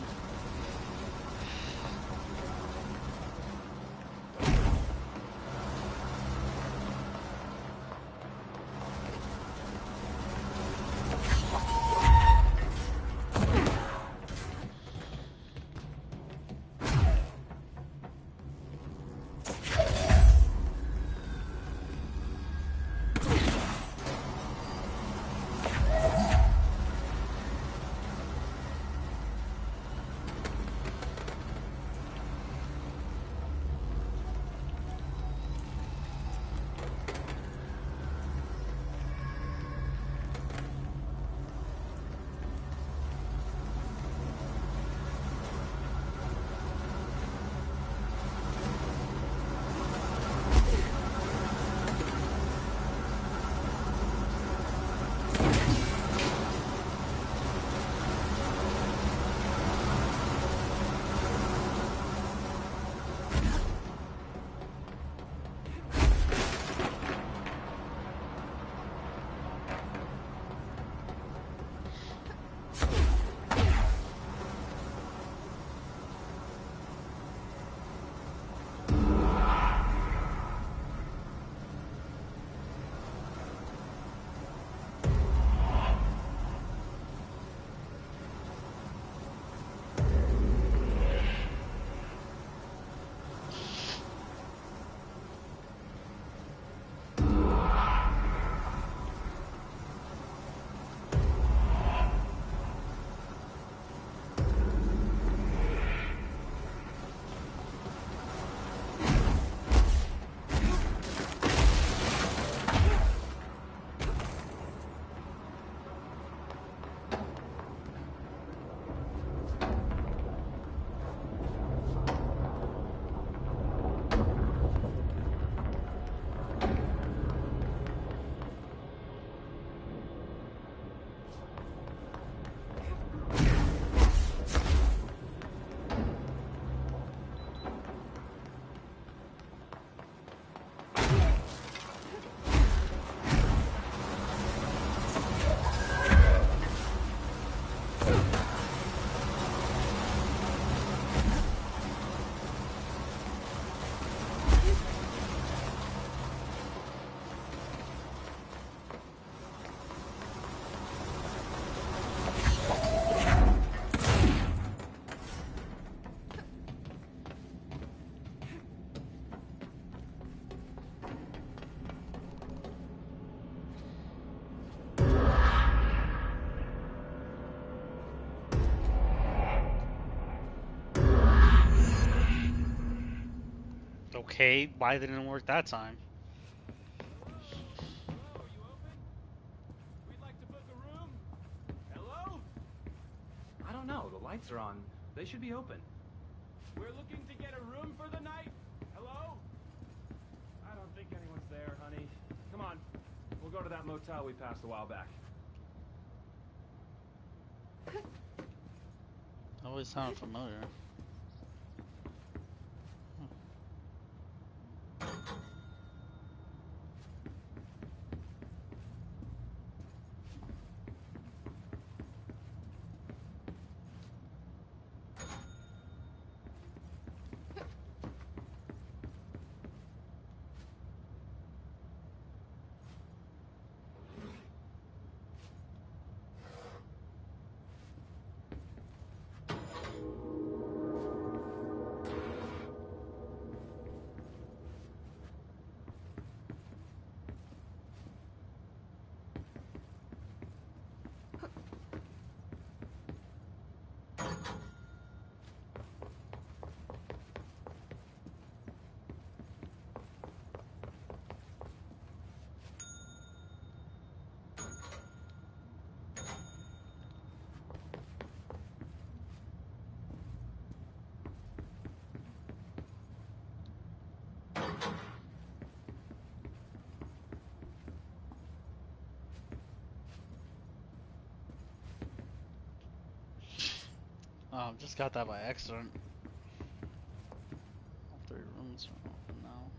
Okay, why didn't it work that time? Hello? I don't know. The lights are on. They should be open. We're looking to get a room for the night. Hello? I don't think anyone's there, honey. Come on. We'll go to that motel we passed a while back. Always sound familiar. Just got that by accident. All three rooms are open now.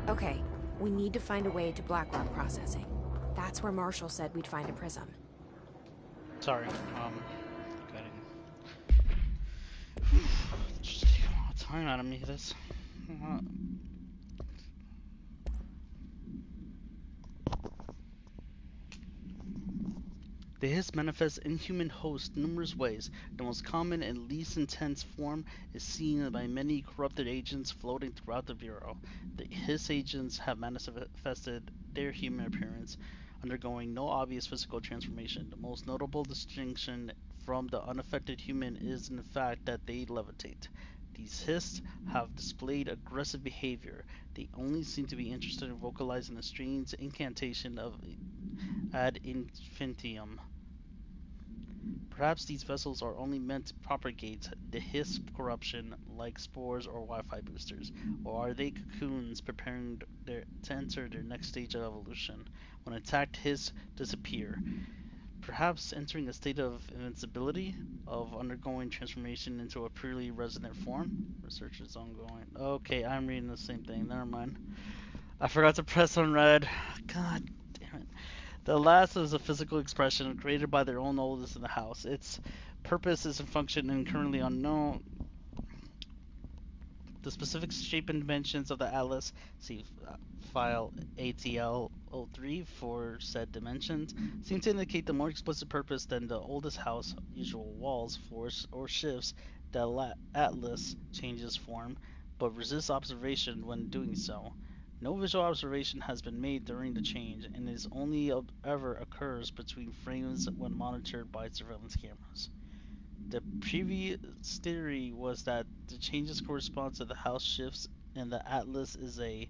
Okay, we need to find a way to Blackrock processing. That's where Marshall said we'd find a prism. Sorry, getting just taking a lot of time out of me. This. The Hiss manifests inhuman hosts numerous ways. The most common and least intense form is seen by many corrupted agents floating throughout the Bureau. The Hiss agents have manifested their human appearance, undergoing no obvious physical transformation. The most notable distinction from the unaffected human is in the fact that they levitate. These Hiss have displayed aggressive behavior. They only seem to be interested in vocalizing a strange incantation of ad infinitum. Perhaps these vessels are only meant to propagate the Hiss corruption like spores or Wi-Fi boosters, or are they cocoons preparing to enter their next stage of evolution? When attacked, Hiss disappear, perhaps entering a state of invincibility, of undergoing transformation into a purely resident form. Research is ongoing. Okay, I'm reading the same thing. Never mind. I forgot to press on red. God damn it. The last is a physical expression created by their own oldest in the house. Its purpose is a function and currently unknown. The specific shape and dimensions of the atlas, see file ATL03 for said dimensions, seem to indicate the more explicit purpose than the oldest house, usual walls, floors, or shifts. The atlas changes form, but resists observation when doing so. No visual observation has been made during the change, and it only ever occurs between frames when monitored by surveillance cameras. The previous theory was that the changes correspond to the house shifts and the atlas is a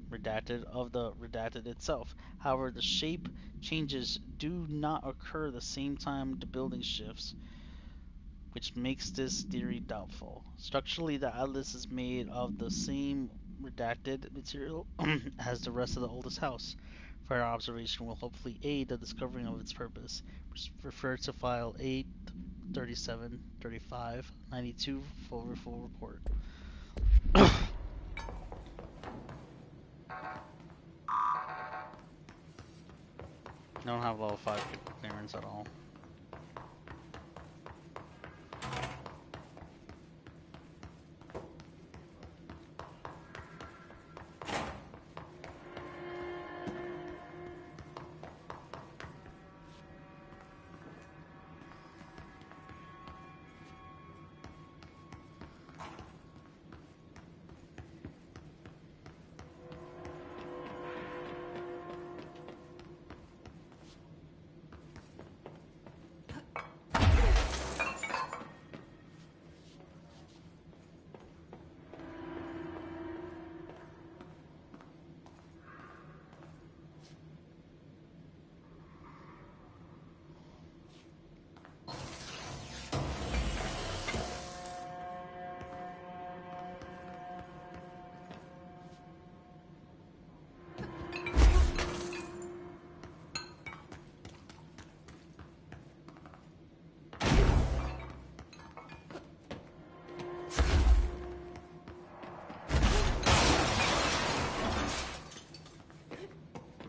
redacted of the redacted itself. However, the shape changes do not occur the same time the building shifts, which makes this theory doubtful. Structurally, the atlas is made of the same redacted material as the rest of the oldest house. Further observation will hopefully aid the discovering of its purpose. Refer to file 8, 37, 35, 92 for full report. I don't have level 5 clearance at all.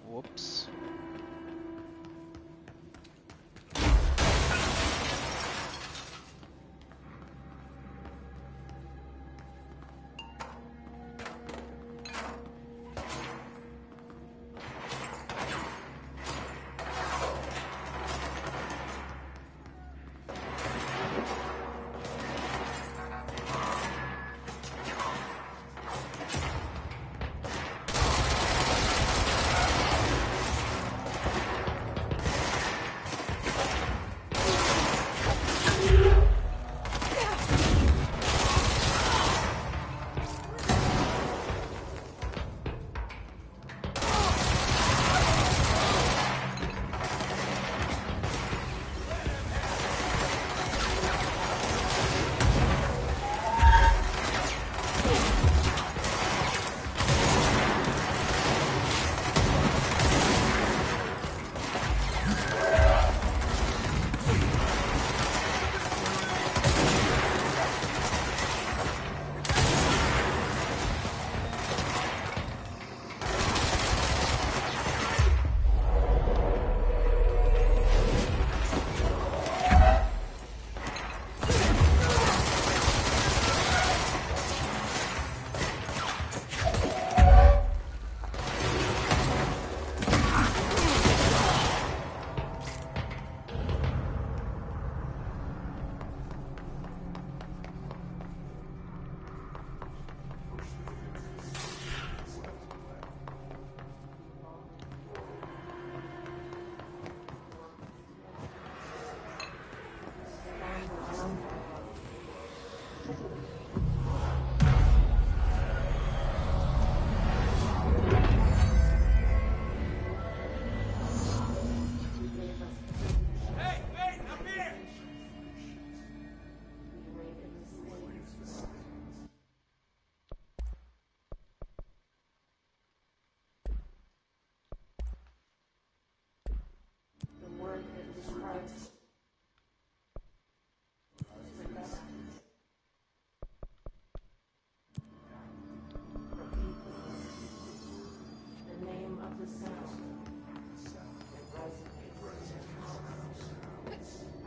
Whoops.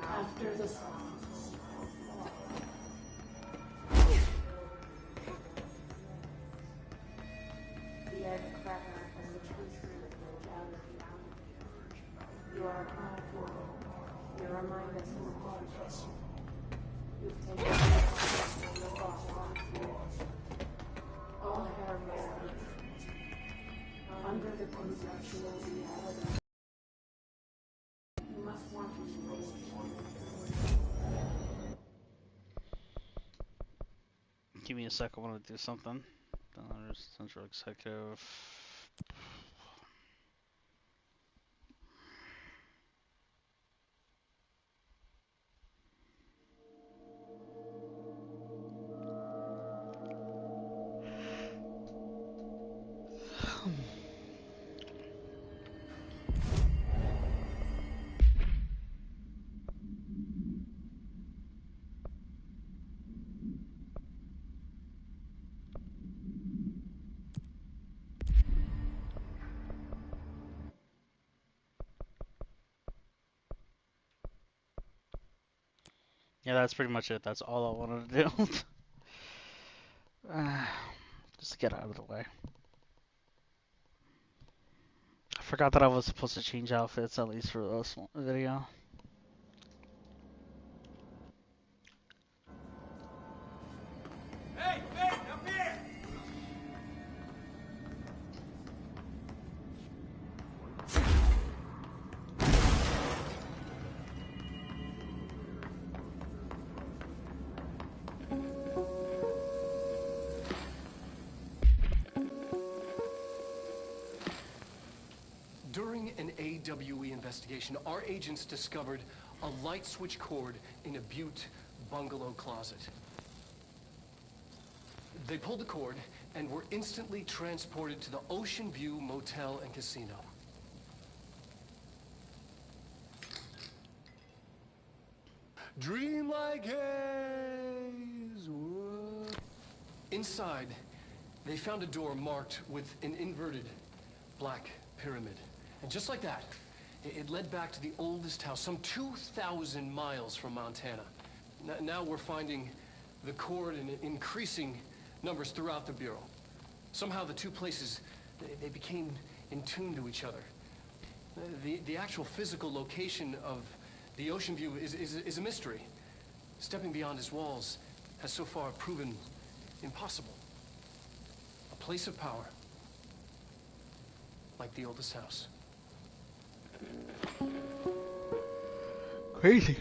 After the song. The egg cracker and the twister that goes out of the apple. You are powerful. You remind us of the cause. You've taken the loss. All hair must be under the conceptual reality. You must want to Give me a sec. I want to do something. Central Executive. Yeah, that's pretty much it. That's all I wanted to do. Just to get out of the way. I forgot that I was supposed to change outfits at least for this video. Hey, up here! During an AWE investigation, our agents discovered a light switch cord in a Butte bungalow closet. They pulled the cord and were instantly transported to the Ocean View Motel and Casino. Dream like haze. Inside, they found a door marked with an inverted black pyramid. And just like that, it led back to the oldest house, some 2,000 miles from Montana. Now we're finding the cord in increasing numbers throughout the Bureau. Somehow the two places, they became in tune to each other. The actual physical location of the Ocean View is a mystery. Stepping beyond its walls has so far proven impossible. A place of power, like the oldest house. Crazy.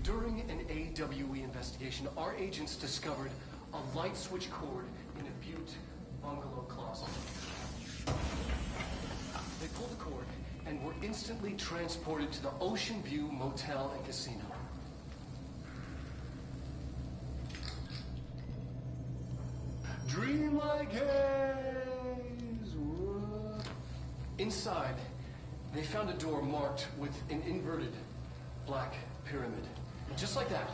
During an AWE investigation, our agents discovered a light switch cord in a Butte bungalow closet. They pulled the cord and were instantly transported to the Ocean View Motel and Casino. Dream like haze. Inside, they found a door marked with an inverted black pyramid. And just like that,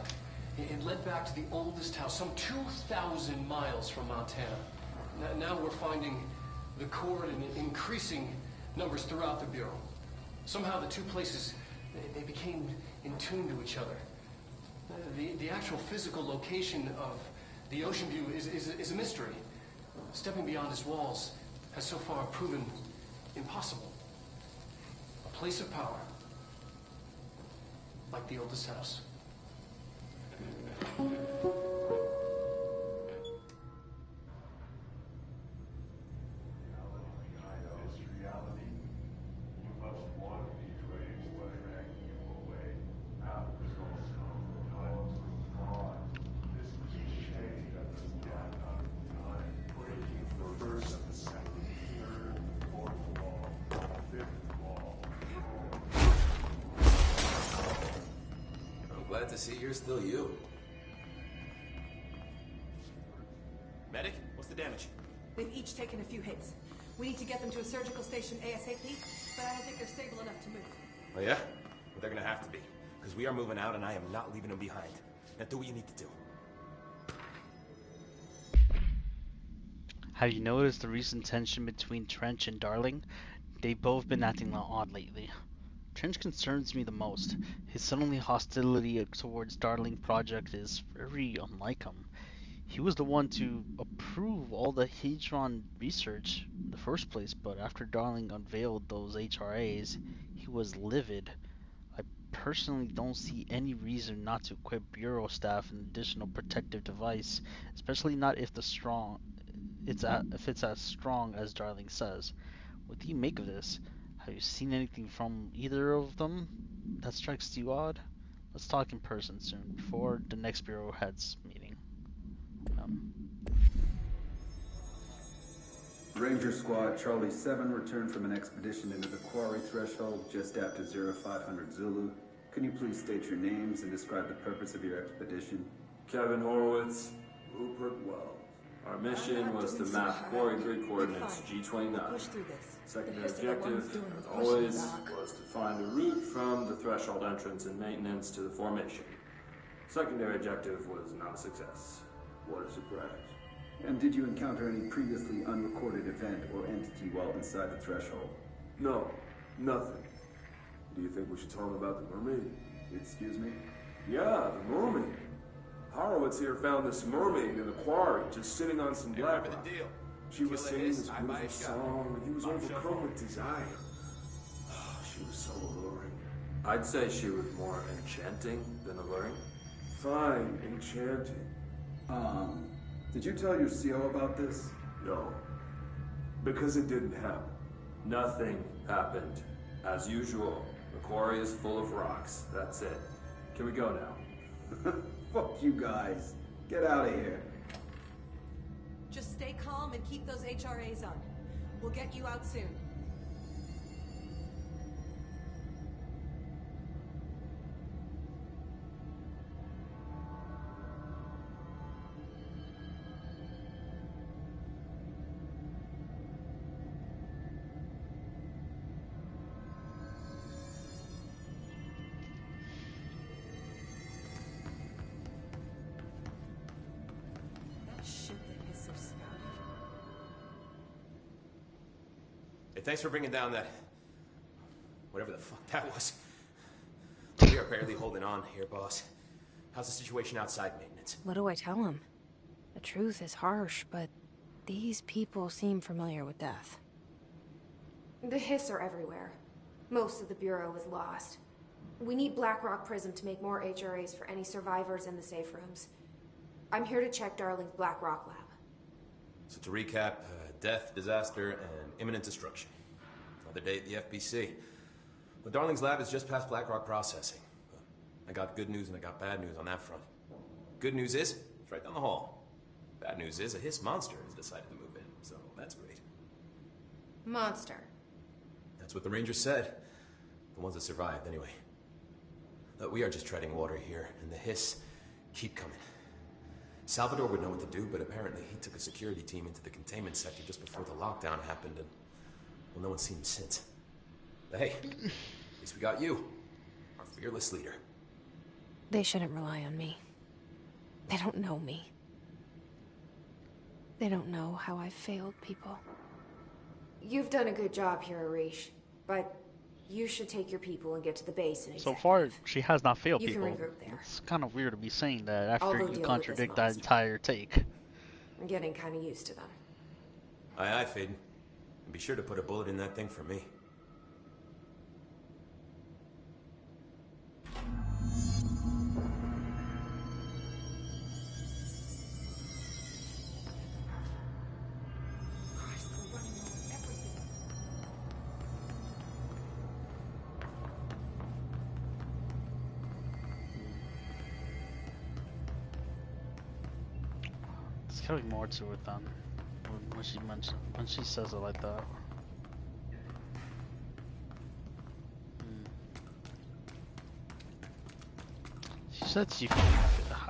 it led back to the oldest house, some 2,000 miles from Montana. Now we're finding the cord in increasing numbers throughout the Bureau. Somehow the two places, they became in tune to each other. The actual physical location of the Ocean View is a mystery. Stepping beyond its walls has so far proven impossible. A place of power, like the oldest house. Glad to see you're still you. Medic, what's the damage? They've each taken a few hits. We need to get them to a surgical station ASAP, but I don't think they're stable enough to move. Oh yeah? Well, they're gonna have to be, because we are moving out and I am not leaving them behind. Now do what you need to do. Have you noticed the recent tension between Trench and Darling? They've both been acting odd lately. Trench concerns me the most. His suddenly hostility towards Darling Project is very unlike him. He was the one to approve all the Hadron research in the first place, but after Darling unveiled those HRAs, he was livid. I personally don't see any reason not to equip Bureau staff an additional protective device, especially not if if it's as strong as Darling says. What do you make of this? Have you seen anything from either of them that strikes you odd? Let's talk in person soon, before the next Bureau heads meeting. Ranger Squad Charlie 7 returned from an expedition into the quarry threshold just after 0500 Zulu. Can you please state your names and describe the purpose of your expedition? Kevin Horowitz, Rupert Wells. Our mission was to map quarry grid coordinates G29. Secondary objective, as always, was to find a route from the threshold entrance and maintenance to the formation. Secondary objective was not a success. What a surprise. And did you encounter any previously unrecorded event or entity while inside the threshold? No, nothing. Do you think we should tell him about the mermaid? Excuse me? Yeah, the mermaid. Horowitz here found this mermaid in the quarry, just sitting on some black rock. She was singing this beautiful song, and he was overcome with desire. Oh, she was so alluring. I'd say she was more enchanting than alluring. Fine, enchanting. Did you tell your CO about this? No. Because it didn't happen. Nothing happened. As usual, the quarry is full of rocks. That's it. Can we go now? Fuck you guys. Get out of here. Just stay calm and keep those HRAs on. We'll get you out soon. Hey, thanks for bringing down that... whatever the fuck that was. We are barely holding on here, boss. How's the situation outside maintenance? What do I tell him? The truth is harsh, but these people seem familiar with death. The Hiss are everywhere. Most of the Bureau is lost. We need Blackrock Prism to make more HRAs for any survivors in the safe rooms. I'm here to check Darling's Blackrock lab. So to recap, death, disaster, and imminent destruction. Another day at the FBC. But Darling's lab is just past Blackrock processing. I got good news and I got bad news on that front. Good news is, it's right down the hall. Bad news is, a Hiss monster has decided to move in, so that's great. Monster. That's what the Rangers said. The ones that survived, anyway. Look, we are just treading water here, and the Hiss keep coming. Salvador would know what to do, but apparently he took a security team into the containment sector just before the lockdown happened, and, well, no one's seen him since. But hey, at least we got you, our fearless leader. They shouldn't rely on me. They don't know me. They don't know how I've failed people. You've done a good job here, Arish, but you should take your people and get to the base and So far, she has not failed You can people. regroup there. It's kind of weird to be saying that I'll after go you deal with contradict this that monster. entire take. I'm getting kind of used to them. Aye, aye, Faden. And be sure to put a bullet in that thing for me. There's gotta be more to it than when she says it like that. She said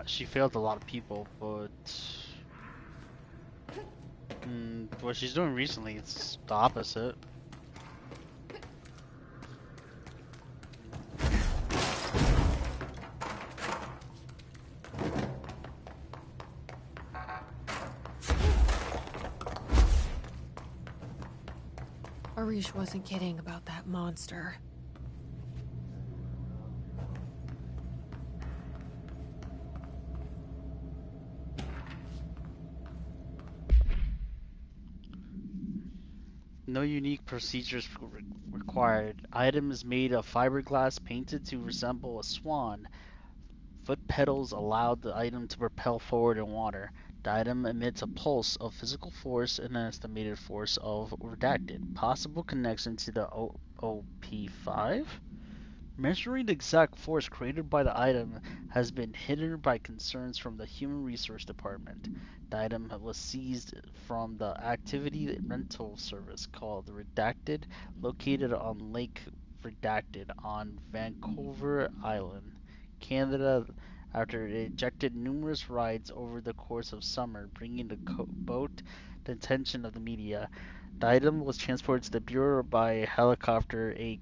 she failed a lot of people, but what she's doing recently, it's the opposite. Arish wasn't kidding about that monster. No unique procedures required. Item is made of fiberglass painted to resemble a swan. Foot pedals allow the item to propel forward in water. The item emits a pulse of physical force and an estimated force of redacted. Possible connection to the OP5? Measuring the exact force created by the item has been hidden by concerns from the Human Resource Department. The item was seized from the activity rental service called Redacted, located on Lake Redacted on Vancouver Island, Canada, after it ejected numerous rides over the course of summer, bringing the boat the attention of the media. The item was transported to the Bureau by helicopter. A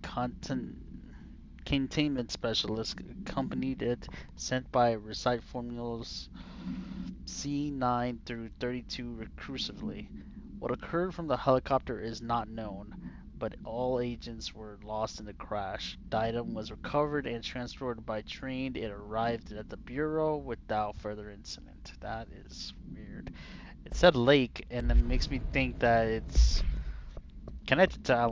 containment specialist accompanied it, sent by recite formulas C9 through 32 recursively. What occurred from the helicopter is not known, but all agents were lost in the crash. The item was recovered and transported by train. It arrived at the Bureau without further incident. That is weird. It said lake, and it makes me think that it's connected to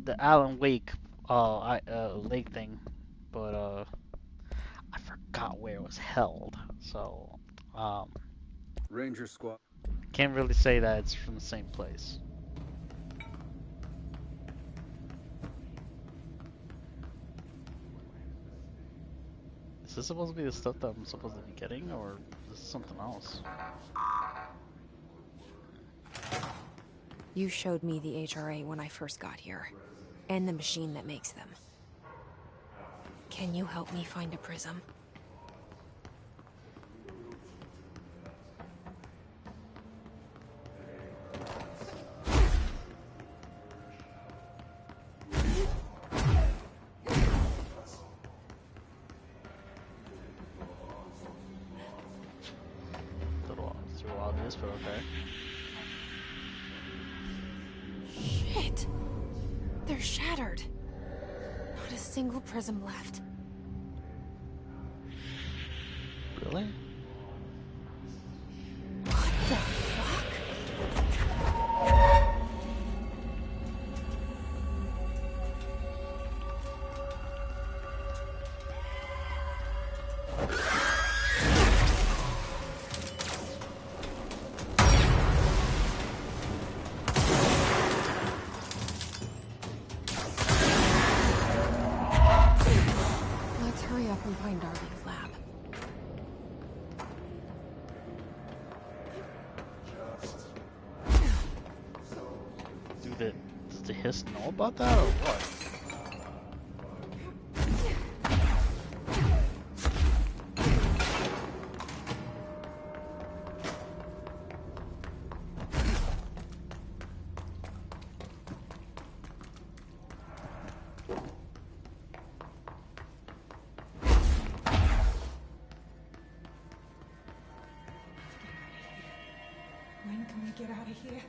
the Alan Wake lake thing, but I forgot where it was held, so Ranger Squad. can't really say that it's from the same place. Is this supposed to be the stuff that I'm supposed to be getting, or is this something else? You showed me the HRA when I first got here, and the machine that makes them. Can you help me find a prism? It's a little obvious, but okay. Shit! They're shattered. Not a single prism left. Really? What the fuck? Let's hurry up and find Darling's lab. Does the hiss know about that, or what? When can we get out of here?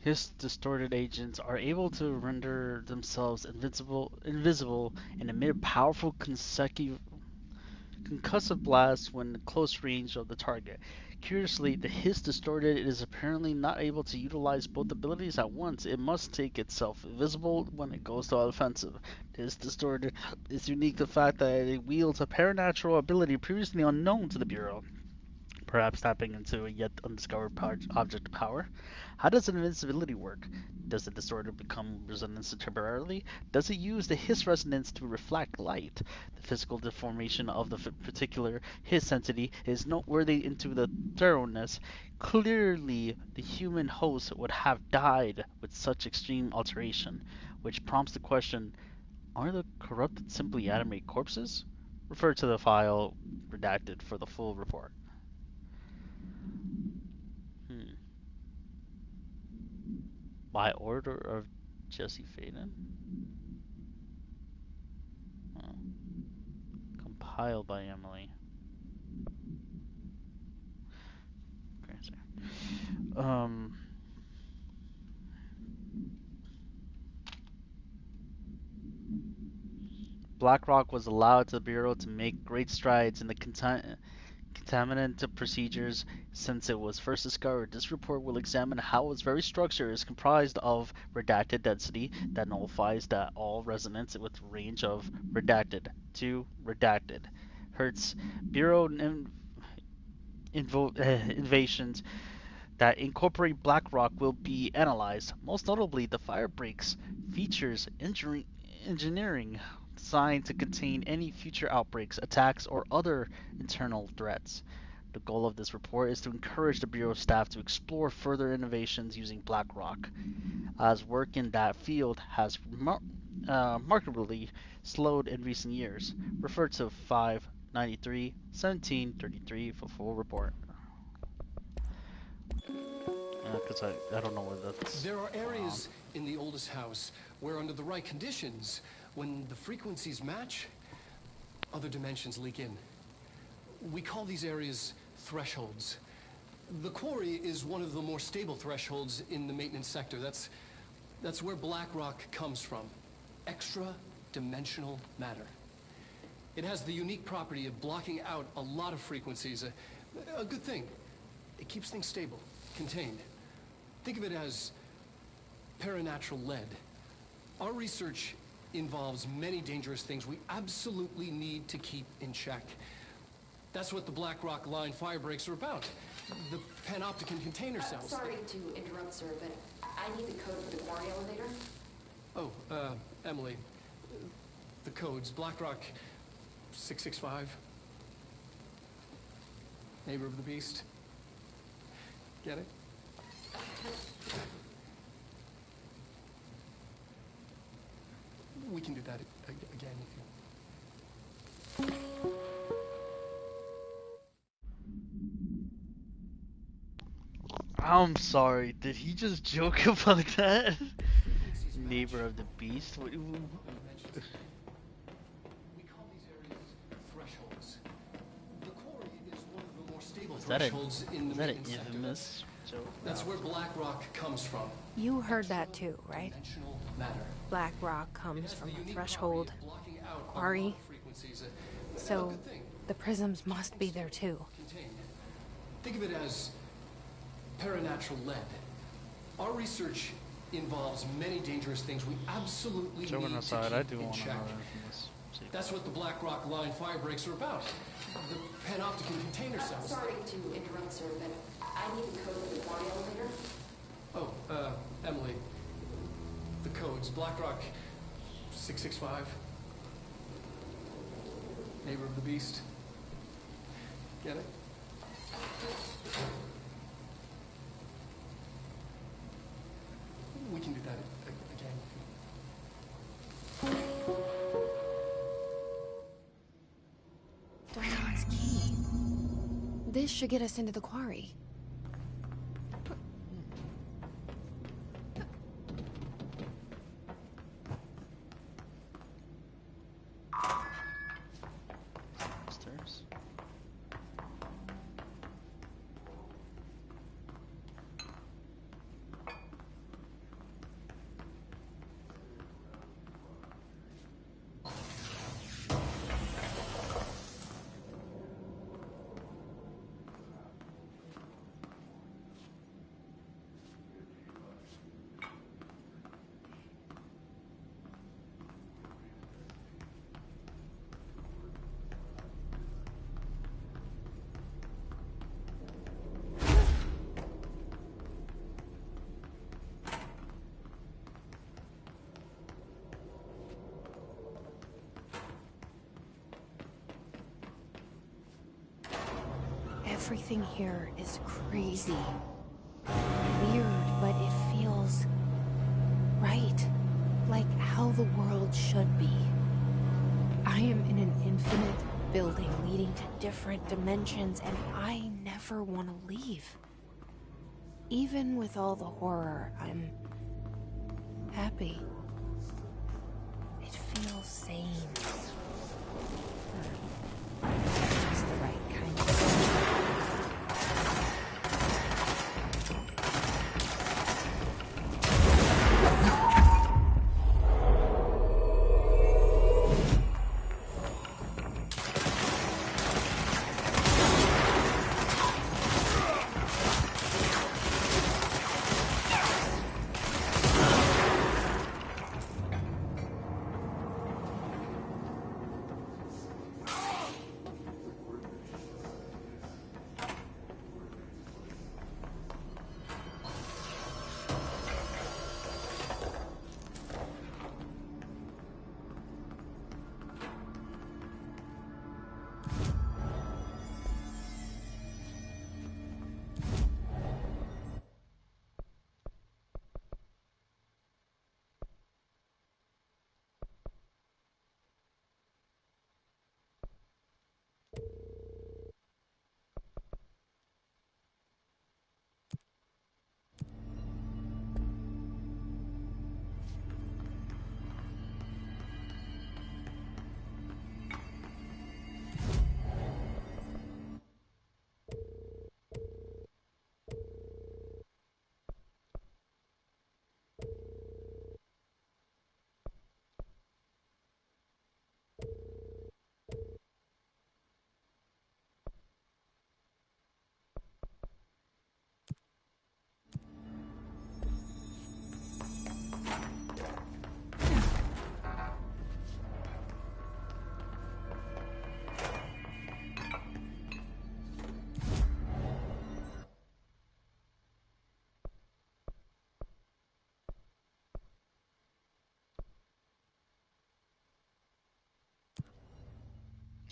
His distorted agents are able to render themselves invisible and emit powerful concussive blasts when close range of the target. Curiously, the Hiss distorted is apparently not able to utilize both abilities at once. It must take itself invisible when it goes to offensive. This distorted is unique to the fact that it wields a paranatural ability previously unknown to the Bureau, perhaps tapping into a yet undiscovered object of power. How does invincibility work? Does the distorter become resonance temporarily? Does it use the Hiss resonance to reflect light? The physical deformation of the particular Hiss entity is noteworthy into the thoroughness. Clearly, the human host would have died with such extreme alteration, which prompts the question, are the corrupted simply animate corpses? Refer to the file redacted for the full report. By order of Jesse Faden? Oh. Compiled by Emily. Okay, sorry. BlackRock was allowed the Bureau to make great strides in the contaminant procedures since it was first discovered. This report will examine how its very structure is comprised of redacted density that nullifies that all resonance with range of redacted to redacted Hertz. Bureau innovations that incorporate BlackRock will be analyzed. Most notably, the firebreaks features engineering designed to contain any future outbreaks, attacks, or other internal threats. The goal of this report is to encourage the Bureau staff to explore further innovations using BlackRock, as work in that field has markedly slowed in recent years. Refer to 593 1733 for full report. Because I don't know where that's. There are areas in the oldest house where, under the right conditions, when the frequencies match, other dimensions leak in. We call these areas thresholds. The quarry is one of the more stable thresholds in the maintenance sector. That's where BlackRock comes from. Extra-dimensional matter. It has the unique property of blocking out a lot of frequencies. A good thing. It keeps things stable, contained. Think of it as paranatural lead. Our research involves many dangerous things we absolutely need to keep in check. That's what the BlackRock line firebreaks are about. The panopticon container cells. Sorry to interrupt, sir, but I need the code for the quarry elevator. Oh, Emily. The codes. BlackRock 665. Neighbor of the Beast. Get it? We can do that again if you... I'm sorry, did he just joke about that? Neighbor of the Beast? We call these areas thresholds. The quarry is one of the more stable thresholds in the maintenance sector. Infamous joke? That's where BlackRock comes from. You heard that too, right? Matter. BlackRock comes from a threshold quarry. So the prisms must be there too. Think of it as paranatural lead. Our research involves many dangerous things we absolutely need to keep in check. That's what the BlackRock line firebreaks are about. The panopticon container cells. Sorry to interrupt, sir, but I need the code for the quarry elevator. Oh, Emily. The codes. BlackRock 665. Neighbor of the Beast. Get it? We can do that again. Darling's key. This should get us into the quarry. Upstairs. Everything here is crazy. Weird, but it feels right. Like how the world should be. I am in an infinite building leading to different dimensions, and I never want to leave. Even with all the horror, I'm happy. It feels sane. Just the right kind of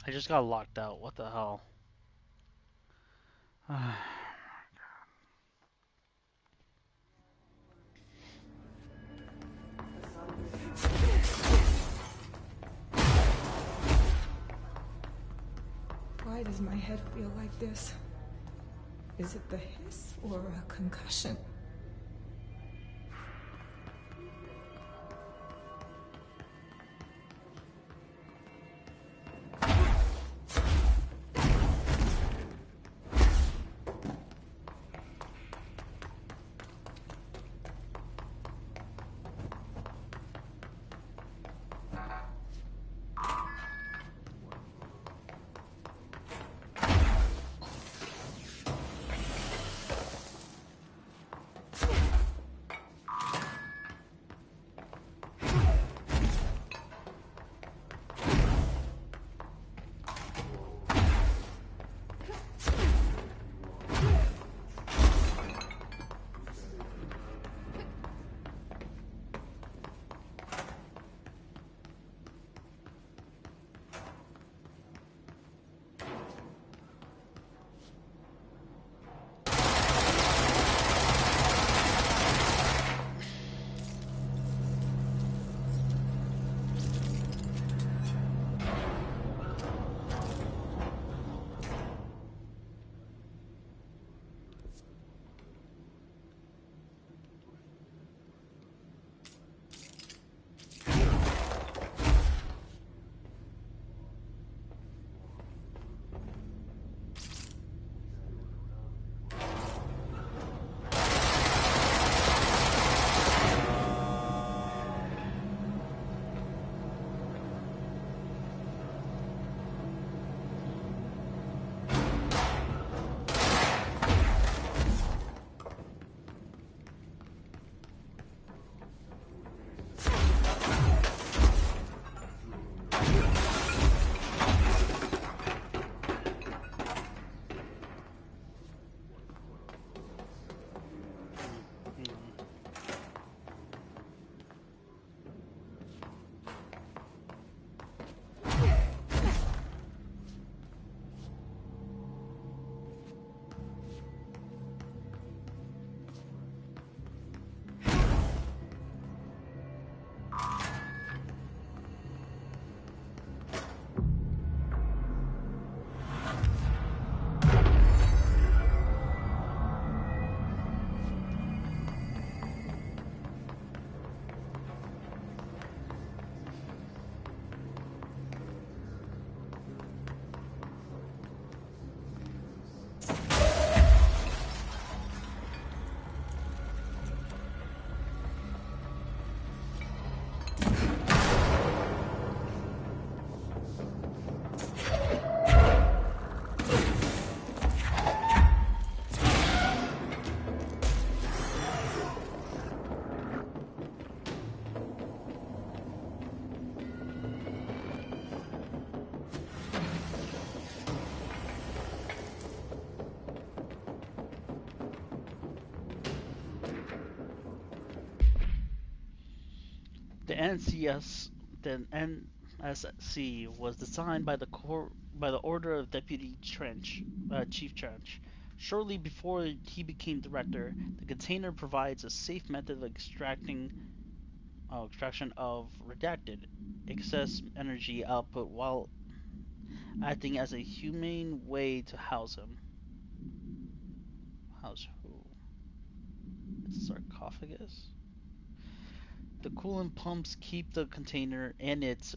I just got locked out. What the hell? Why does my head feel like this? Is it the hiss or a concussion? NCS, the NSC was designed by by the order of Deputy Chief Trench. Shortly before he became director, the container provides a safe method of extraction of redacted excess energy output while acting as a humane way to house him. House who? It's a sarcophagus? The coolant pumps keep the container and its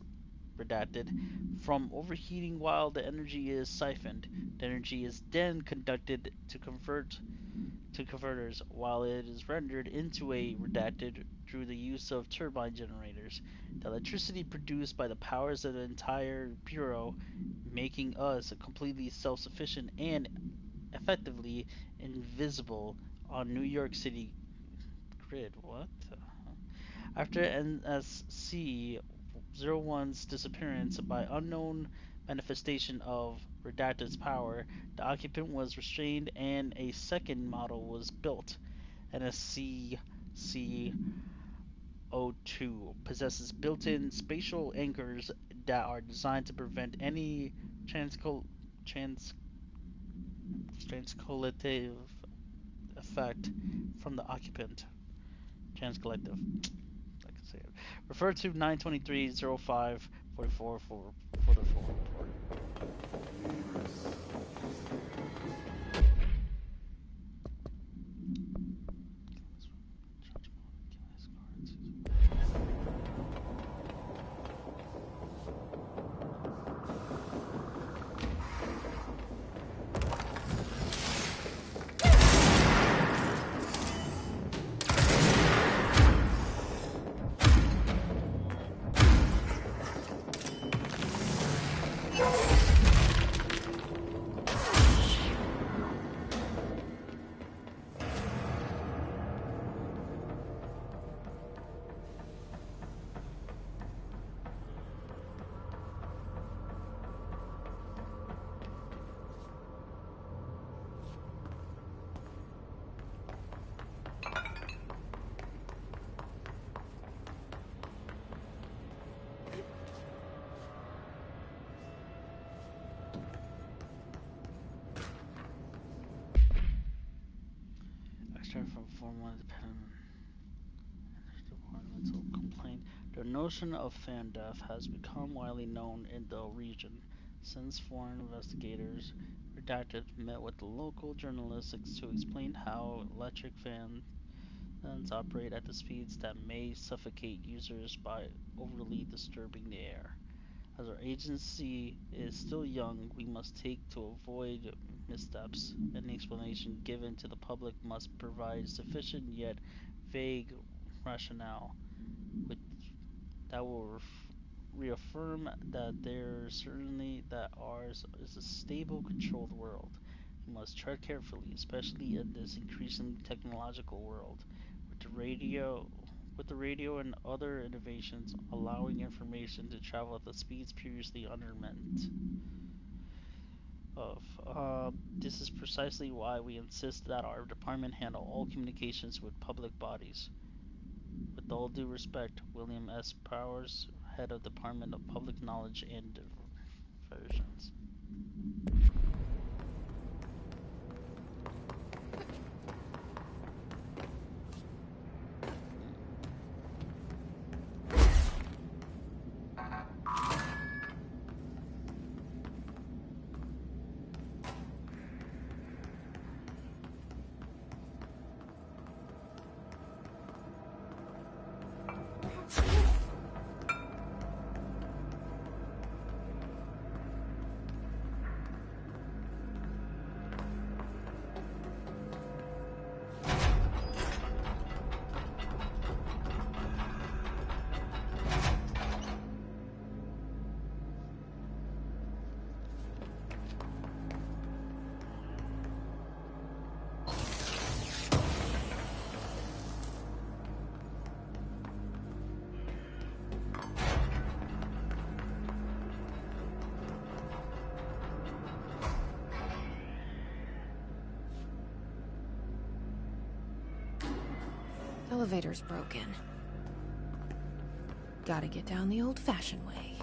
redacted from overheating while the energy is siphoned. The energy is then conducted to converters while it is rendered into a redacted through the use of turbine generators. The electricity produced by the powers of the entire bureau, making us completely self-sufficient and effectively invisible on New York City grid. What? After NSC 01's disappearance by unknown manifestation of redacted's power, the occupant was restrained and a second model was built. NSC C02 possesses built-in spatial anchors that are designed to prevent any transcollective effect from the occupant. Transcollective. I can say it. Refer to 923-05-44 for the full report. From formal independent environmental complaint, the notion of fan death has become widely known in the region. Since foreign investigators redacted met with the local journalists to explain how electric fans operate at the speeds that may suffocate users by overly disturbing the air. As our agency is still young, we must take to avoid missteps. Any explanation given to the public must provide sufficient yet vague rationale that will reaffirm that that ours is a stable, controlled world. We must tread carefully, especially in this increasingly technological world, with the radio and other innovations allowing information to travel at the speeds previously unmeant of. This is precisely why we insist that our department handle all communications with public bodies. With all due respect, William S. Powers, Head of Department of Public Knowledge and Diversions. Elevator's broken. Gotta get down the old-fashioned way.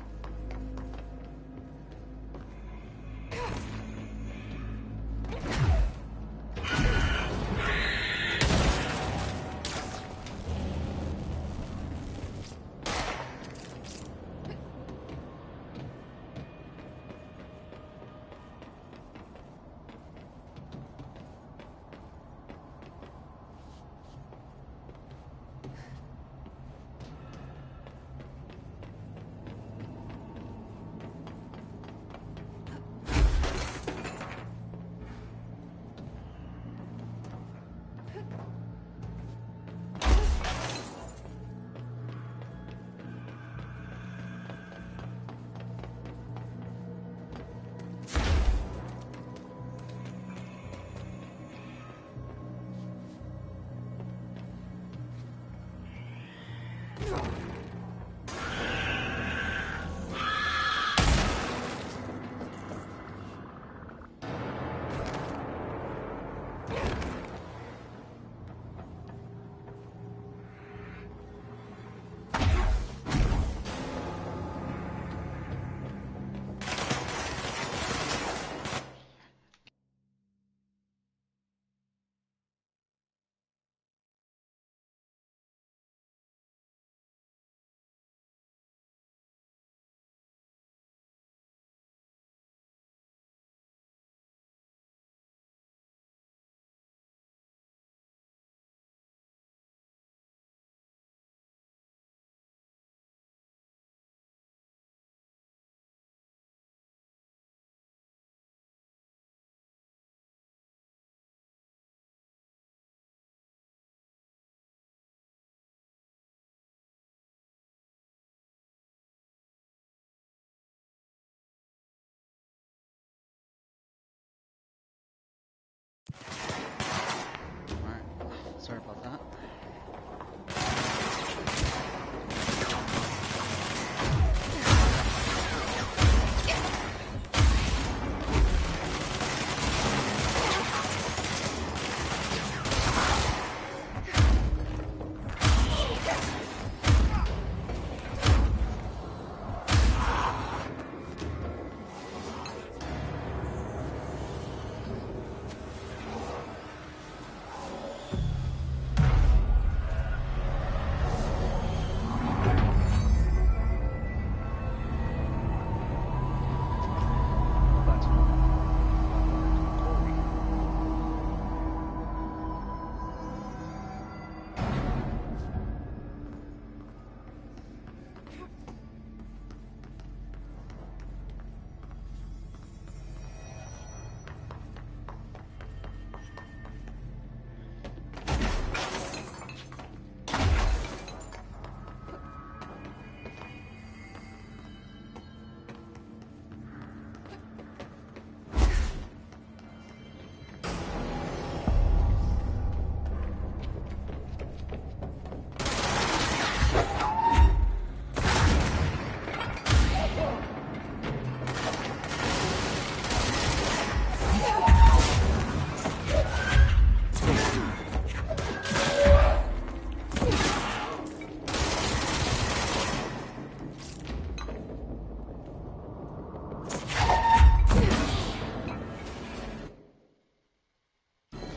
Alright, sorry about that.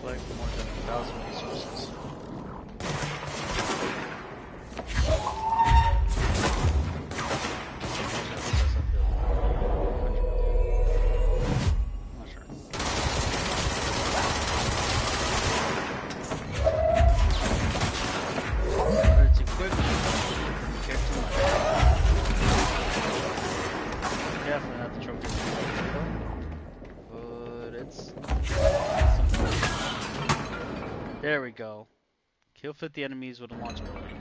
Collect more than 1,000 resources. Not sure. But it's equipped. Don't care too much. Definitely not the trophy. But it's there we go. Kill 50 enemies with a launch ability.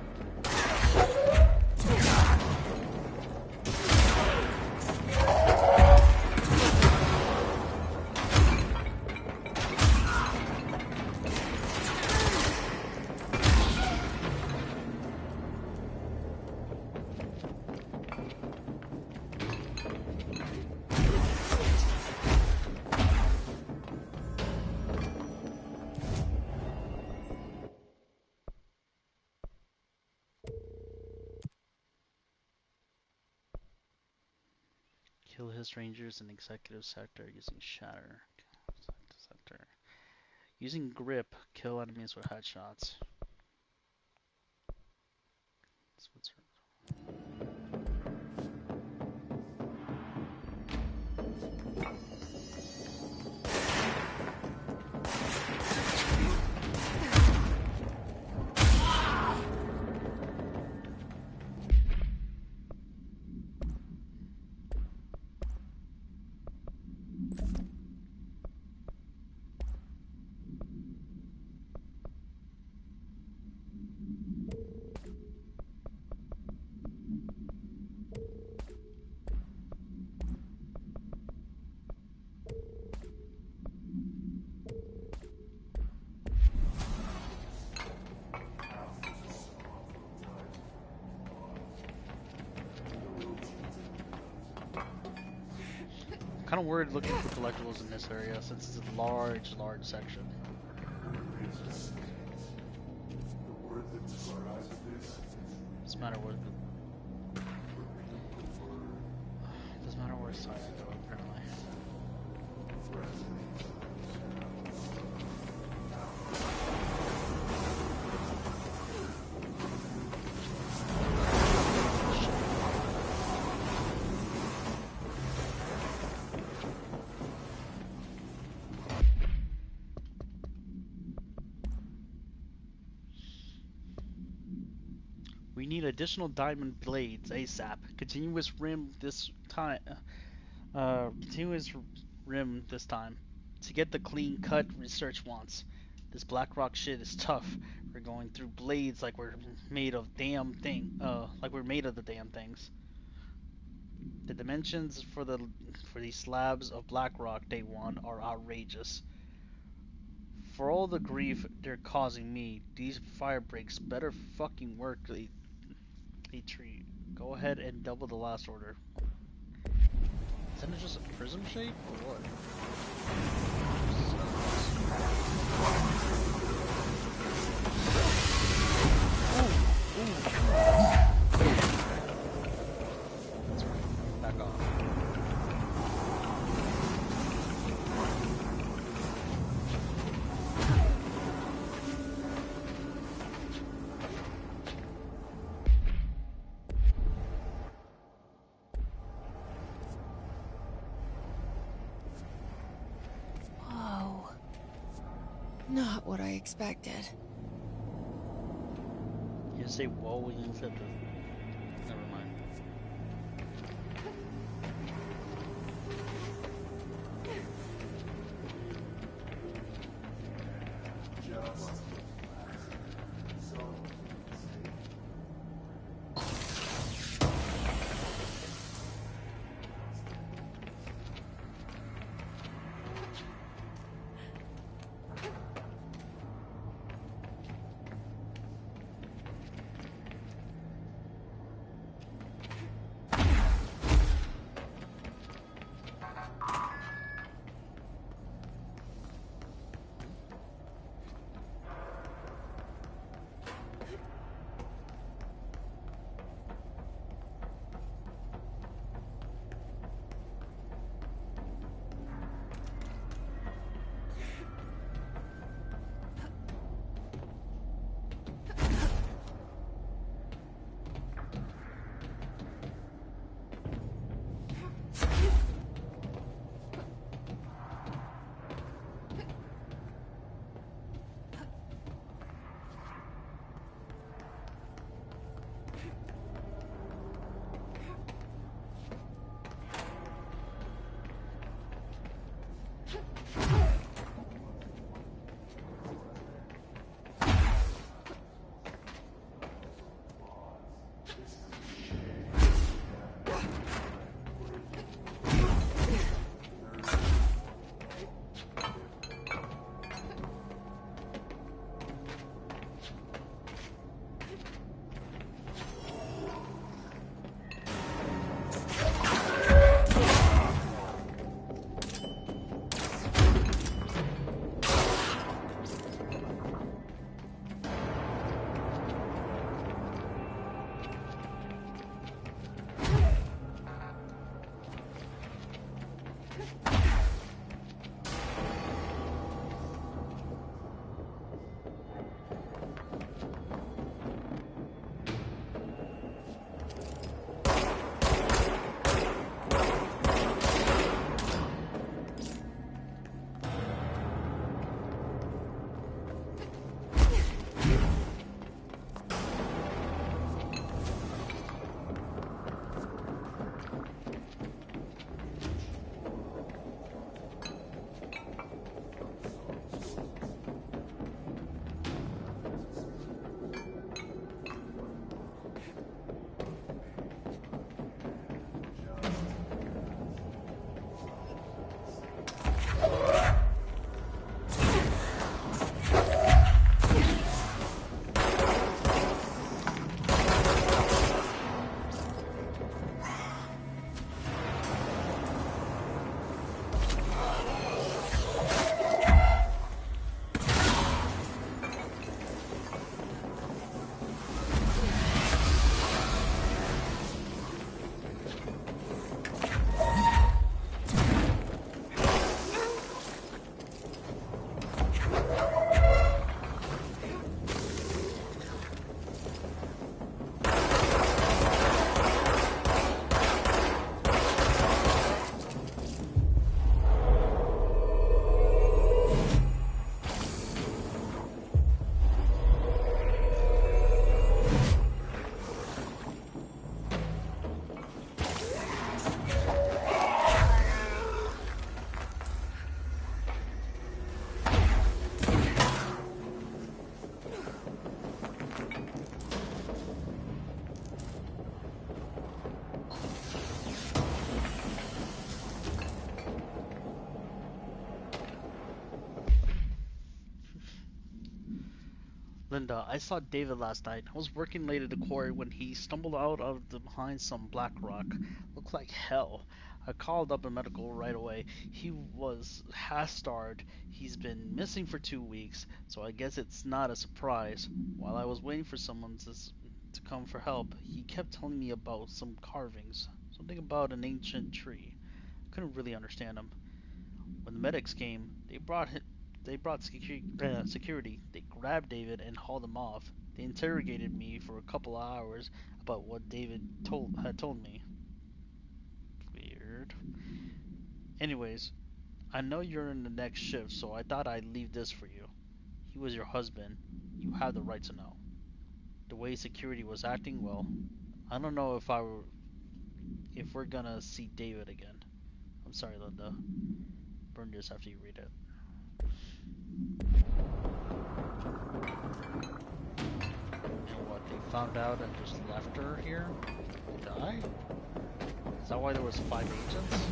Kill his rangers in executive sector using shatter. Sector. Using grip, kill enemies with headshots. Kind of worried looking for collectibles in this area since it's a large section. Doesn't matter where it's tied to, apparently. We need additional diamond blades ASAP. Continuous rim this time. To get the clean cut research wants. This BlackRock shit is tough. We're going through blades like we're made of the damn things. The dimensions for these slabs of BlackRock they want are outrageous. For all the grief they're causing me, these fire breaks better fucking work. They treat. Go ahead and double the last order. Isn't it just a prism shape or what? That's right. Back off. Not what I expected. You say whoa when you said the... Never mind. Linda, I saw David last night. I was working late at the quarry when he stumbled out of behind some black rock. Looked like hell. I called up a medical right away. He was half-starved. He's been missing for 2 weeks, so I guess it's not a surprise. While I was waiting for someone to come for help, he kept telling me about some carvings. Something about an ancient tree. I couldn't really understand him. When the medics came, they brought security. They grabbed David and hauled him off. They interrogated me for a couple of hours about what David had told me. Weird. Anyways, I know you're in the next shift, so I thought I'd leave this for you. He was your husband. You have the right to know. The way security was acting, well, I don't know if we're gonna see David again. I'm sorry, Linda. Burn this after you read it. And what, they found out and just left her here to die? Is that why there was 5 agents?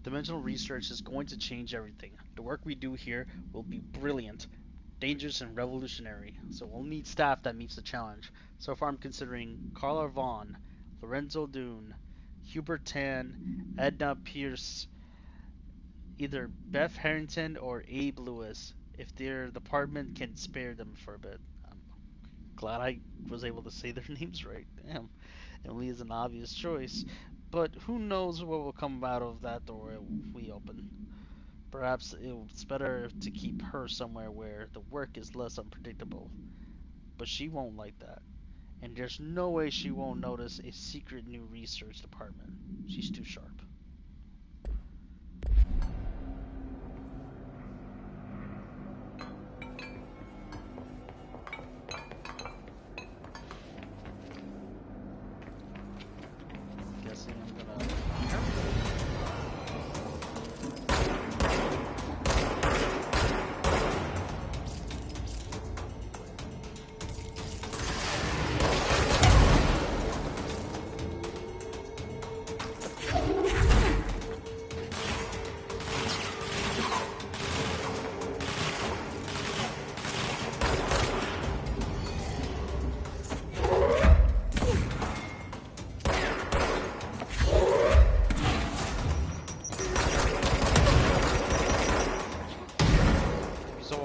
Dimensional research is going to change everything. The work we do here will be brilliant, dangerous, and revolutionary, so we'll need staff that meets the challenge. So far I'm considering Carla Vaughn, Lorenzo Dune, Hubert Tan, Edna Pierce, either Beth Harrington or Abe Lewis, if their department can spare them for a bit. I'm glad I was able to say their names right. Damn. Emily is an obvious choice, but who knows what will come out of that door we open. Perhaps it's better to keep her somewhere where the work is less unpredictable. But she won't like that. And there's no way she won't notice a secret new research department. She's too sharp. Guessing I'm gonna...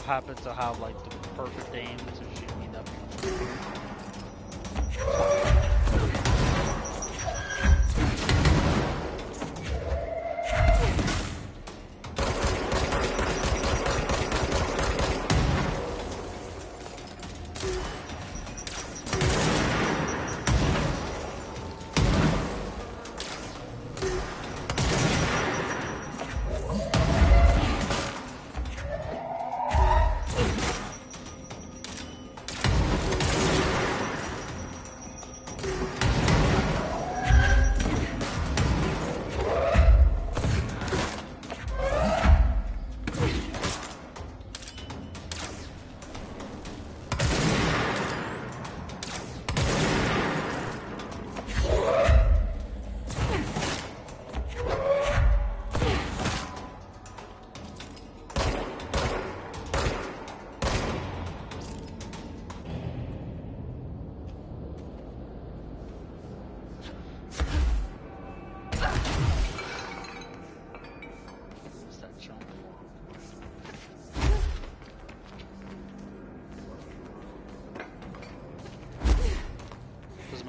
happen to have like the perfect aim to shoot me that beautiful.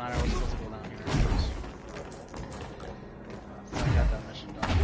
I was supposed to go down here. So I got that mission done.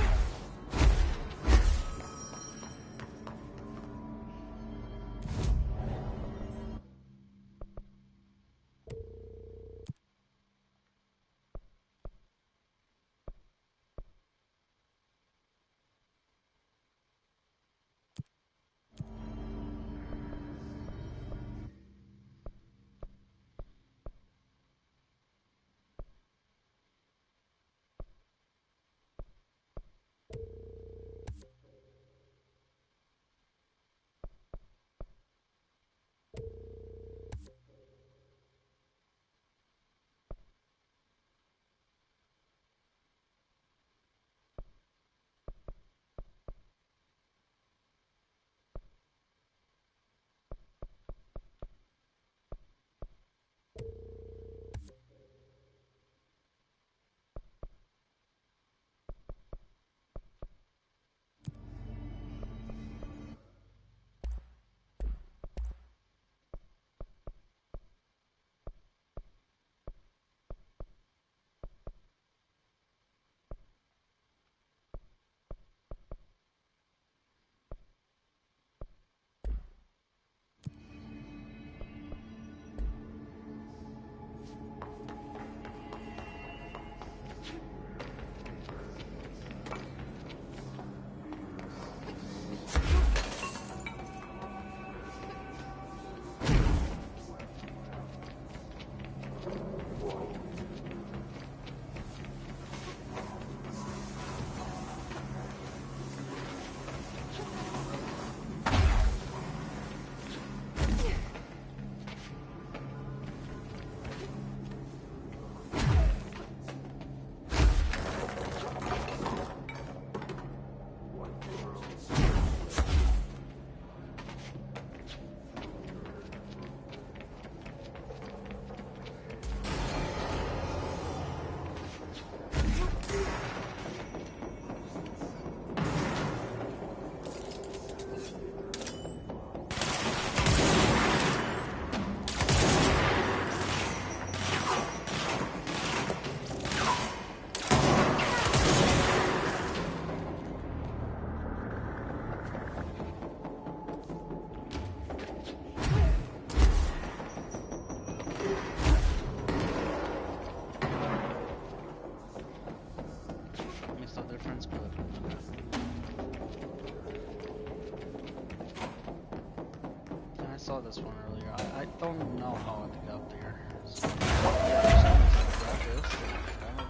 Saw this one earlier. I don't know how to get up there. So, grab this.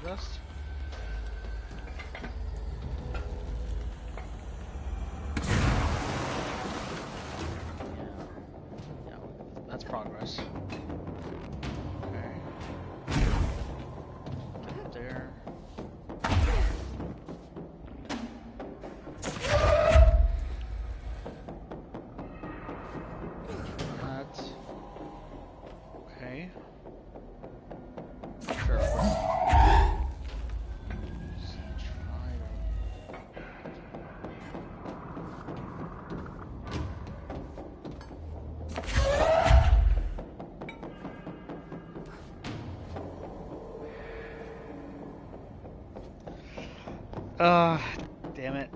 Just. Yeah, that's progress. Okay. Get up there. Damn it.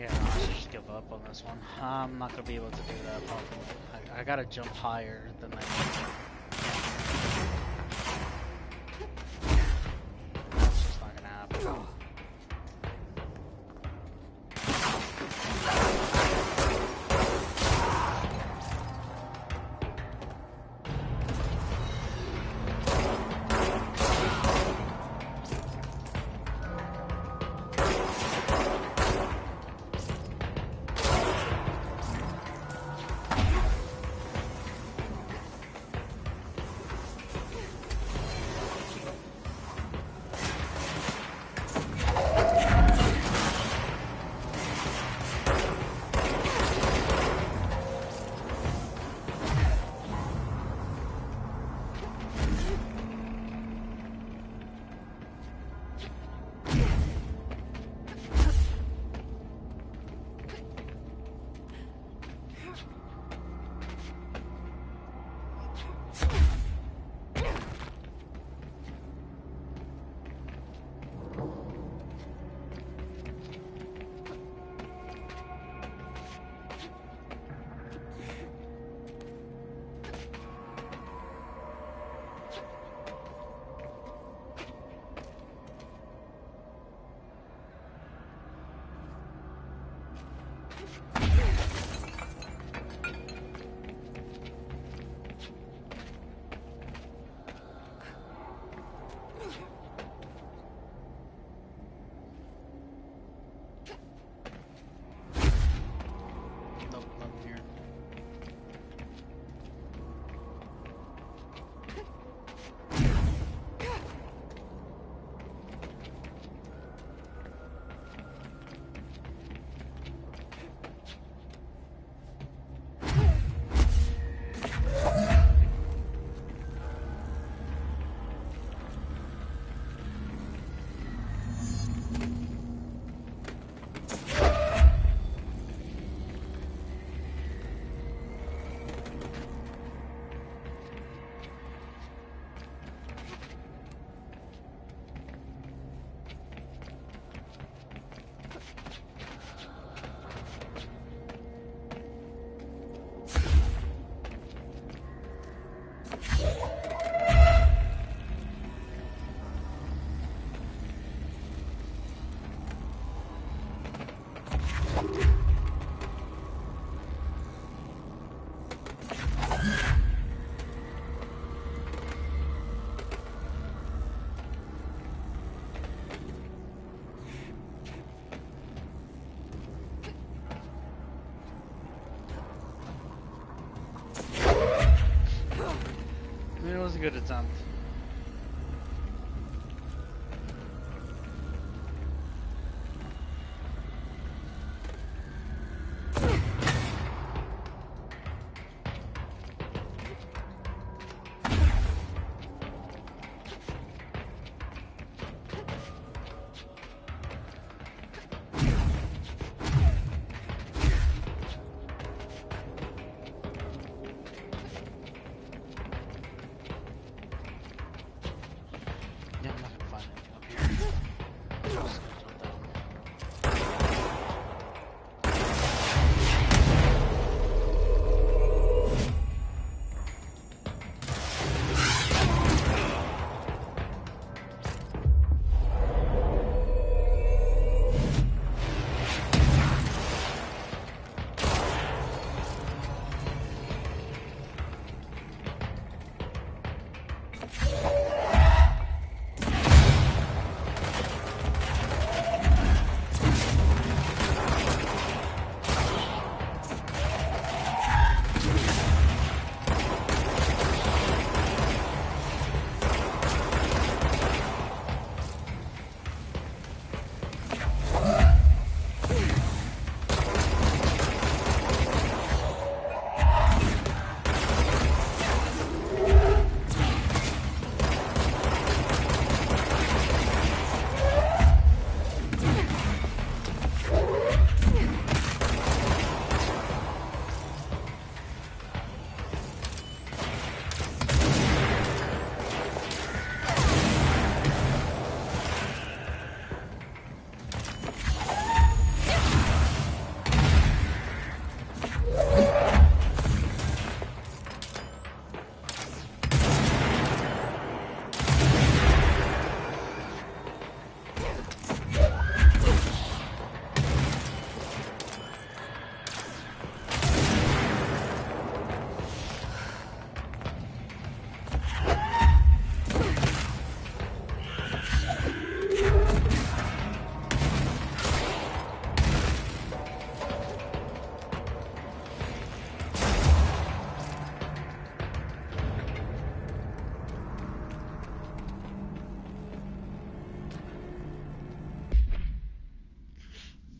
Yeah, no, I should just give up on this one. I'm not gonna be able to do that probably. I gotta jump higher than I need. That's just not gonna happen. It was a good attempt.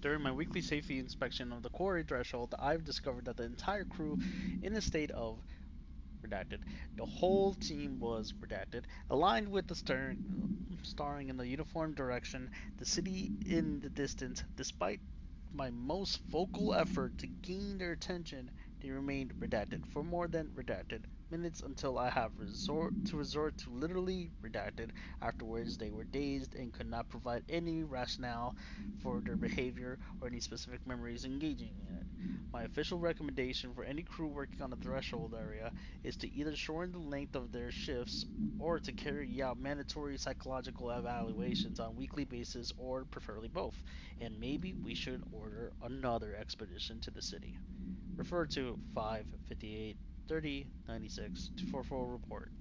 During my weekly safety inspection of the quarry threshold, I've discovered that the entire crew in a state of redacted. The whole team was redacted, aligned with the starring in the uniform direction, the city in the distance. Despite my most vocal effort to gain their attention, they remained redacted for more than redacted minutes until I have resort to literally redacted. Afterwards, they were dazed and could not provide any rationale for their behavior or any specific memories engaging in it. My official recommendation for any crew working on the threshold area is to either shorten the length of their shifts or to carry out mandatory psychological evaluations on a weekly basis, or preferably both. And maybe we should order another expedition to the city. Refer to 558 30 96 244 report.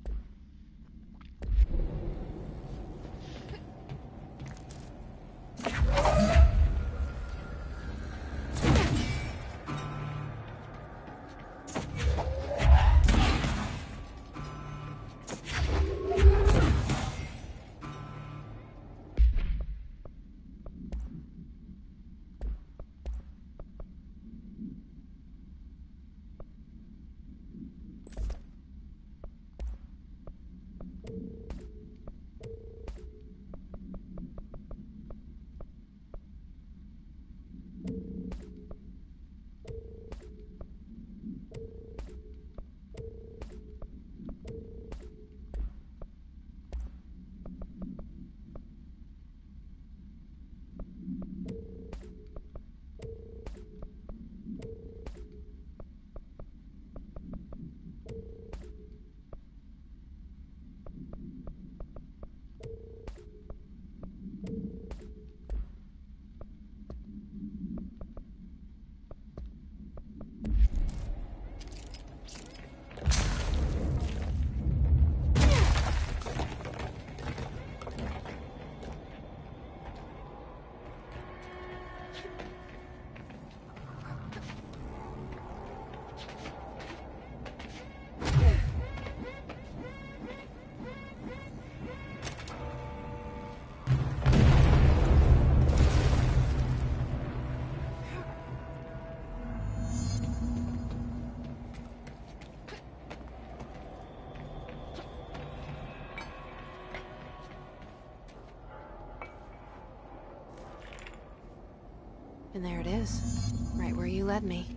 And there it is, right where you led me.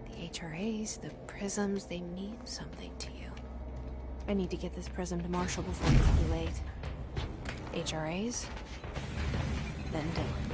The HRAs, the prisms, they mean something to you. I need to get this prism to Marshall before it's too late. HRAs, then Dylan.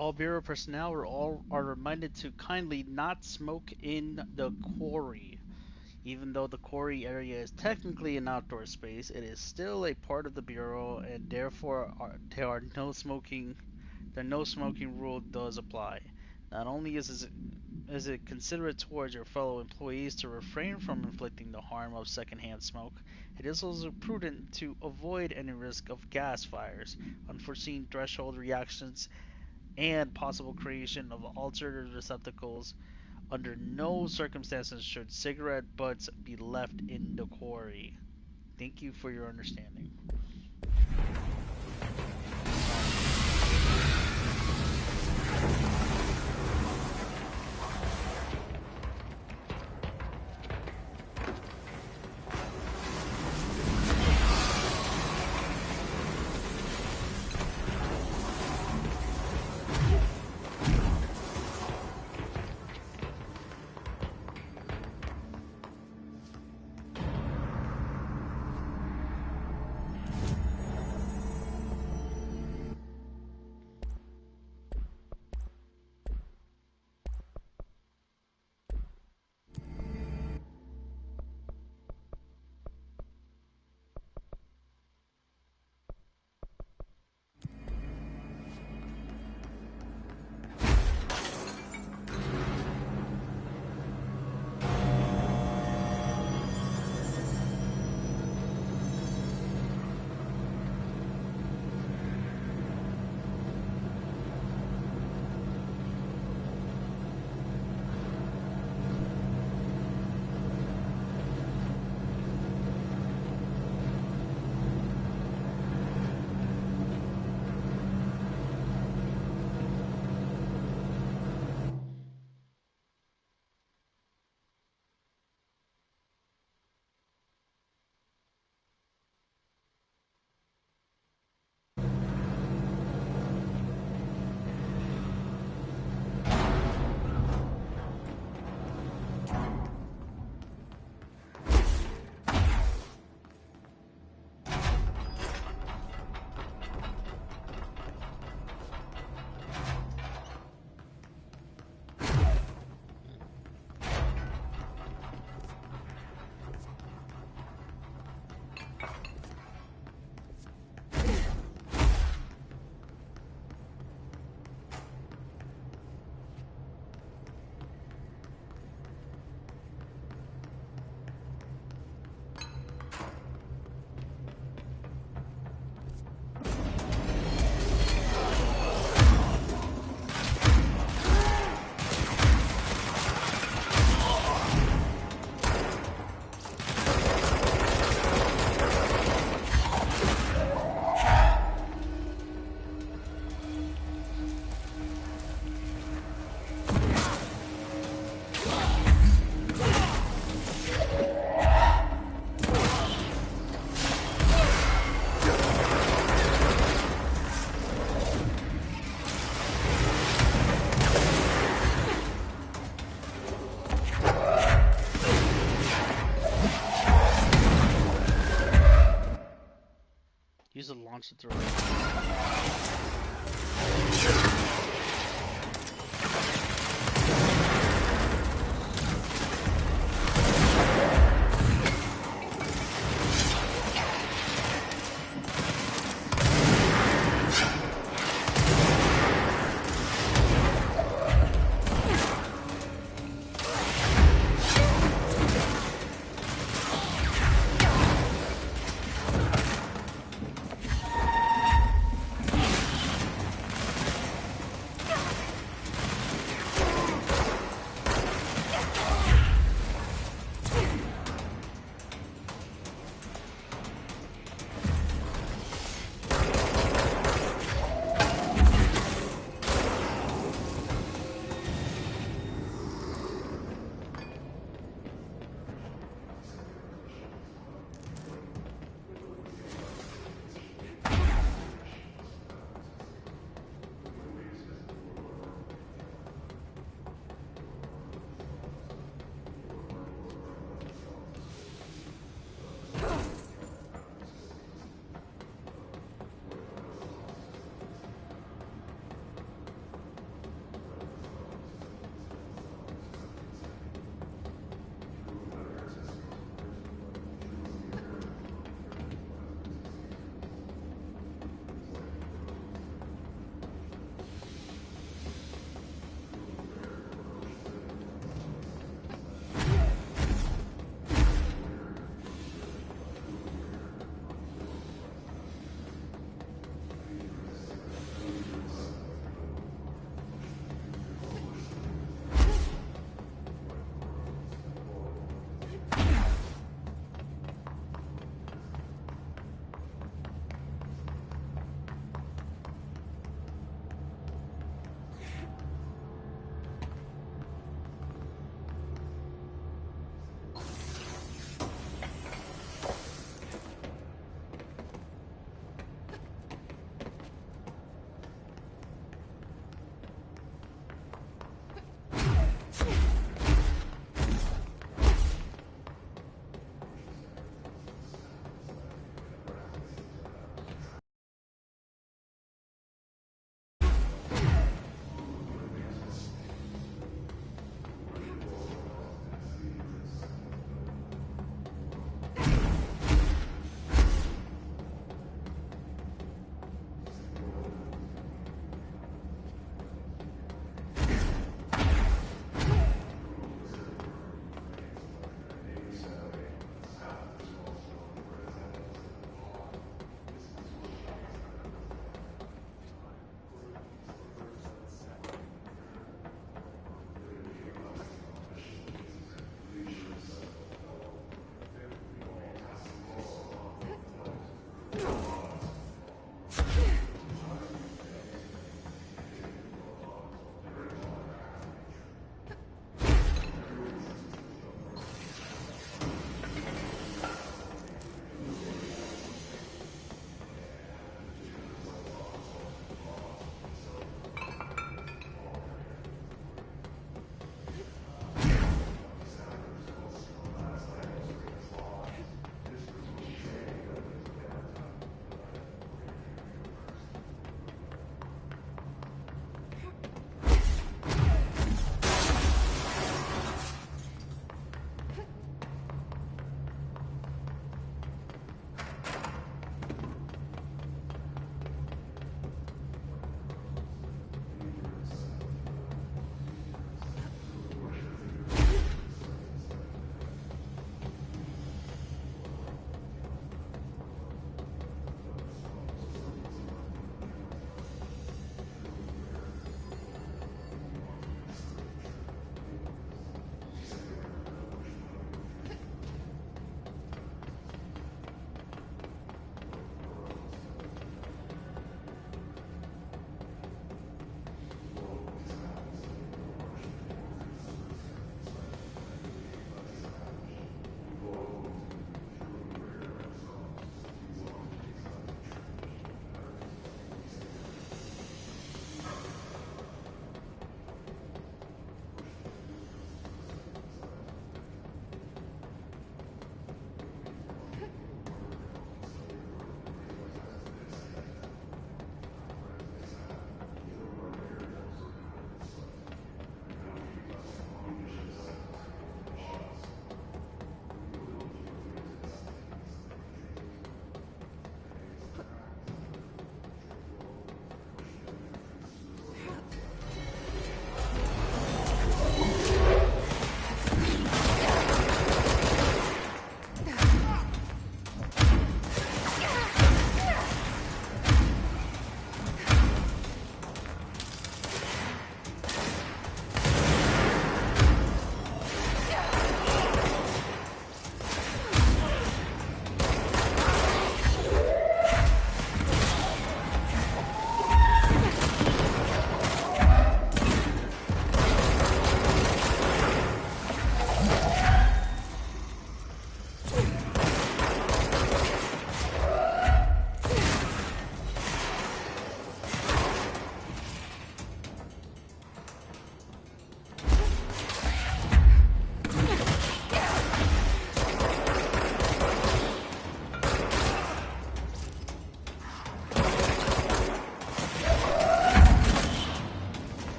All Bureau personnel are reminded to kindly not smoke in the quarry. Even though the quarry area is technically an outdoor space, it is still a part of the Bureau, and therefore the no smoking rule does apply. Not only is it considerate towards your fellow employees to refrain from inflicting the harm of secondhand smoke, it is also prudent to avoid any risk of gas fires, unforeseen threshold reactions, and possible creation of altered receptacles. Under no circumstances should cigarette butts be left in the quarry. Thank you for your understanding.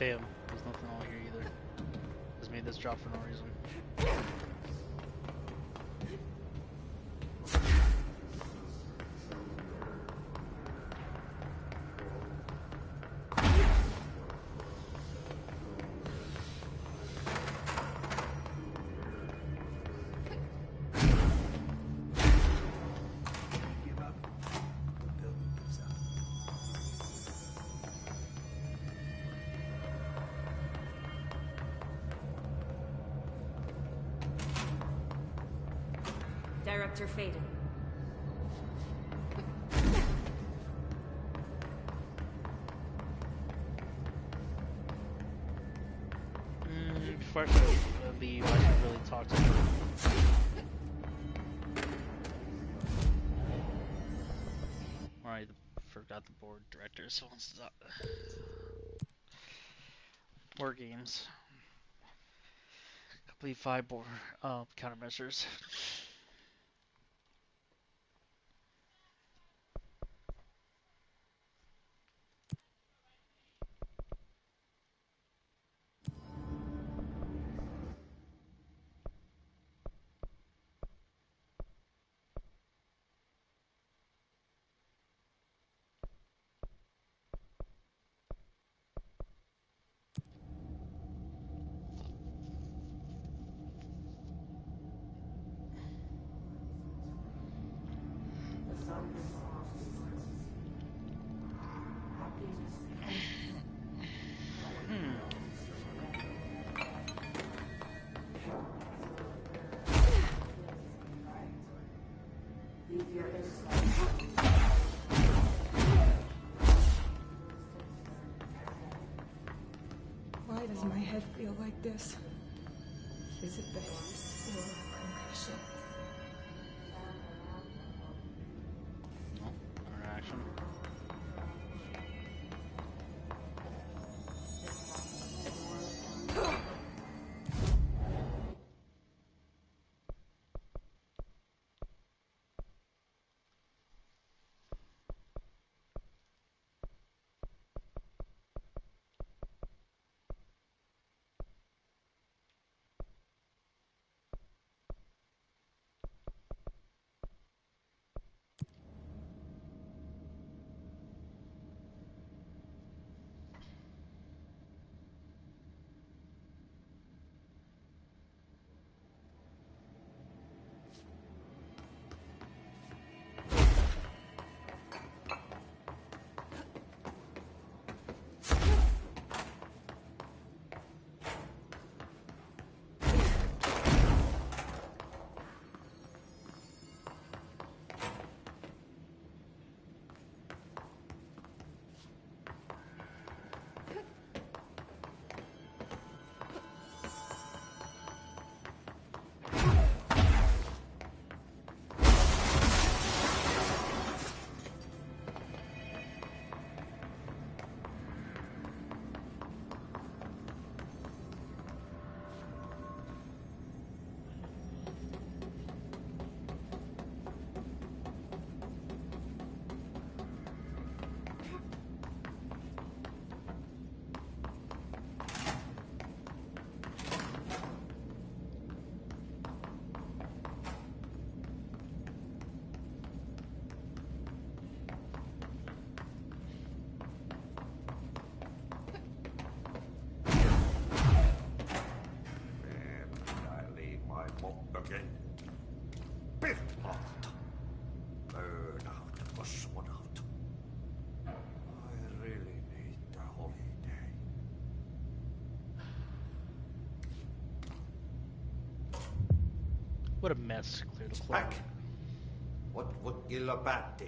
Damn, there's nothing on here either. Just made this drop for no reason. Director Faden. Before I leave, I should really talk to her. Alright, forgot the board director, so let's stop. War games. Complete 5 board countermeasures. Why does my head feel like this? Is it the hiss or a concussion? No, interaction. Again. Burnout. Burnout was one out. I really need a holiday. What a mess to clear the floor. Back. What illa päätti?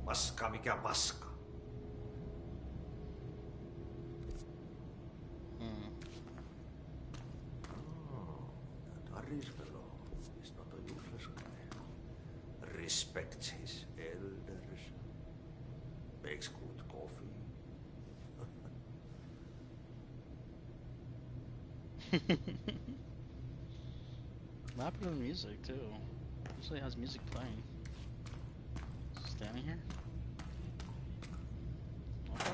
Paska mikä paska. That Aris fellow is not a useless guy. Respects his elders. Makes good coffee. What happened to the music too? Usually has music playing. Standing here? Okay.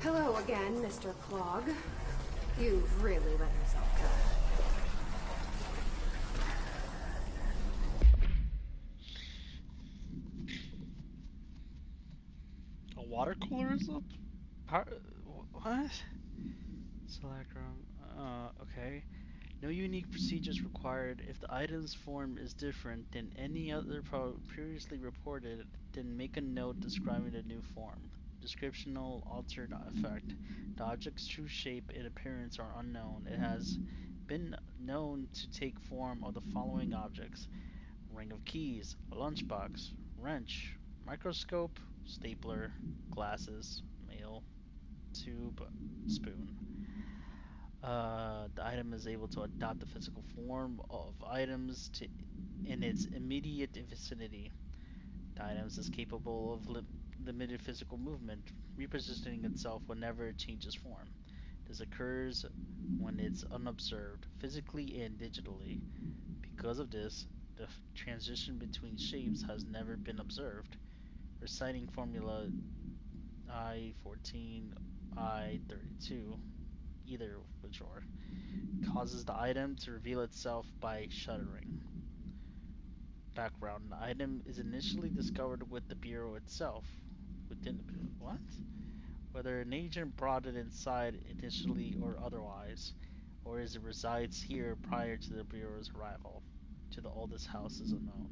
Hello again, Mr. Clog. You've really let yourself go. A water cooler is up? What? Select room. Okay. No unique procedures required. If the item's form is different than any other previously reported, then make a note describing the new form. Descriptional altered effect. The object's true shape and appearance are unknown. It has been known to take form of the following objects: ring of keys, a lunchbox, wrench, microscope, stapler, glasses, mail, tube, spoon. The item is able to adopt the physical form of items in its immediate vicinity. The item is capable of limited physical movement, repositioning itself whenever it changes form. This occurs when it's unobserved, physically and digitally. Because of this, the transition between shapes has never been observed. Reciting formula I-14, I-32, either which or, causes the item to reveal itself by shuddering. Background: the item is initially discovered with the Bureau itself. Within the Bureau. What? Whether an agent brought it inside initially or otherwise, or as it resides here prior to the Bureau's arrival to the oldest house is unknown.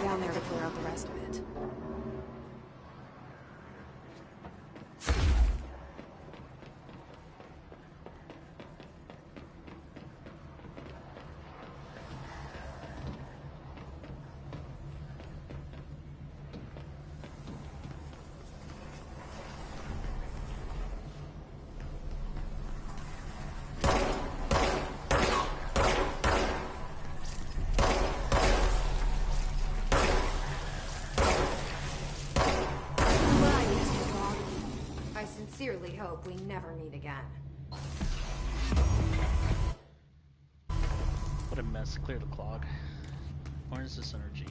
Down there to clear out the rest of it. Sincerely hope we never meet again. What a mess. Clear the clog. Harness this energy.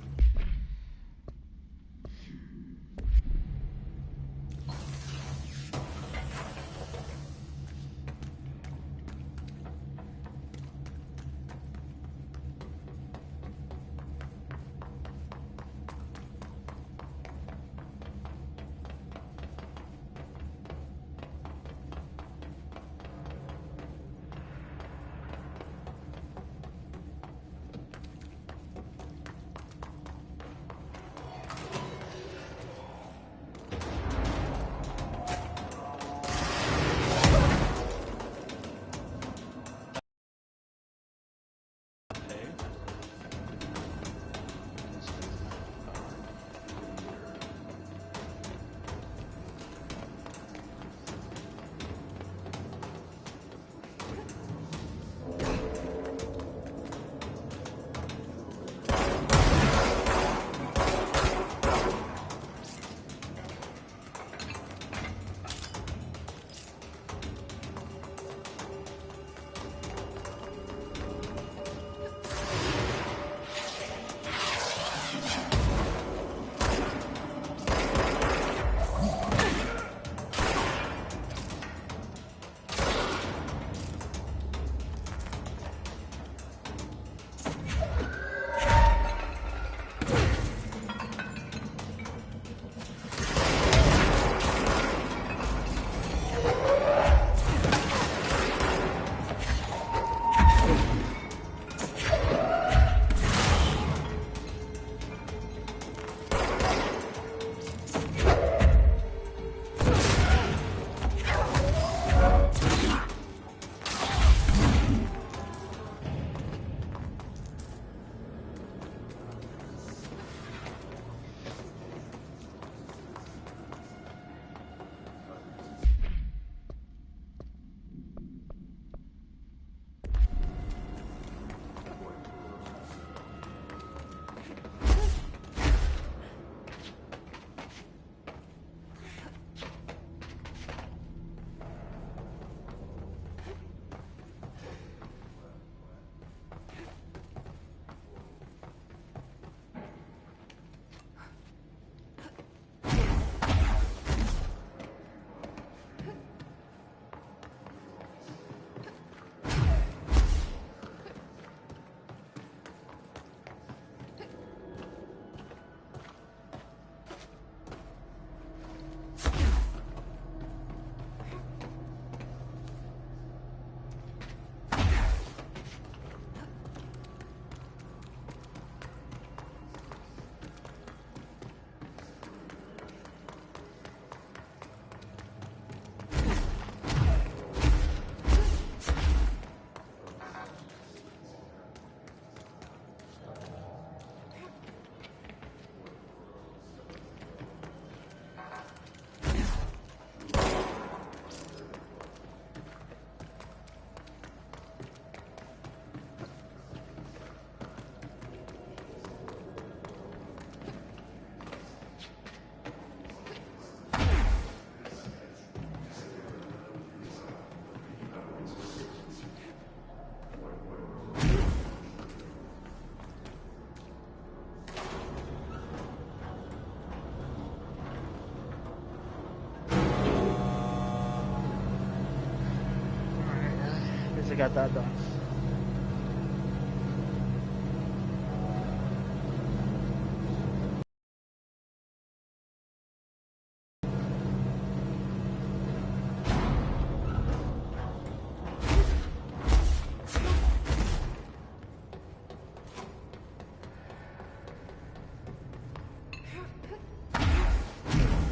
got that done.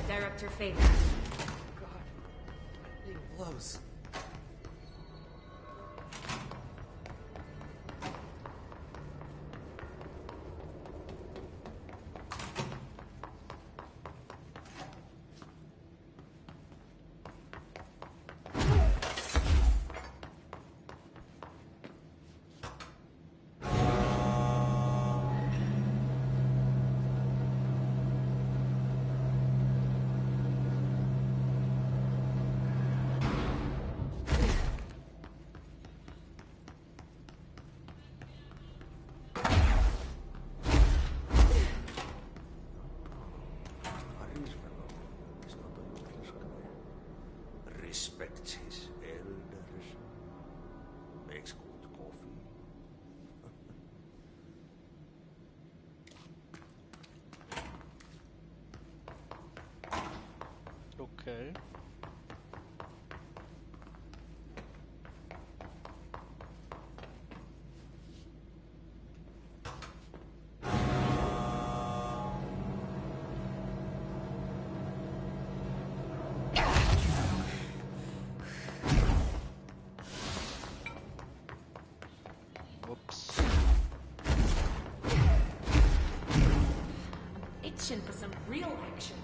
Director Faith. God, being blows. Respects his elders. Makes good coffee. Okay. Whoops. Itching for some real action.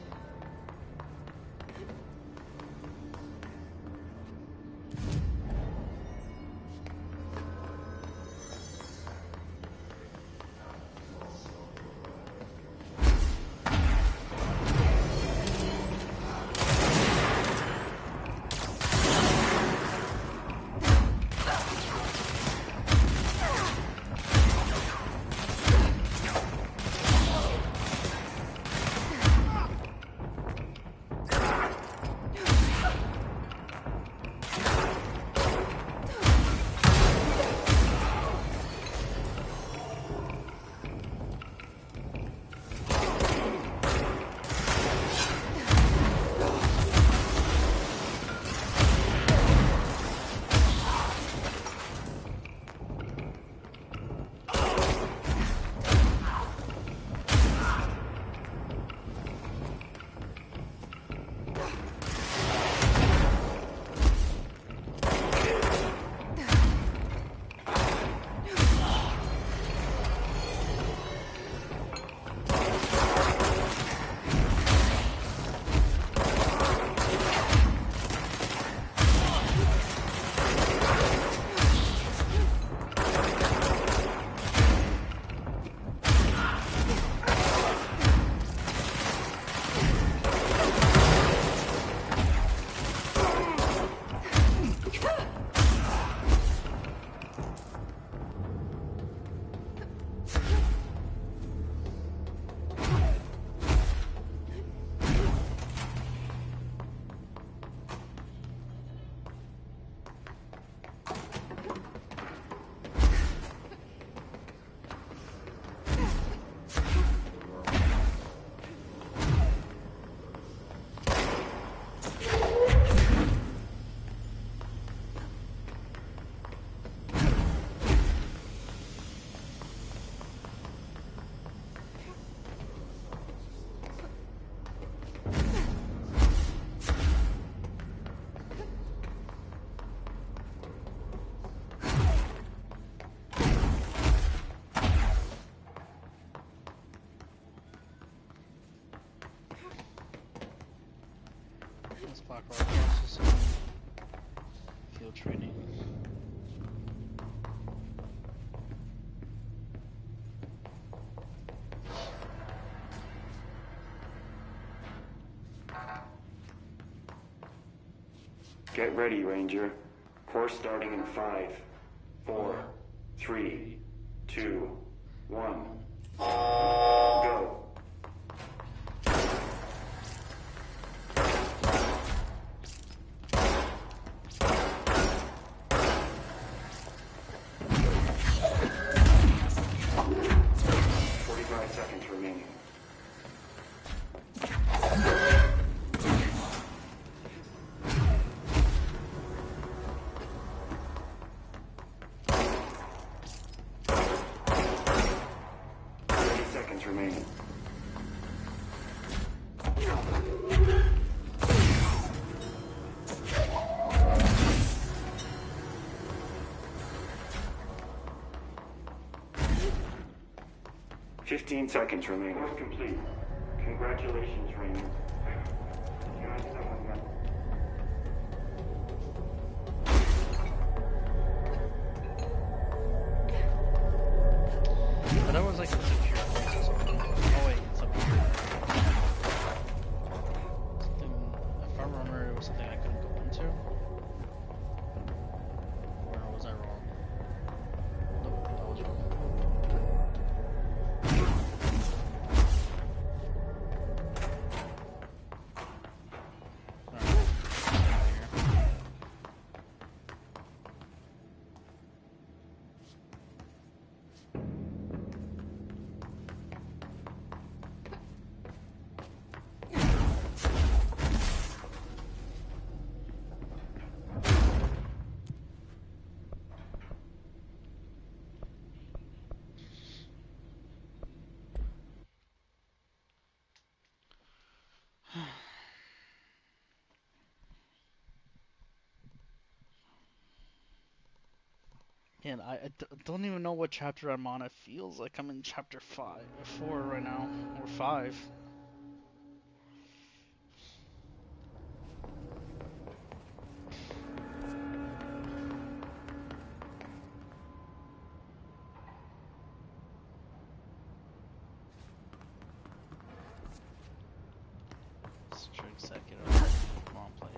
This BlackRock is just field training. Get ready, Ranger. Course starting in 5, 4, 3, 2, 1. Go. remaining. Fifteen seconds remaining. Course complete. Congratulations, Raymond. But that was like a secure place or something. Oh wait, it's up here. Something, if I remember, it was something I couldn't go into. Or was I wrong? Nope, I was wrong. And don't even know what chapter I'm on. It feels like I'm in chapter 4 right now, or 5. Strict executive. Come on, place.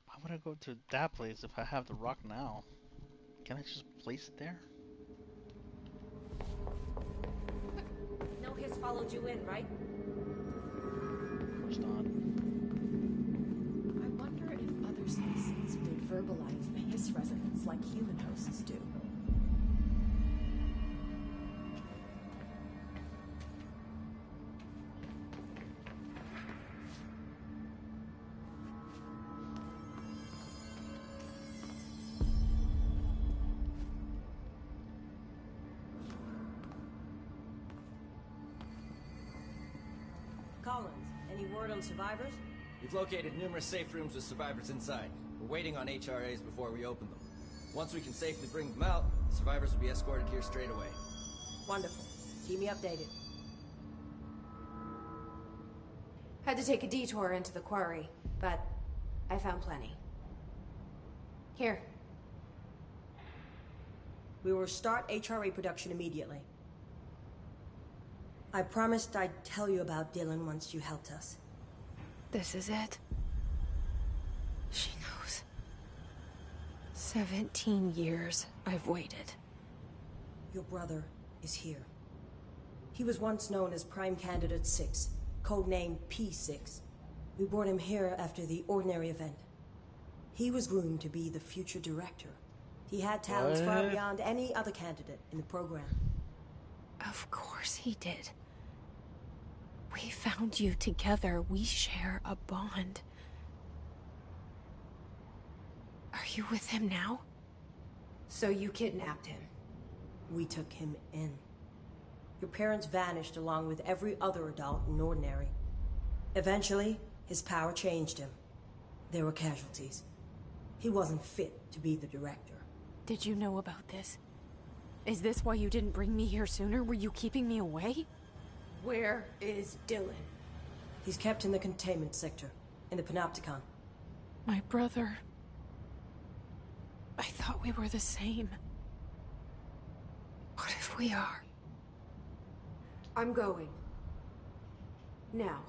Why would I go to that place if I have the rock now? Can I just place it there? No Hiss followed you in, right? Of course not. I wonder if other species would verbalize the Hiss resonance like human hosts do. Collins, any word on survivors? We've located numerous safe rooms with survivors inside. We're waiting on HRAs before we open them. Once we can safely bring them out, the survivors will be escorted here straight away. Wonderful. Keep me updated. Had to take a detour into the quarry, but I found plenty. Here. We will start HRA production immediately. I promised I'd tell you about Dylan once you helped us. This is it. She knows. 17 years I've waited. Your brother is here. He was once known as Prime Candidate 6, codenamed P6. We brought him here after the Ordinary event. He was groomed to be the future director. He had talents far beyond any other candidate in the program. Of course he did. We found you together. We share a bond. Are you with him now? So you kidnapped him? We took him in. Your parents vanished along with every other adult in Ordinary. Eventually, his power changed him. There were casualties. He wasn't fit to be the director. Did you know about this? Is this why you didn't bring me here sooner? Were you keeping me away? Where is Dylan? He's kept in the containment sector, in the Panopticon. My brother. I thought we were the same. What if we are? I'm going. Now.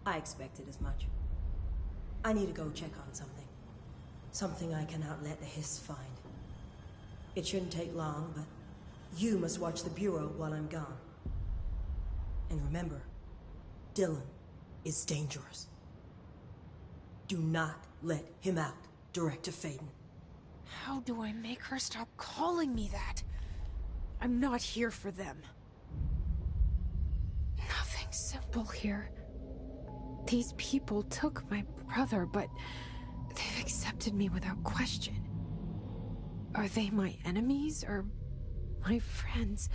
I expected as much. I need to go check on something. Something I cannot let the Hiss find. It shouldn't take long, but you must watch the Bureau while I'm gone. And remember, Dylan is dangerous. Do not let him out, Director Faden. How do I make her stop calling me that? I'm not here for them. simple here. These people took my brother, but they've accepted me without question. Are they my enemies or my friends?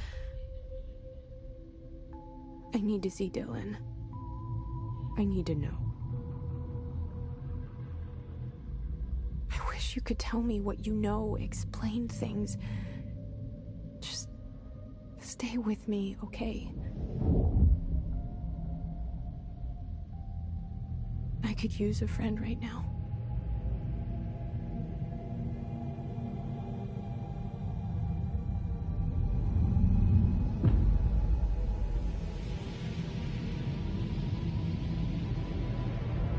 I need to see Dylan. I need to know. I wish you could tell me what you know, explain things. Just stay with me, okay? I could use a friend right now.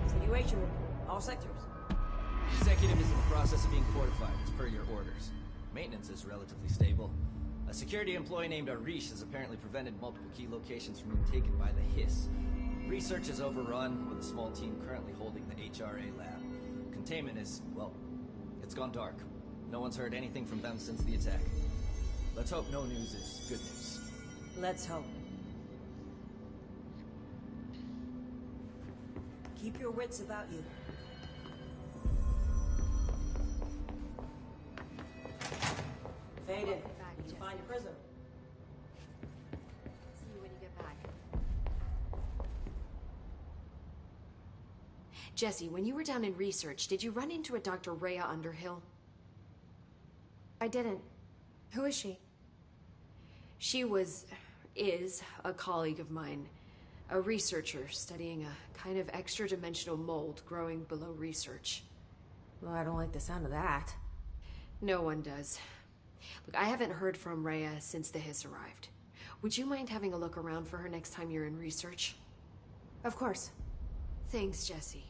Situation report. All sectors. Executive is in the process of being fortified, as per your orders. Maintenance is relatively stable. A security employee named Arish has apparently prevented multiple key locations from being taken by the Hiss. Research is overrun, with a small team currently holding the HRA lab. Containment is, well, it's gone dark. No one's heard anything from them since the attack. Let's hope no news is good news. Let's hope. Keep your wits about you. Fade in. Did you find your prisoner? See you when you get back. Jesse, when you were down in research, did you run into a Dr. Rhea Underhill? I didn't. Who is she? She is a colleague of mine. A researcher studying a kind of extra-dimensional mold growing below research. Well, I don't like the sound of that. No one does. Look, I haven't heard from Rhea since the Hiss arrived. Would you mind having a look around for her next time you're in research? Of course. Thanks, Jesse.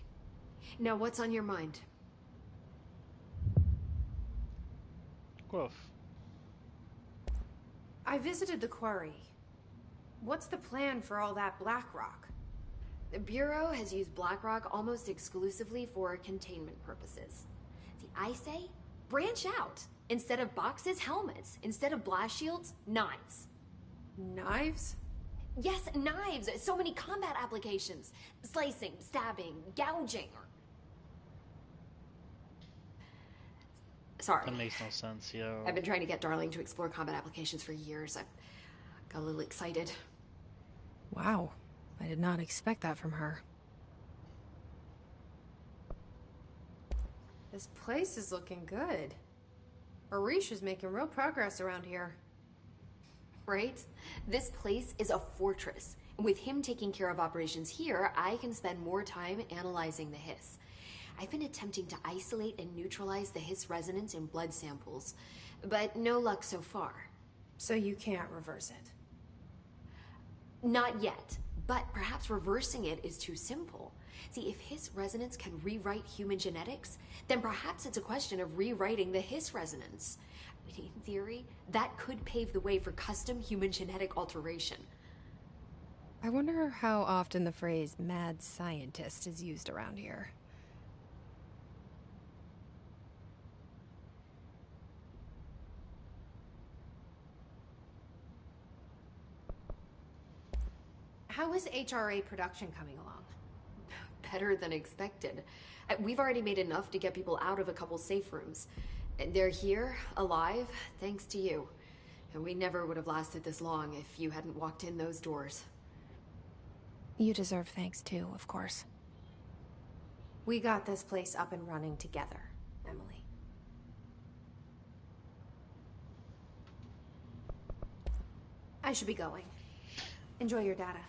Now, what's on your mind? Growth. I visited the quarry. What's the plan for all that black rock? The Bureau has used black rock almost exclusively for containment purposes. See, I say, branch out. Instead of boxes, helmets. Instead of blast shields, knives. Knives? Yes, knives. So many combat applications. Slicing, stabbing, gouging. Sorry. That makes no sense, yo. I've been trying to get Darling to explore combat applications for years. I got a little excited. Wow. I did not expect that from her. This place is looking good. Arish is making real progress around here. Right? This place is a fortress. And with him taking care of operations here, I can spend more time analyzing the Hiss. I've been attempting to isolate and neutralize the Hiss resonance in blood samples, but no luck so far. So you can't reverse it? Not yet, but perhaps reversing it is too simple. See, if Hiss resonance can rewrite human genetics, then perhaps it's a question of rewriting the Hiss resonance. In theory, that could pave the way for custom human genetic alteration. I wonder how often the phrase mad scientist is used around here. How is HRA production coming along? Better than expected. We've already made enough to get people out of a couple safe rooms. They're here, alive, thanks to you. And we never would have lasted this long if you hadn't walked in those doors. You deserve thanks too, of course. We got this place up and running together, Emily. I should be going. Enjoy your data.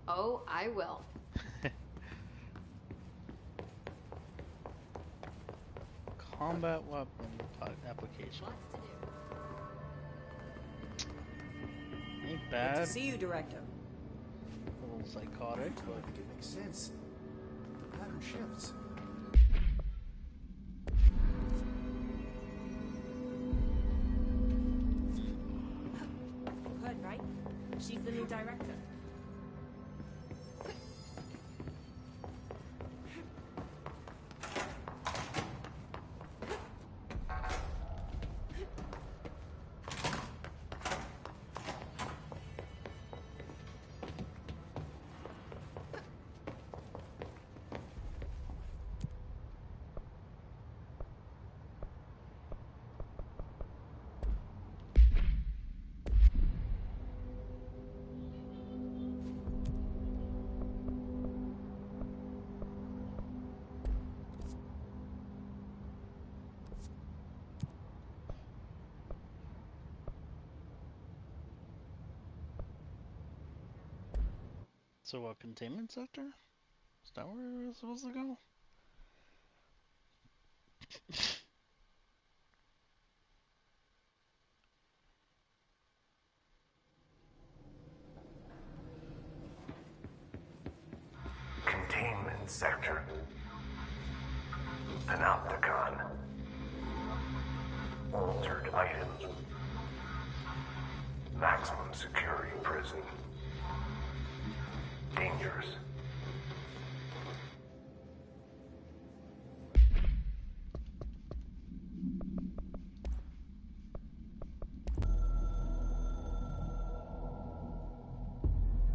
Oh, I will. Combat weapon application. Ain't bad. Good to see you, Director. A little psychotic, but it makes sense. The pattern shifts. Hood, right? She's the new director. So, containment sector? Is that where we're supposed to go? Containment sector. Panopticon. Altered item. Maximum security prison. Dangerous.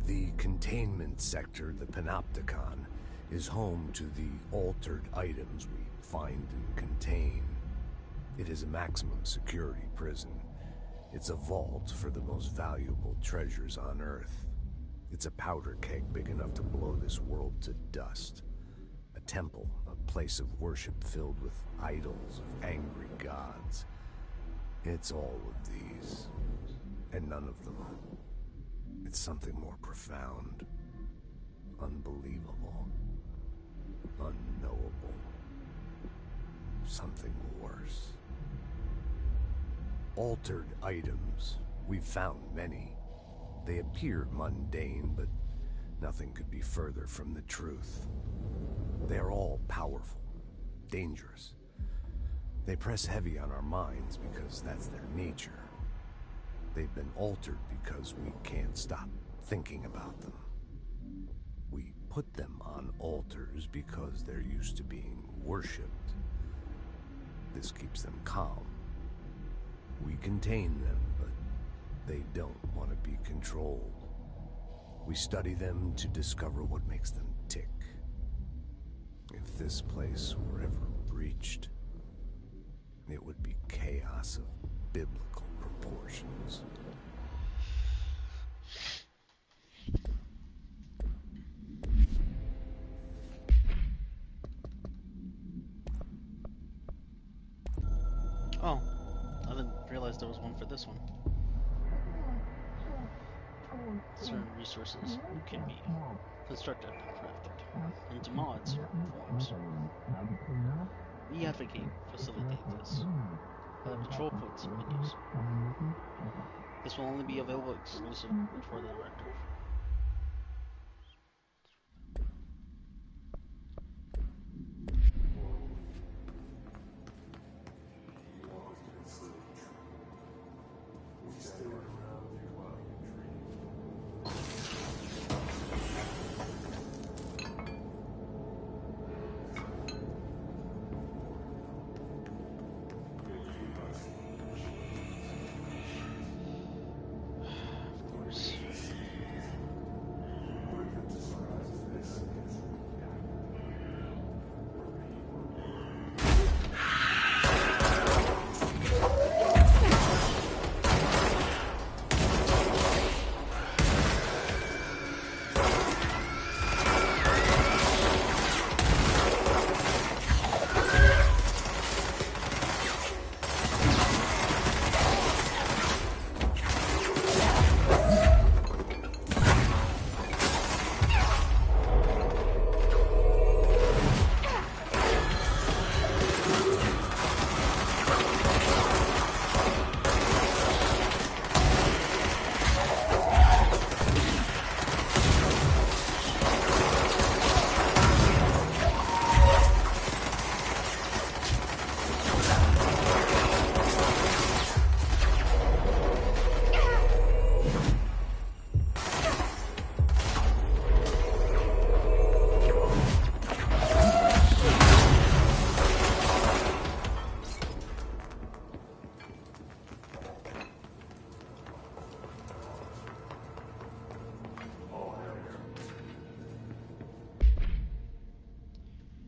The containment sector, the Panopticon, is home to the altered items we find and contain. It is a maximum security prison. It's a vault for the most valuable treasures on Earth. It's a powder keg big enough to blow this world to dust. A temple, a place of worship filled with idols of angry gods. It's all of these, and none of them. It's something more profound, unbelievable, unknowable. Something worse. Altered items. We've found many. They appear mundane, but nothing could be further from the truth. They're all powerful, dangerous. They press heavy on our minds because that's their nature. They've been altered because we can't stop thinking about them. We put them on altars because they're used to being worshipped. This keeps them calm. We contain them, but they don't want to be controlled. We study them to discover what makes them tick. If this place were ever breached, it would be chaos of biblical proportions. Oh, I didn't realize there was one for this one. Certain resources can be constructed and crafted into mods forms. We advocate facilitate this. Control points and menus. This will only be available exclusively for the directive.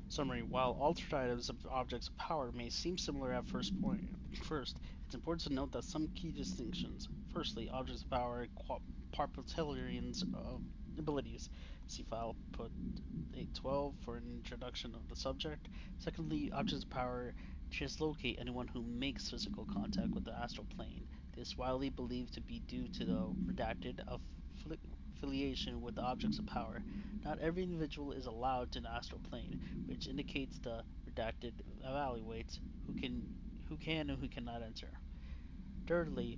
Summary: while altered items of objects of power may seem similar at first, it's important to note that some key distinctions. Firstly, objects of power parliamentarians abilities. See file put 812 for an introduction of the subject. Secondly, objects of power translocate anyone who makes physical contact with the astral plane. This widely believed to be due to the redacted affiliation with objects of power. Not every individual is allowed to the astral plane, which indicates the redacted evaluates who can and who cannot enter. Thirdly,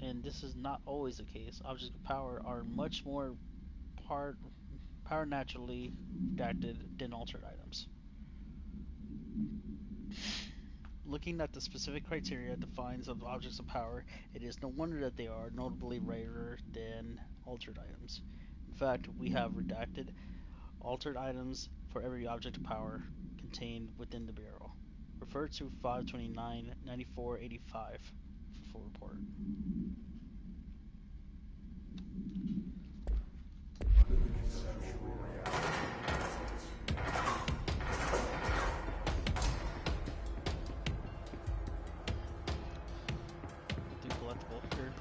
and this is not always the case, objects of power are much more part, power naturally redacted than altered items. Looking at the specific criteria defines of objects of power, it is no wonder that they are notably rarer than altered items. In fact, we have redacted altered items for every object of power contained within the Bureau. Refer to 529-9485 for full report. Collectible here.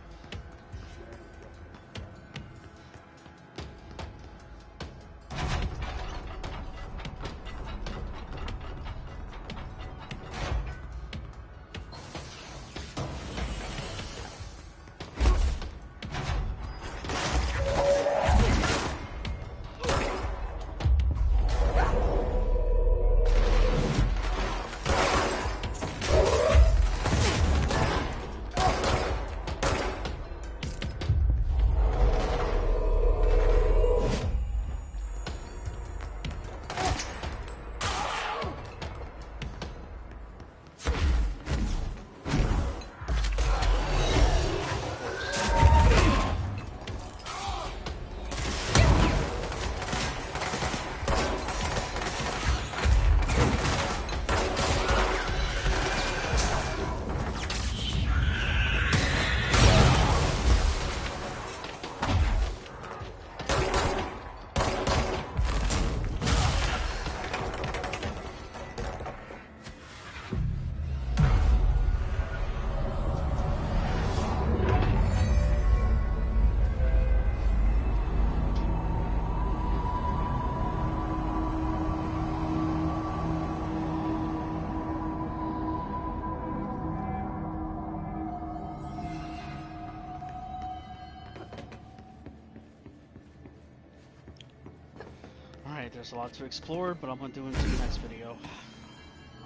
Alright, there's a lot to explore, but I'm going to do it in the next video.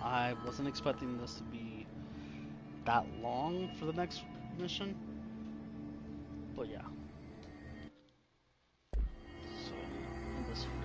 I wasn't expecting this to be that long for the next mission, but yeah. So, in this video.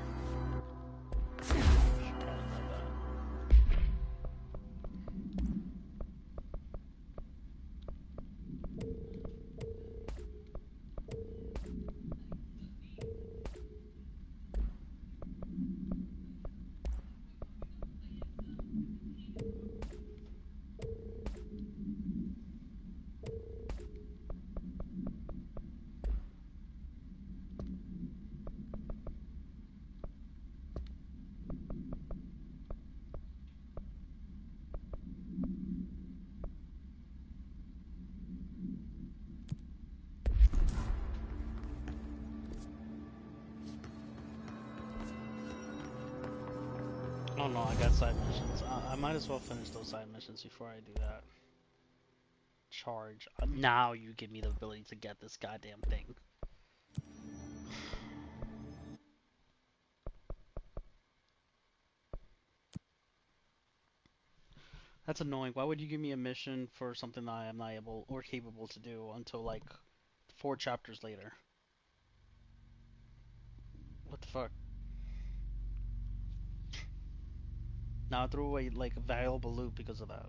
Oh no, I got side missions. I might as well finish those side missions before I do that. Charge. Now you give me the ability to get this goddamn thing. That's annoying. Why would you give me a mission for something that I am not able or capable to do until like 4 chapters later? What the fuck? Now I threw away like a valuable loot because of that.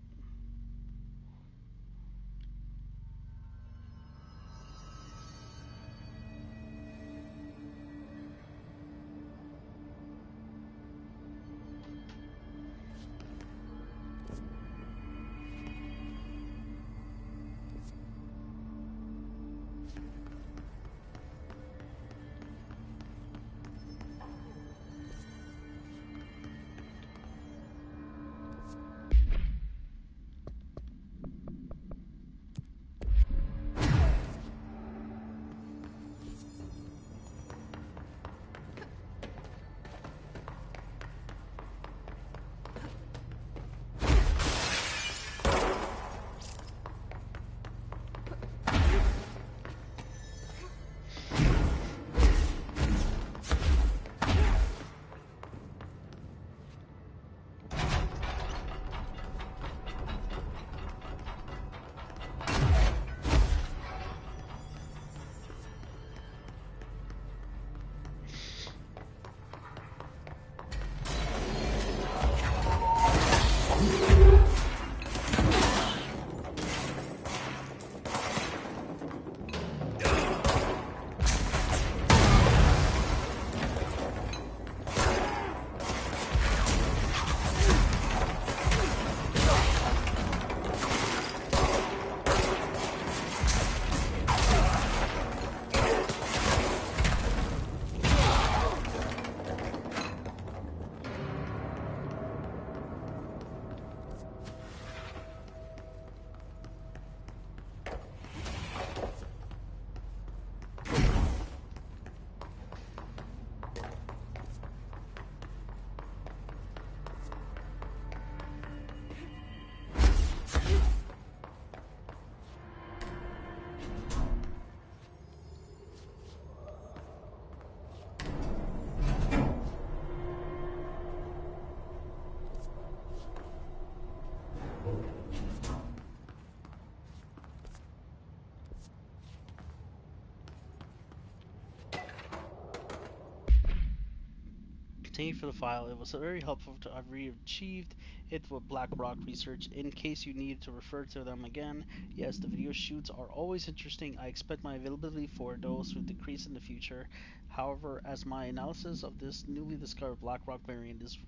Thank you for the file. It was very helpful to I've retrieved it with Black Rock Research in case you need to refer to them again. Yes, the video shoots are always interesting. I expect my availability for those to decrease in the future. However, as my analysis of this newly discovered Black Rock variant is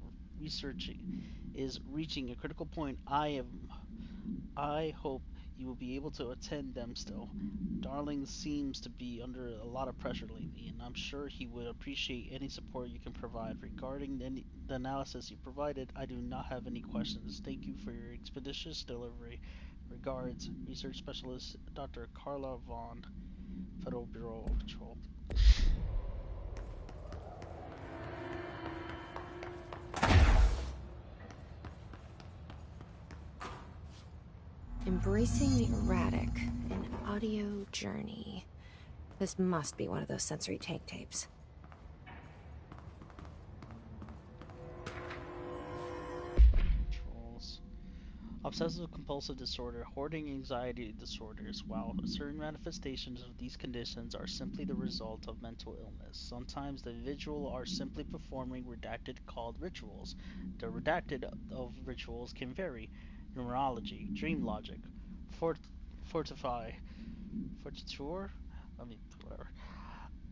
reaching a critical point, I hope you will be able to attend them still. Darling seems to be under a lot of pressure lately, and I'm sure he would appreciate any support you can provide. Regarding the analysis you provided, I do not have any questions. Thank you for your expeditious delivery. Regards, Research Specialist Dr. Carla Vaughn, Federal Bureau of Patrol. Embracing the erratic, an audio journey. This must be one of those sensory tank tapes. Controls. Obsessive compulsive disorder, hoarding anxiety disorders. While certain manifestations of these conditions are simply the result of mental illness, sometimes the individual are simply performing redacted called rituals. The redacted of rituals can vary. Numerology, dream logic, fortify, fortiture, whatever.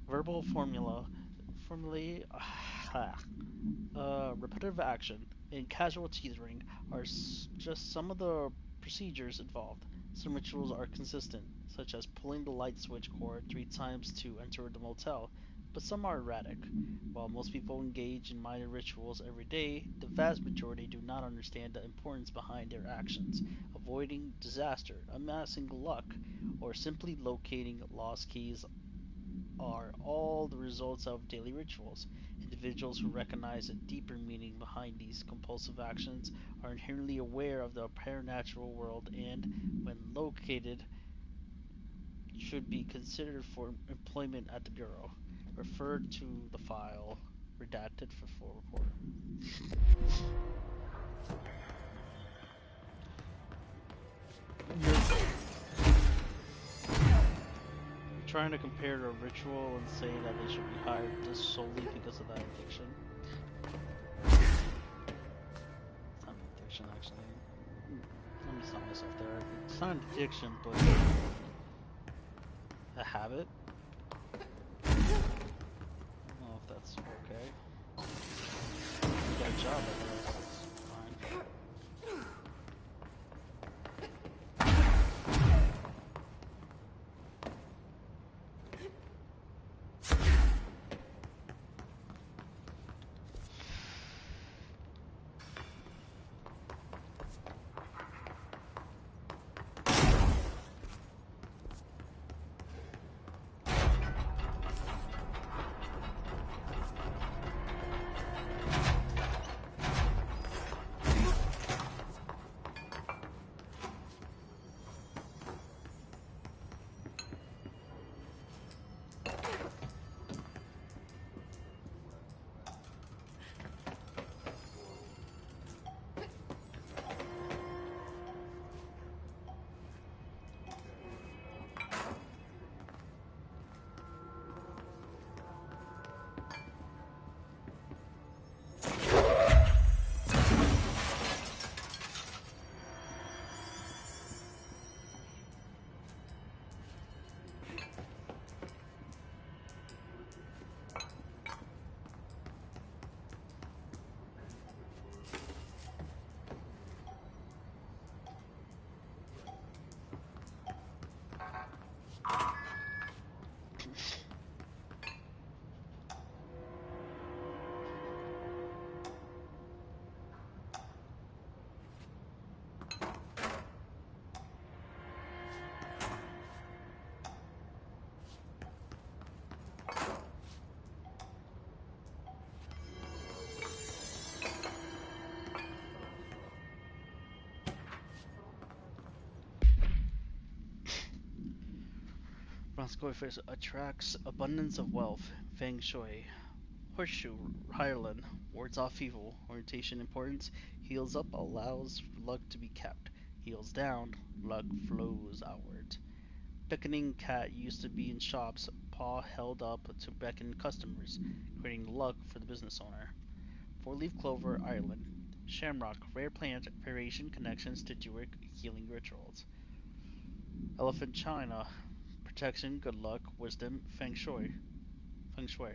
Verbal formulae, repetitive action, and casual teetering are just some of the procedures involved. Some rituals are consistent, such as pulling the light switch cord 3 times to enter the motel, but some are erratic. While most people engage in minor rituals every day, the vast majority do not understand the importance behind their actions. Avoiding disaster, amassing luck, or simply locating lost keys are all the results of daily rituals. Individuals who recognize a deeper meaning behind these compulsive actions are inherently aware of the paranatural world and, when located, should be considered for employment at the Bureau. Refer to the file redacted for full report. Trying to compare to a ritual and say that they should be hired just solely because of that addiction. It's not an addiction, actually. Let me stop myself there. It's not an addiction, but a habit. I don't know if that's okay. You got a job, I guess. It's fine. Bronskoy fish attracts abundance of wealth. Feng Shui. Horseshoe, Hireland, wards off evil. Orientation importance, heals up allows luck to be kept. Heals down, luck flows outward. Beckoning cat used to be in shops, paw held up to beckon customers, creating luck for the business owner. Four-leaf clover, Ireland. Shamrock, rare plant variation connections to Jewish healing rituals. Elephant China, protection, good luck, wisdom, feng shui. Feng shui.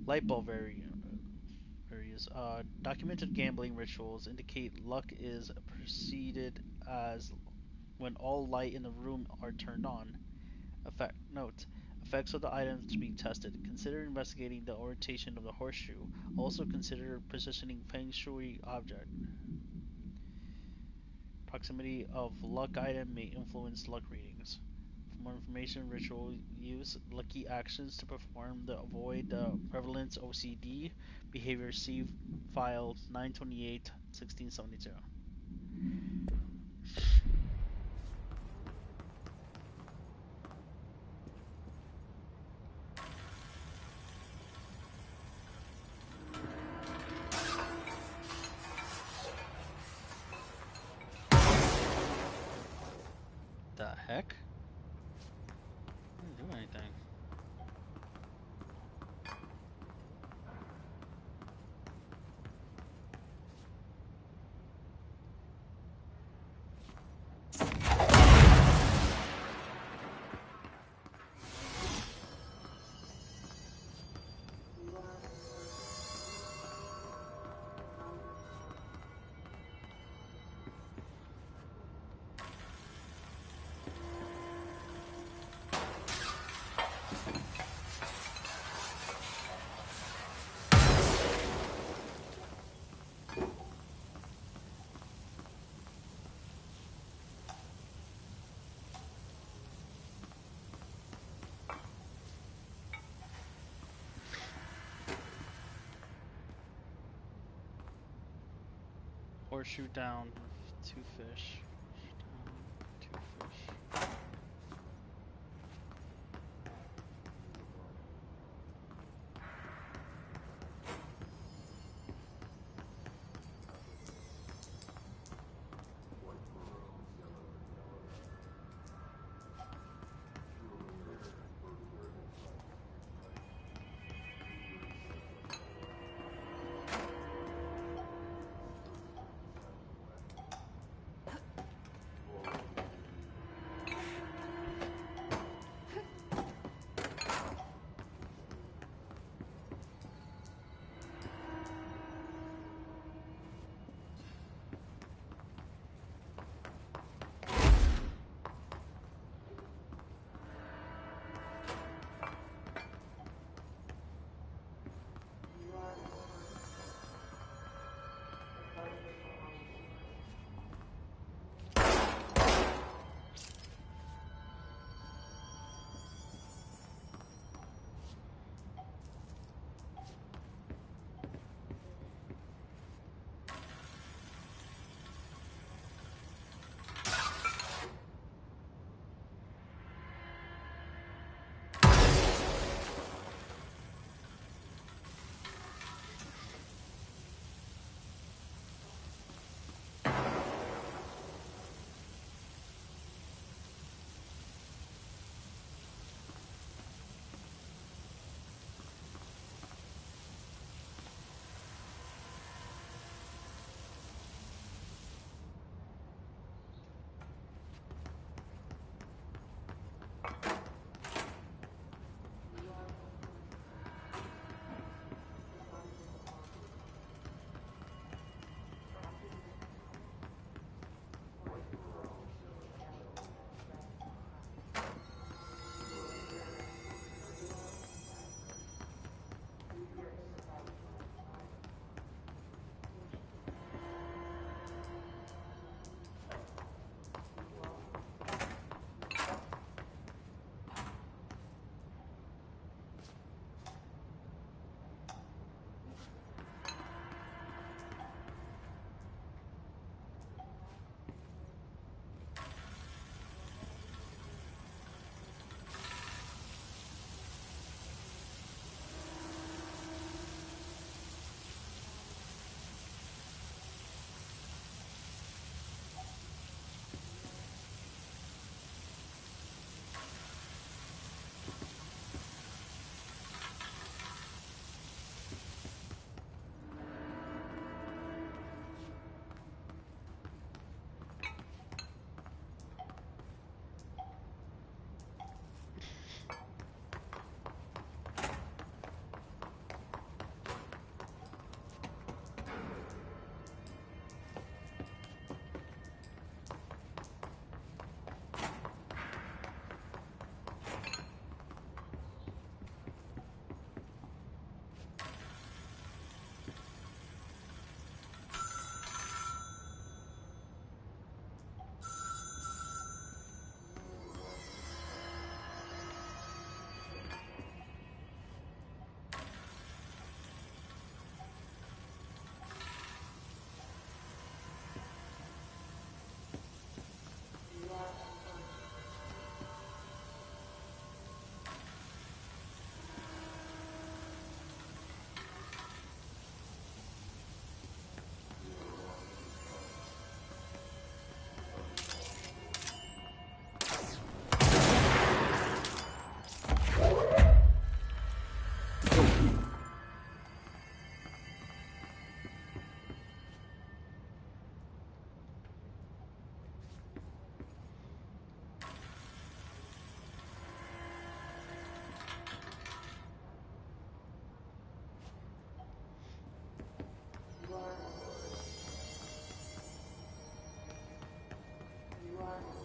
Light bulb varies. Documented gambling rituals indicate luck is preceded as when all light in the room are turned on. Effect note: effects of the items to be tested. Consider investigating the orientation of the horseshoe. Also consider positioning feng shui object. Proximity of luck item may influence luck readings. For more information, ritual use, lucky actions to perform the avoid the prevalence OCD behavior. See file 928 1672. The heck? I didn't do anything. Horseshoe down, two fish. Down, two fish.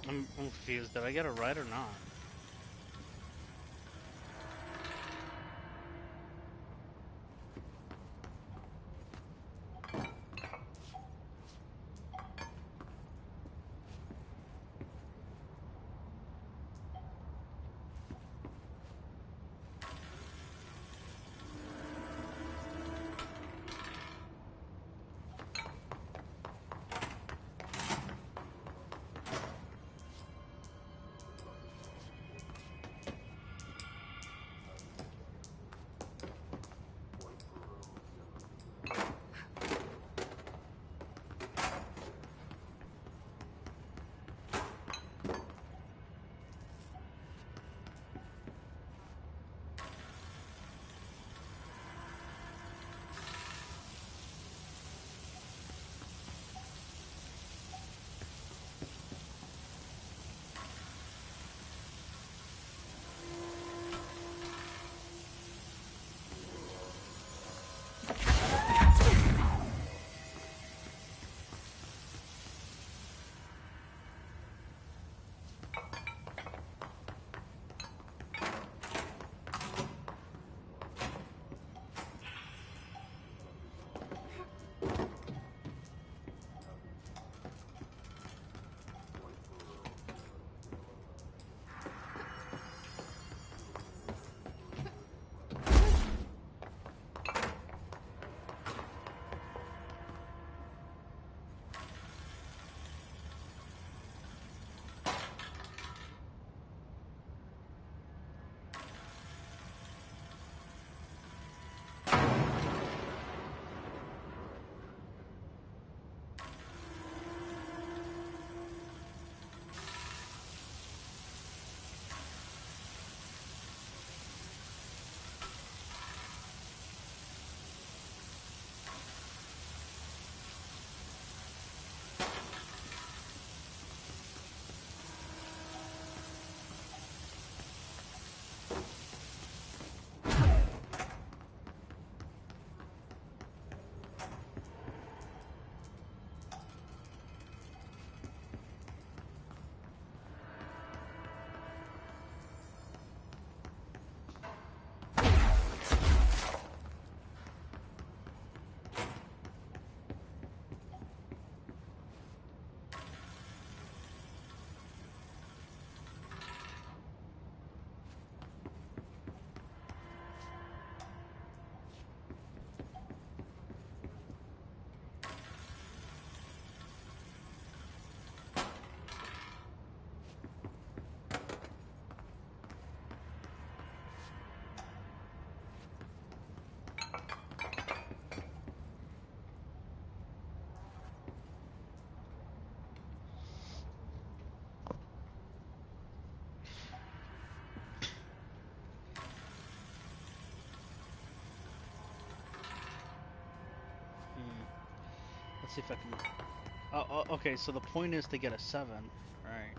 I'm confused. Did I get it right or not? Let's see if I can... okay, so the point is to get a 7. Right.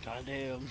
Goddamn.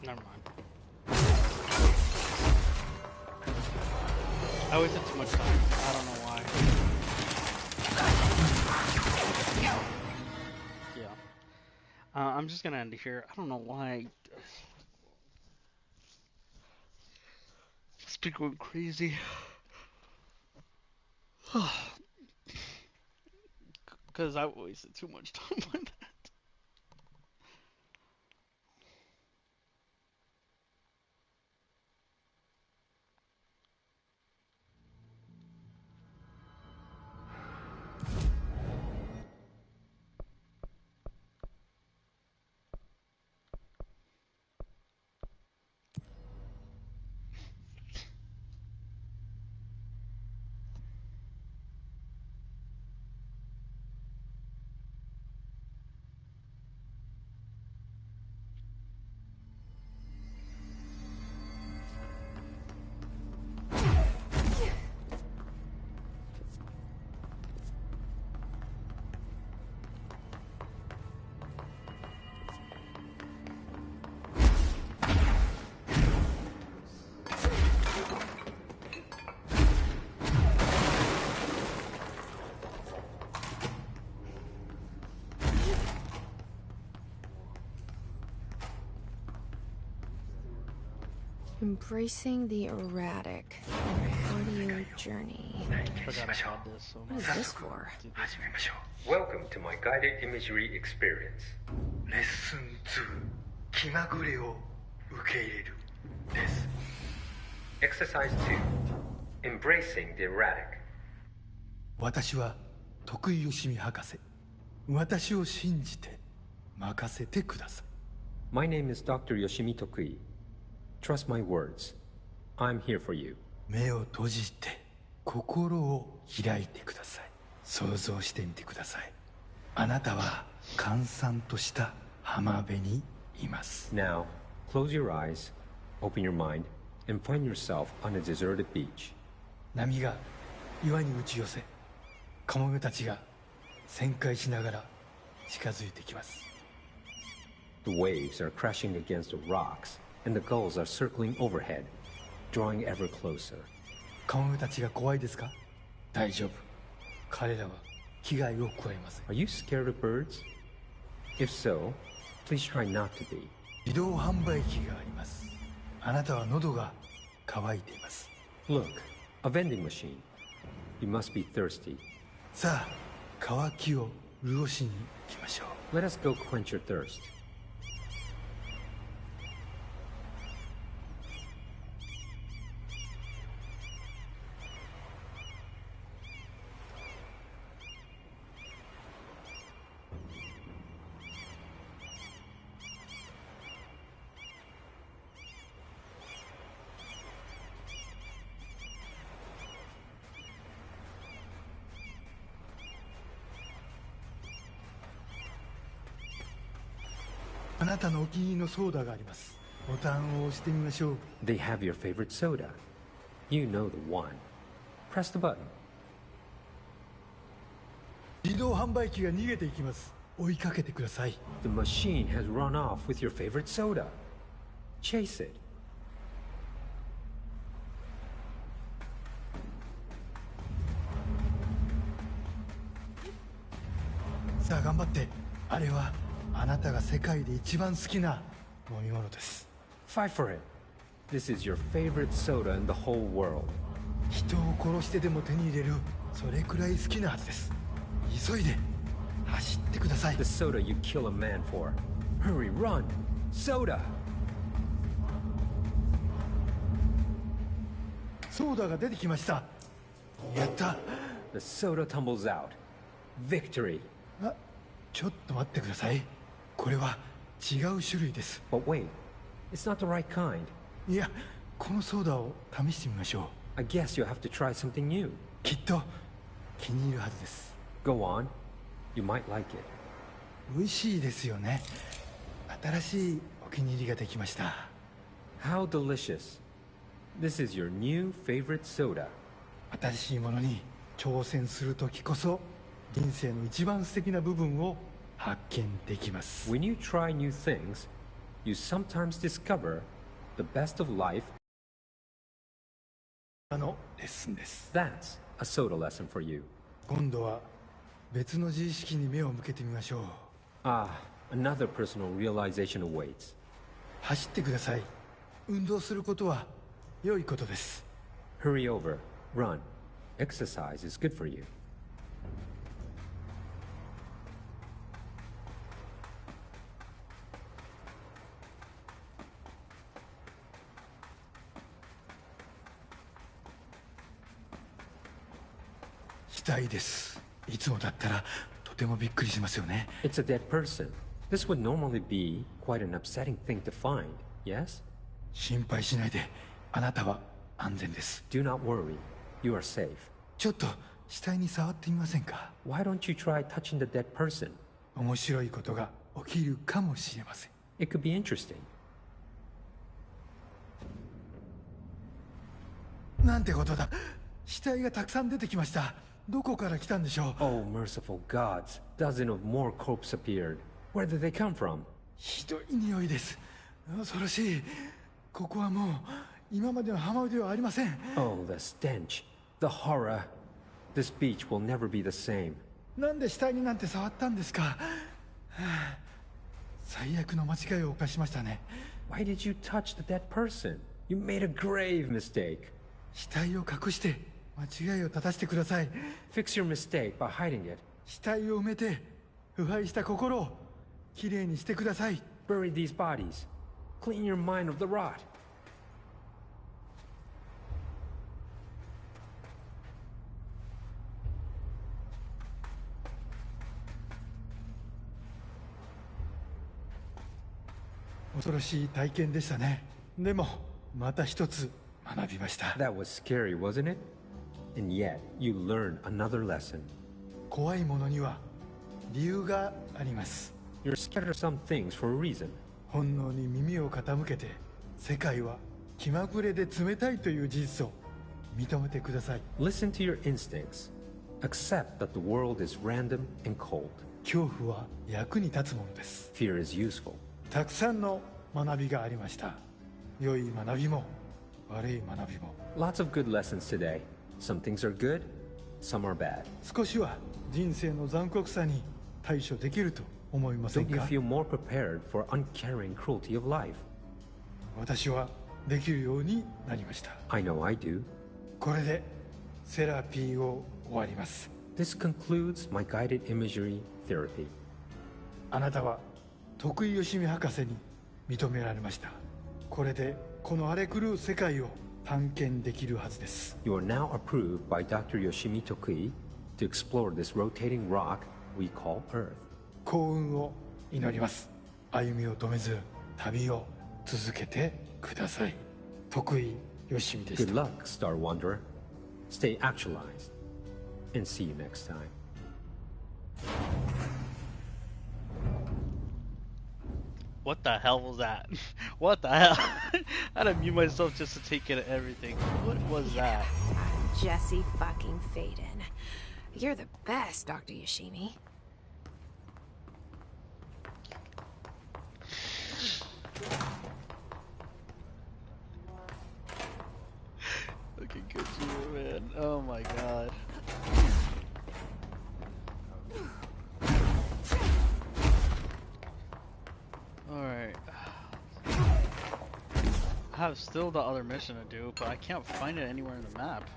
Never mind. I wasted too much time. I don't know why. Yeah. I'm just gonna end it here. I don't know why. It's been going crazy. Because I wasted too much time on that. Embracing the erratic. Audio journey. What is this for? Welcome to my guided imagery experience. Lesson 2. 気まぐれを受け入れるです. Exercise 2. Embracing the erratic. 私は徳井義美博士。私を信じて任せてください。My name is Dr. Yoshimi Tokui. Trust my words. I'm here for you. 目を閉じて心を開いてください。想像してみてください。あなたは閑散とした浜辺にいます。Now, close your eyes, open your mind, and find yourself on a deserted beach. 波が岩に打ち寄せ、カモメたちが旋回しながら近づいてきます。The waves are crashing against the rocks, and the gulls are circling overhead, drawing ever closer. カモメたちが怖いですか？大丈夫。彼らは危害を加えません。Are you scared of birds? If so, please try not to be. 自動販売機があります。あなたは喉が渇いています。Look, a vending machine. You must be thirsty. さあ、渇きを潤しに行きましょう。Let us go quench your thirst. なたのお気に入りのソーダがあります。ボタンを押してみましょう。 They have your favorite soda. You know the one. Press the button. 自動販売機が逃げていきます。追いかけてください。 The machine has run off with your favorite soda. Chase it. さあ頑張って。あれはあなたが世界で一番好きな飲み物です。 Fight for it. This is your favorite soda in the whole world. 人を殺してでも手に入れる、それくらい好きなはずです。急いで走ってください。 The soda you kill a man for. Hurry, run! Soda! ソーダが出てきました。やった。 The soda tumbles out. Victory. あ、ちょっと待ってください。これは違う種類です。 But wait, it's not the right kind. いや、このソーダを試してみましょう。 I guess you'll have to try something new. きっと気に入るはずです。 Go on. You might like it. 美味しいですよね。新しいお気に入りができました。 How delicious. This is your new favorite soda. 新しいものに挑戦するときこそ人生の一番素敵な部分を発見できます。 When you try new things, you sometimes discover the best of life. のレッスンです。 That's a soda lesson for you. 今度は別の自意識に目を向けてみましょう。Ah, another personal realization awaits. 走ってください。運動することは良いことです。 Hurry over. Run. Exercise is good for you. 死体です。いつもだったらとてもびっくりしますよね。 It's a dead person. This would normally be quite an upsetting thing to find, yes? 心配しないで。あなたは安全です。 Do not worry. You are safe. ちょっと死体に触ってみませんか？ Why don't you try touching the dead person? 面白いことが起きるかもしれません。 It could be interesting. なんてことだ。死体がたくさん出てきました。どこから来たんでしょう？ Oh, merciful gods. Dozen of more corpses appeared. Where did they come from? ひどい匂いです。恐ろしい。ここはもう今までの浜辺ではありません。 Oh, the stench. The horror. This beach will never be the same. なんで死体になんて触ったんですか？はあ、最悪の間違いを犯しましたね。 Why did you touch the dead person? You made a grave mistake. 死体を隠して間違いを正してください。 Fix your mistake by hiding it. 死体を埋めて腐敗した心をきれいにしてください。 Bury these bodies. Clean your mind of the rot. 恐ろしい体験でしたね。でもまた一つ学びました。 That was scary, wasn't it? And yet, you learned another lesson. 怖いものには理由があります。 You're scared of some things for a reason. 本能に耳を傾けて、世界は気まぐれで冷たいという事実を認めてください。 Listen to your instincts. Accept that the world is random and cold. 恐怖は役に立つものです。 Fear is useful. たくさんの学びがありました。良い学びも悪い学びも。 Lots of good lessons today. Some things are good, some are bad. 少しは人生の残酷さに対処できると思いません Don't you か？ feel more prepared for uncaring cruelty of life? 私はできるようになりました。 I know I do. これでセラピーを終わります。 This concludes my guided imagery therapy. あなたは徳井義美博士に認められました。これでこの荒れ狂う世界を探検できるはずです。 You are now approved by Dr. Yoshimi Tokui to explore this rotating rock we call Earth. 幸運を祈ります。歩みを止めず旅を続けてください。徳井義美でし Good た。 luck, Star Wanderer. Stay actualized. And see you next time. What the hell was that? What the hell? I had to mute myself just to take in everything. What was that? Jesse fucking Faden. You're the best, Dr. Yoshimi. Looking good to you, man. Oh my god. Alright. I have still the other mission to do, but I can't find it anywhere in the map.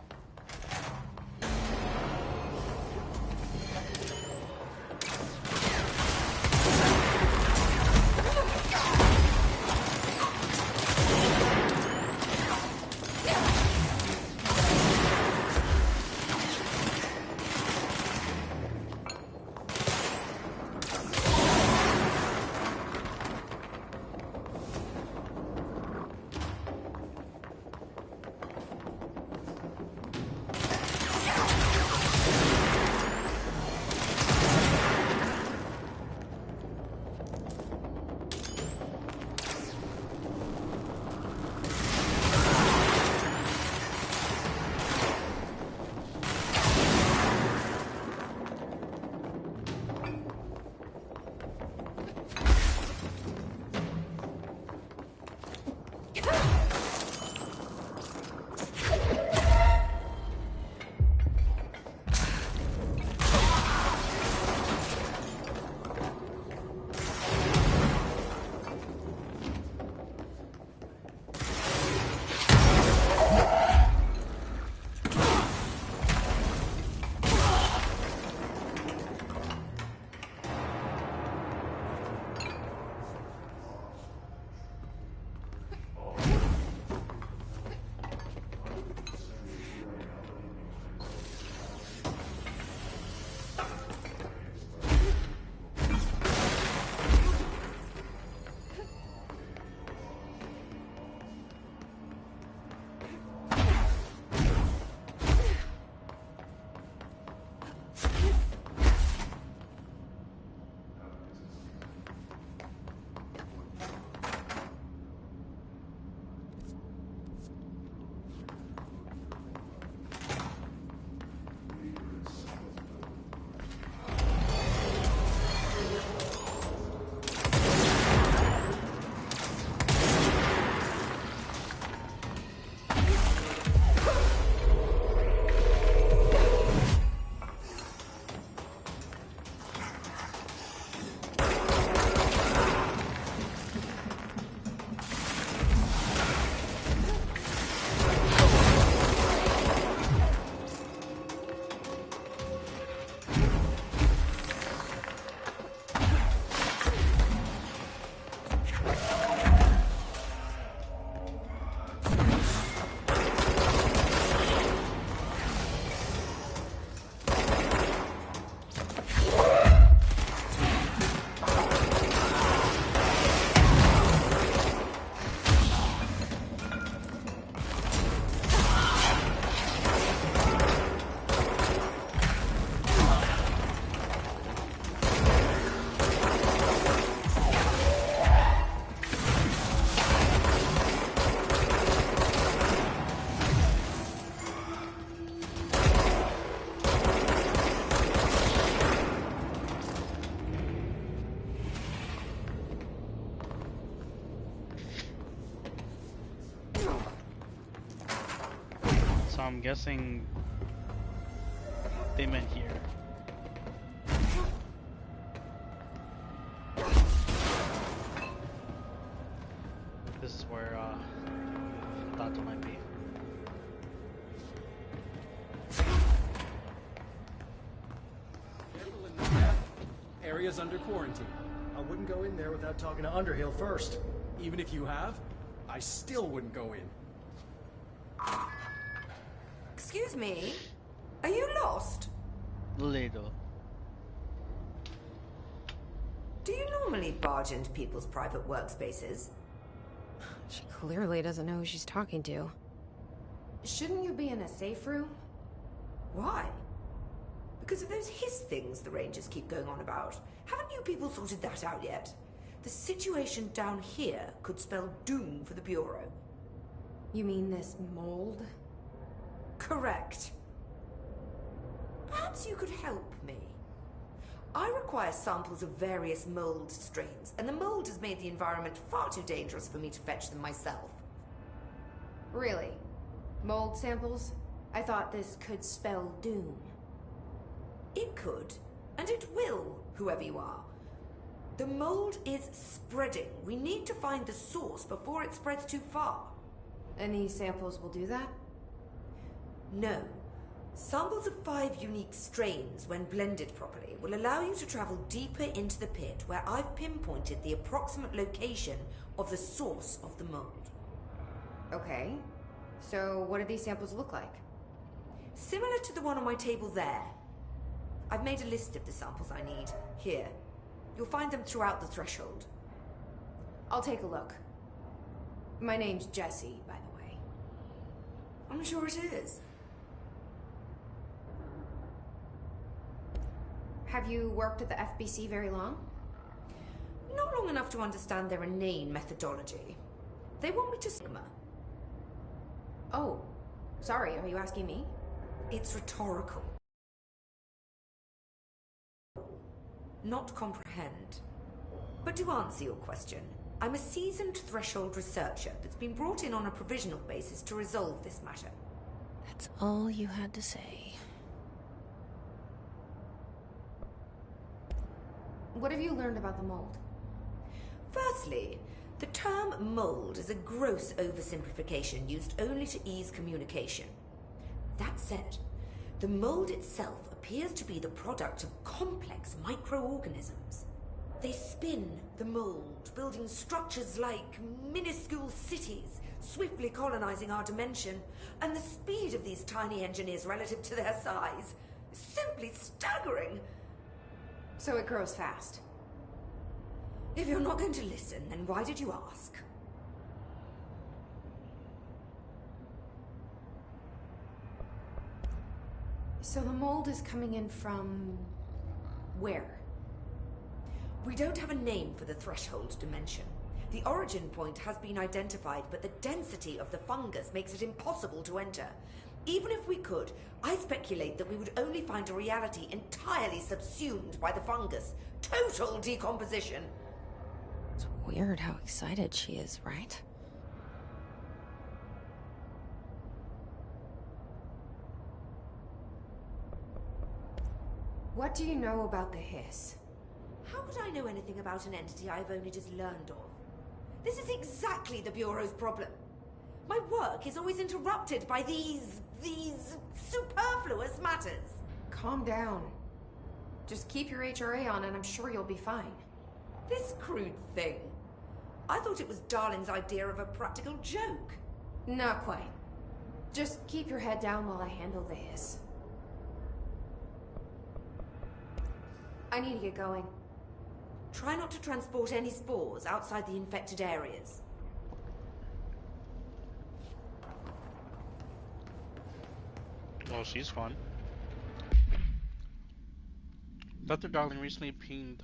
So I'm guessing they meant here. This is where I thought it might be. Area's under quarantine. I wouldn't go in there without talking to Underhill first. Even if you have, I still wouldn't go in. Excuse me? Are you lost? Little. Do you normally barge into people's private workspaces? She clearly doesn't know who she's talking to. Shouldn't you be in a safe room? Why? Because of those hiss things the Rangers keep going on about. Haven't you people sorted that out yet? The situation down here could spell doom for the Bureau. You mean this mold? Correct. Perhaps you could help me. I require samples of various mold strains, and the mold has made the environment far too dangerous for me to fetch them myself. Really? Mold samples? I thought this could spell doom. It could, and it will, whoever you are. The mold is spreading. We need to find the source before it spreads too far. And these samples will do that? No. Samples of 5 unique strains, when blended properly, will allow you to travel deeper into the pit, where I've pinpointed the approximate location of the source of the mold. Okay. So what do these samples look like? Similar to the one on my table there. I've made a list of the samples I need. Here. You'll find them throughout the threshold. I'll take a look. My name's Jessie, by the way. I'm sure it is. Have you worked at the FBC very long? Not long enough to understand their inane methodology. They want me to Sigma. Oh, sorry, are you asking me? It's rhetorical. Not comprehend. But to answer your question, I'm a seasoned threshold researcher that's been brought in on a provisional basis to resolve this matter. That's all you had to say. What have you learned about the mold? Firstly, the term mold is a gross oversimplification used only to ease communication. That said, the mold itself appears to be the product of complex microorganisms. They spin the mold, building structures like minuscule cities, swiftly colonizing our dimension, and the speed of these tiny engineers relative to their size is simply staggering. So it grows fast. If you're not going to listen, then why did you ask? So the mold is coming in from... where? We don't have a name for the threshold dimension. The origin point has been identified, but the density of the fungus makes it impossible to enter. Even if we could, I speculate that we would only find a reality entirely subsumed by the fungus. Total decomposition. It's weird how excited she is, right? What do you know about the hiss? How could I know anything about an entity I've only just learned of? This is exactly the Bureau's problem. My work is always interrupted by these superfluous matters. Calm down. Just keep your HRA on and I'm sure you'll be fine. This crude thing. I thought it was Darling's idea of a practical joke. Not quite. Just keep your head down while I handle the hiss. I need to get going. Try not to transport any spores outside the infected areas. Well, she's fun. Dr. Darling recently penned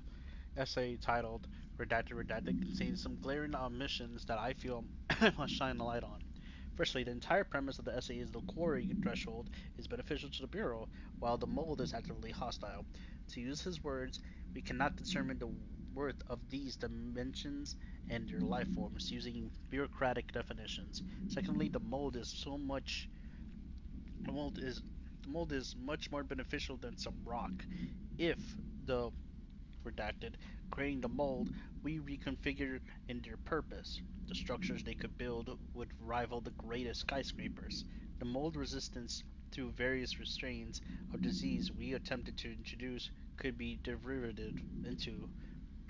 essay titled Redacted contains some glaring omissions that I feel I must shine a light on. Firstly, the entire premise of the essay is the quarry threshold is beneficial to the Bureau, while the mold is actively hostile. To use his words, we cannot determine the worth of these dimensions and their life forms using bureaucratic definitions. Secondly, the mold is much more beneficial than some rock. If the redacted creating the mold, we reconfigure in their purpose. The structures they could build would rival the greatest skyscrapers. The mold resistance to various strains of disease we attempted to introduce could be derivative into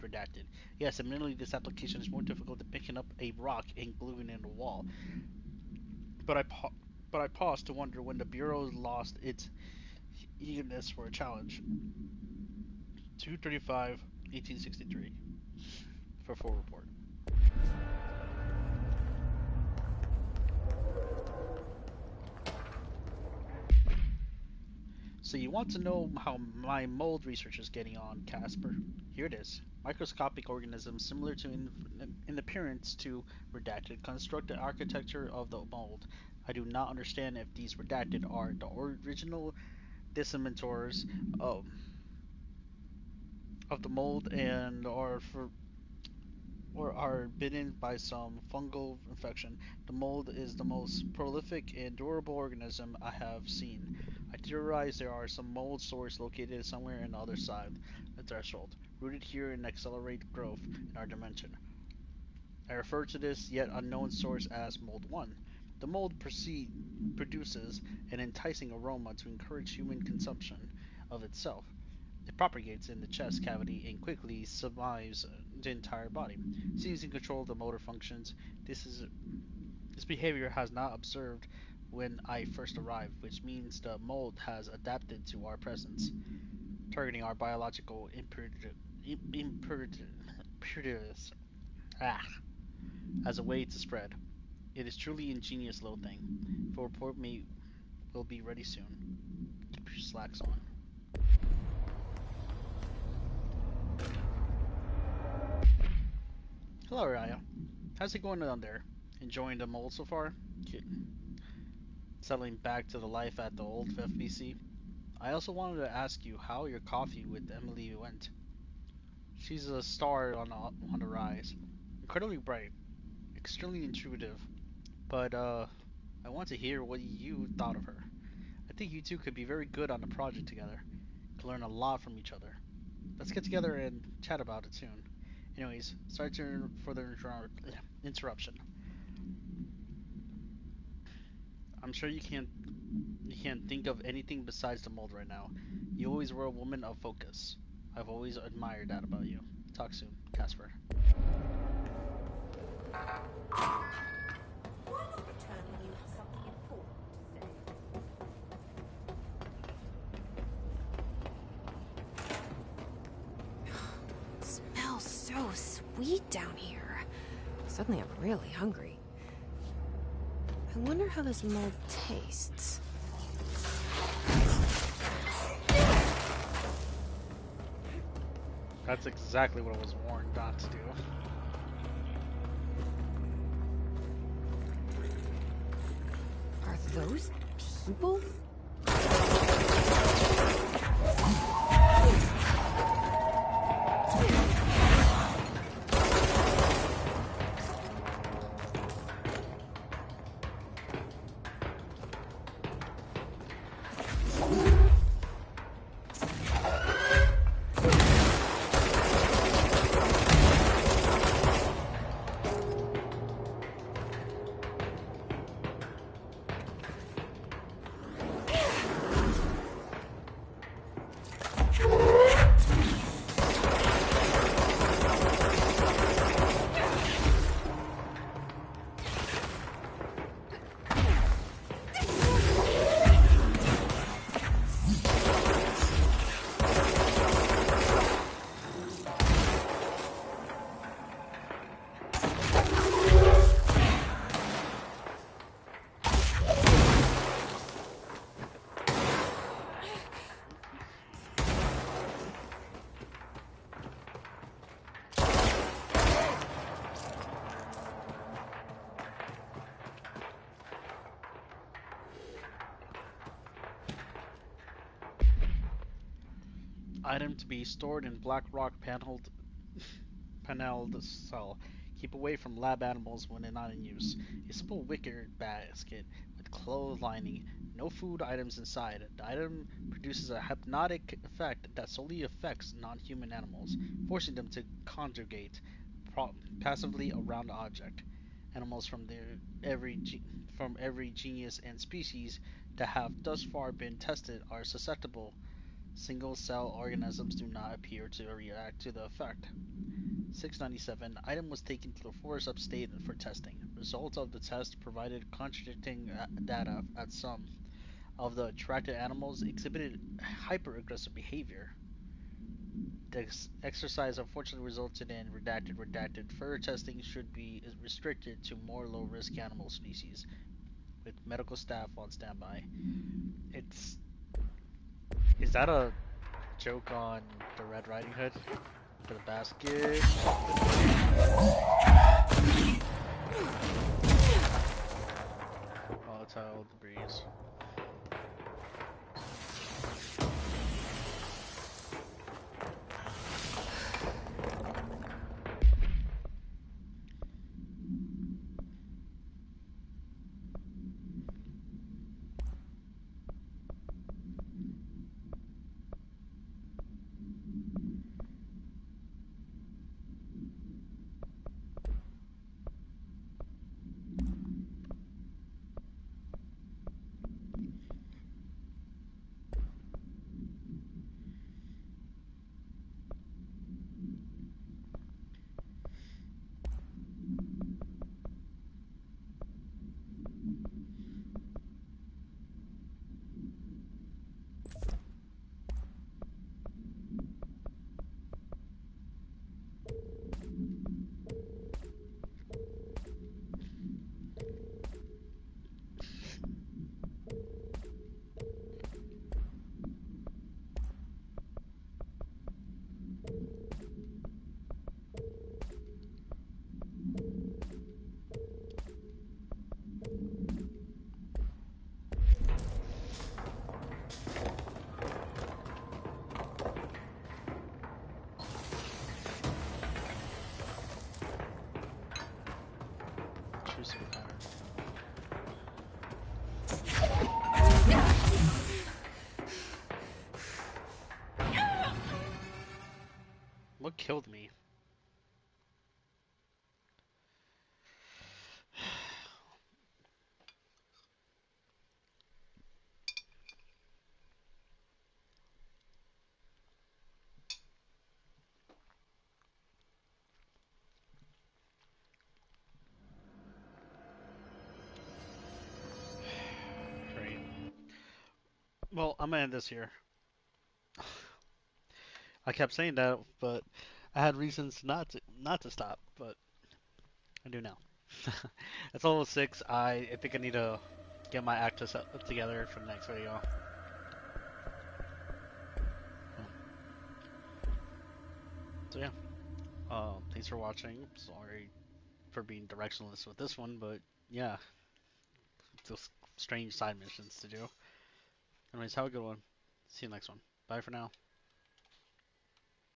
redacted. Yes, admittedly this application is more difficult than picking up a rock and gluing it in a wall. But I pause to wonder when the Bureau lost its eagerness for a challenge. 235, 1863 for full report. So you want to know how my mold research is getting on, Casper? Here it is. Microscopic organisms similar to in appearance to redacted construct the architecture of the mold. I do not understand if these redacted are the original disseminators of the mold and or are bitten by some fungal infection. The mold is the most prolific and durable organism I have seen. I theorize there are some mold source located somewhere in the other side of the threshold, rooted here and accelerate growth in our dimension. I refer to this yet unknown source as Mold 1. The mold produces an enticing aroma to encourage human consumption of itself. It propagates in the chest cavity and quickly submerges the entire body, seizing control of the motor functions. This behavior has not observed when I first arrived, which means the mold has adapted to our presence, targeting our biological imperatives as a way to spread. It is truly ingenious little thing. For report me will be ready soon. Keep your slacks on. Hello, Raya. How's it going down there? Enjoying the mold so far? Settling back to the life at the old FBC? I also wanted to ask you how your coffee with Emily went. She's a star on the rise. Incredibly bright, extremely intuitive, but I want to hear what you thought of her. I think you two could be very good on the project together. Could learn a lot from each other. Let's get together and chat about it soon. Anyways, sorry for the interruption. I'm sure you can't think of anything besides the mold right now. You always were a woman of focus. I've always admired that about you. Talk soon, Casper. Why not return when you have something important to say? Smells so sweet down here. Suddenly I'm really hungry. I wonder how this mold tastes. That's exactly what I was warned not to do. Are those people? Item to be stored in black rock paneled cell. Keep away from lab animals when they're not in use. A simple wicker basket with cloth lining. No food items inside. The item produces a hypnotic effect that solely affects non-human animals, forcing them to conjugate passively around the object. Animals from every genus and species that have thus far been tested are susceptible. Single-cell organisms do not appear to react to the effect. 697. Item was taken to the forest upstate for testing. Results of the test provided contradicting data at some of the attracted animals exhibited hyper-aggressive behavior. The exercise unfortunately resulted in redacted. Further testing should be restricted to more low-risk animal species, with medical staff on standby. Is that a joke on the Red Riding Hood? For the basket. Volatile debris. What killed me? Great. Well, I'm gonna end this here. I kept saying that, but I had reasons not to stop, but I do now. It's level 6. I think I need to get my actus together for the next video. So yeah, thanks for watching. Sorry for being directionless with this one, but yeah, just strange side missions to do. Anyways, have a good one. See you next one. Bye for now.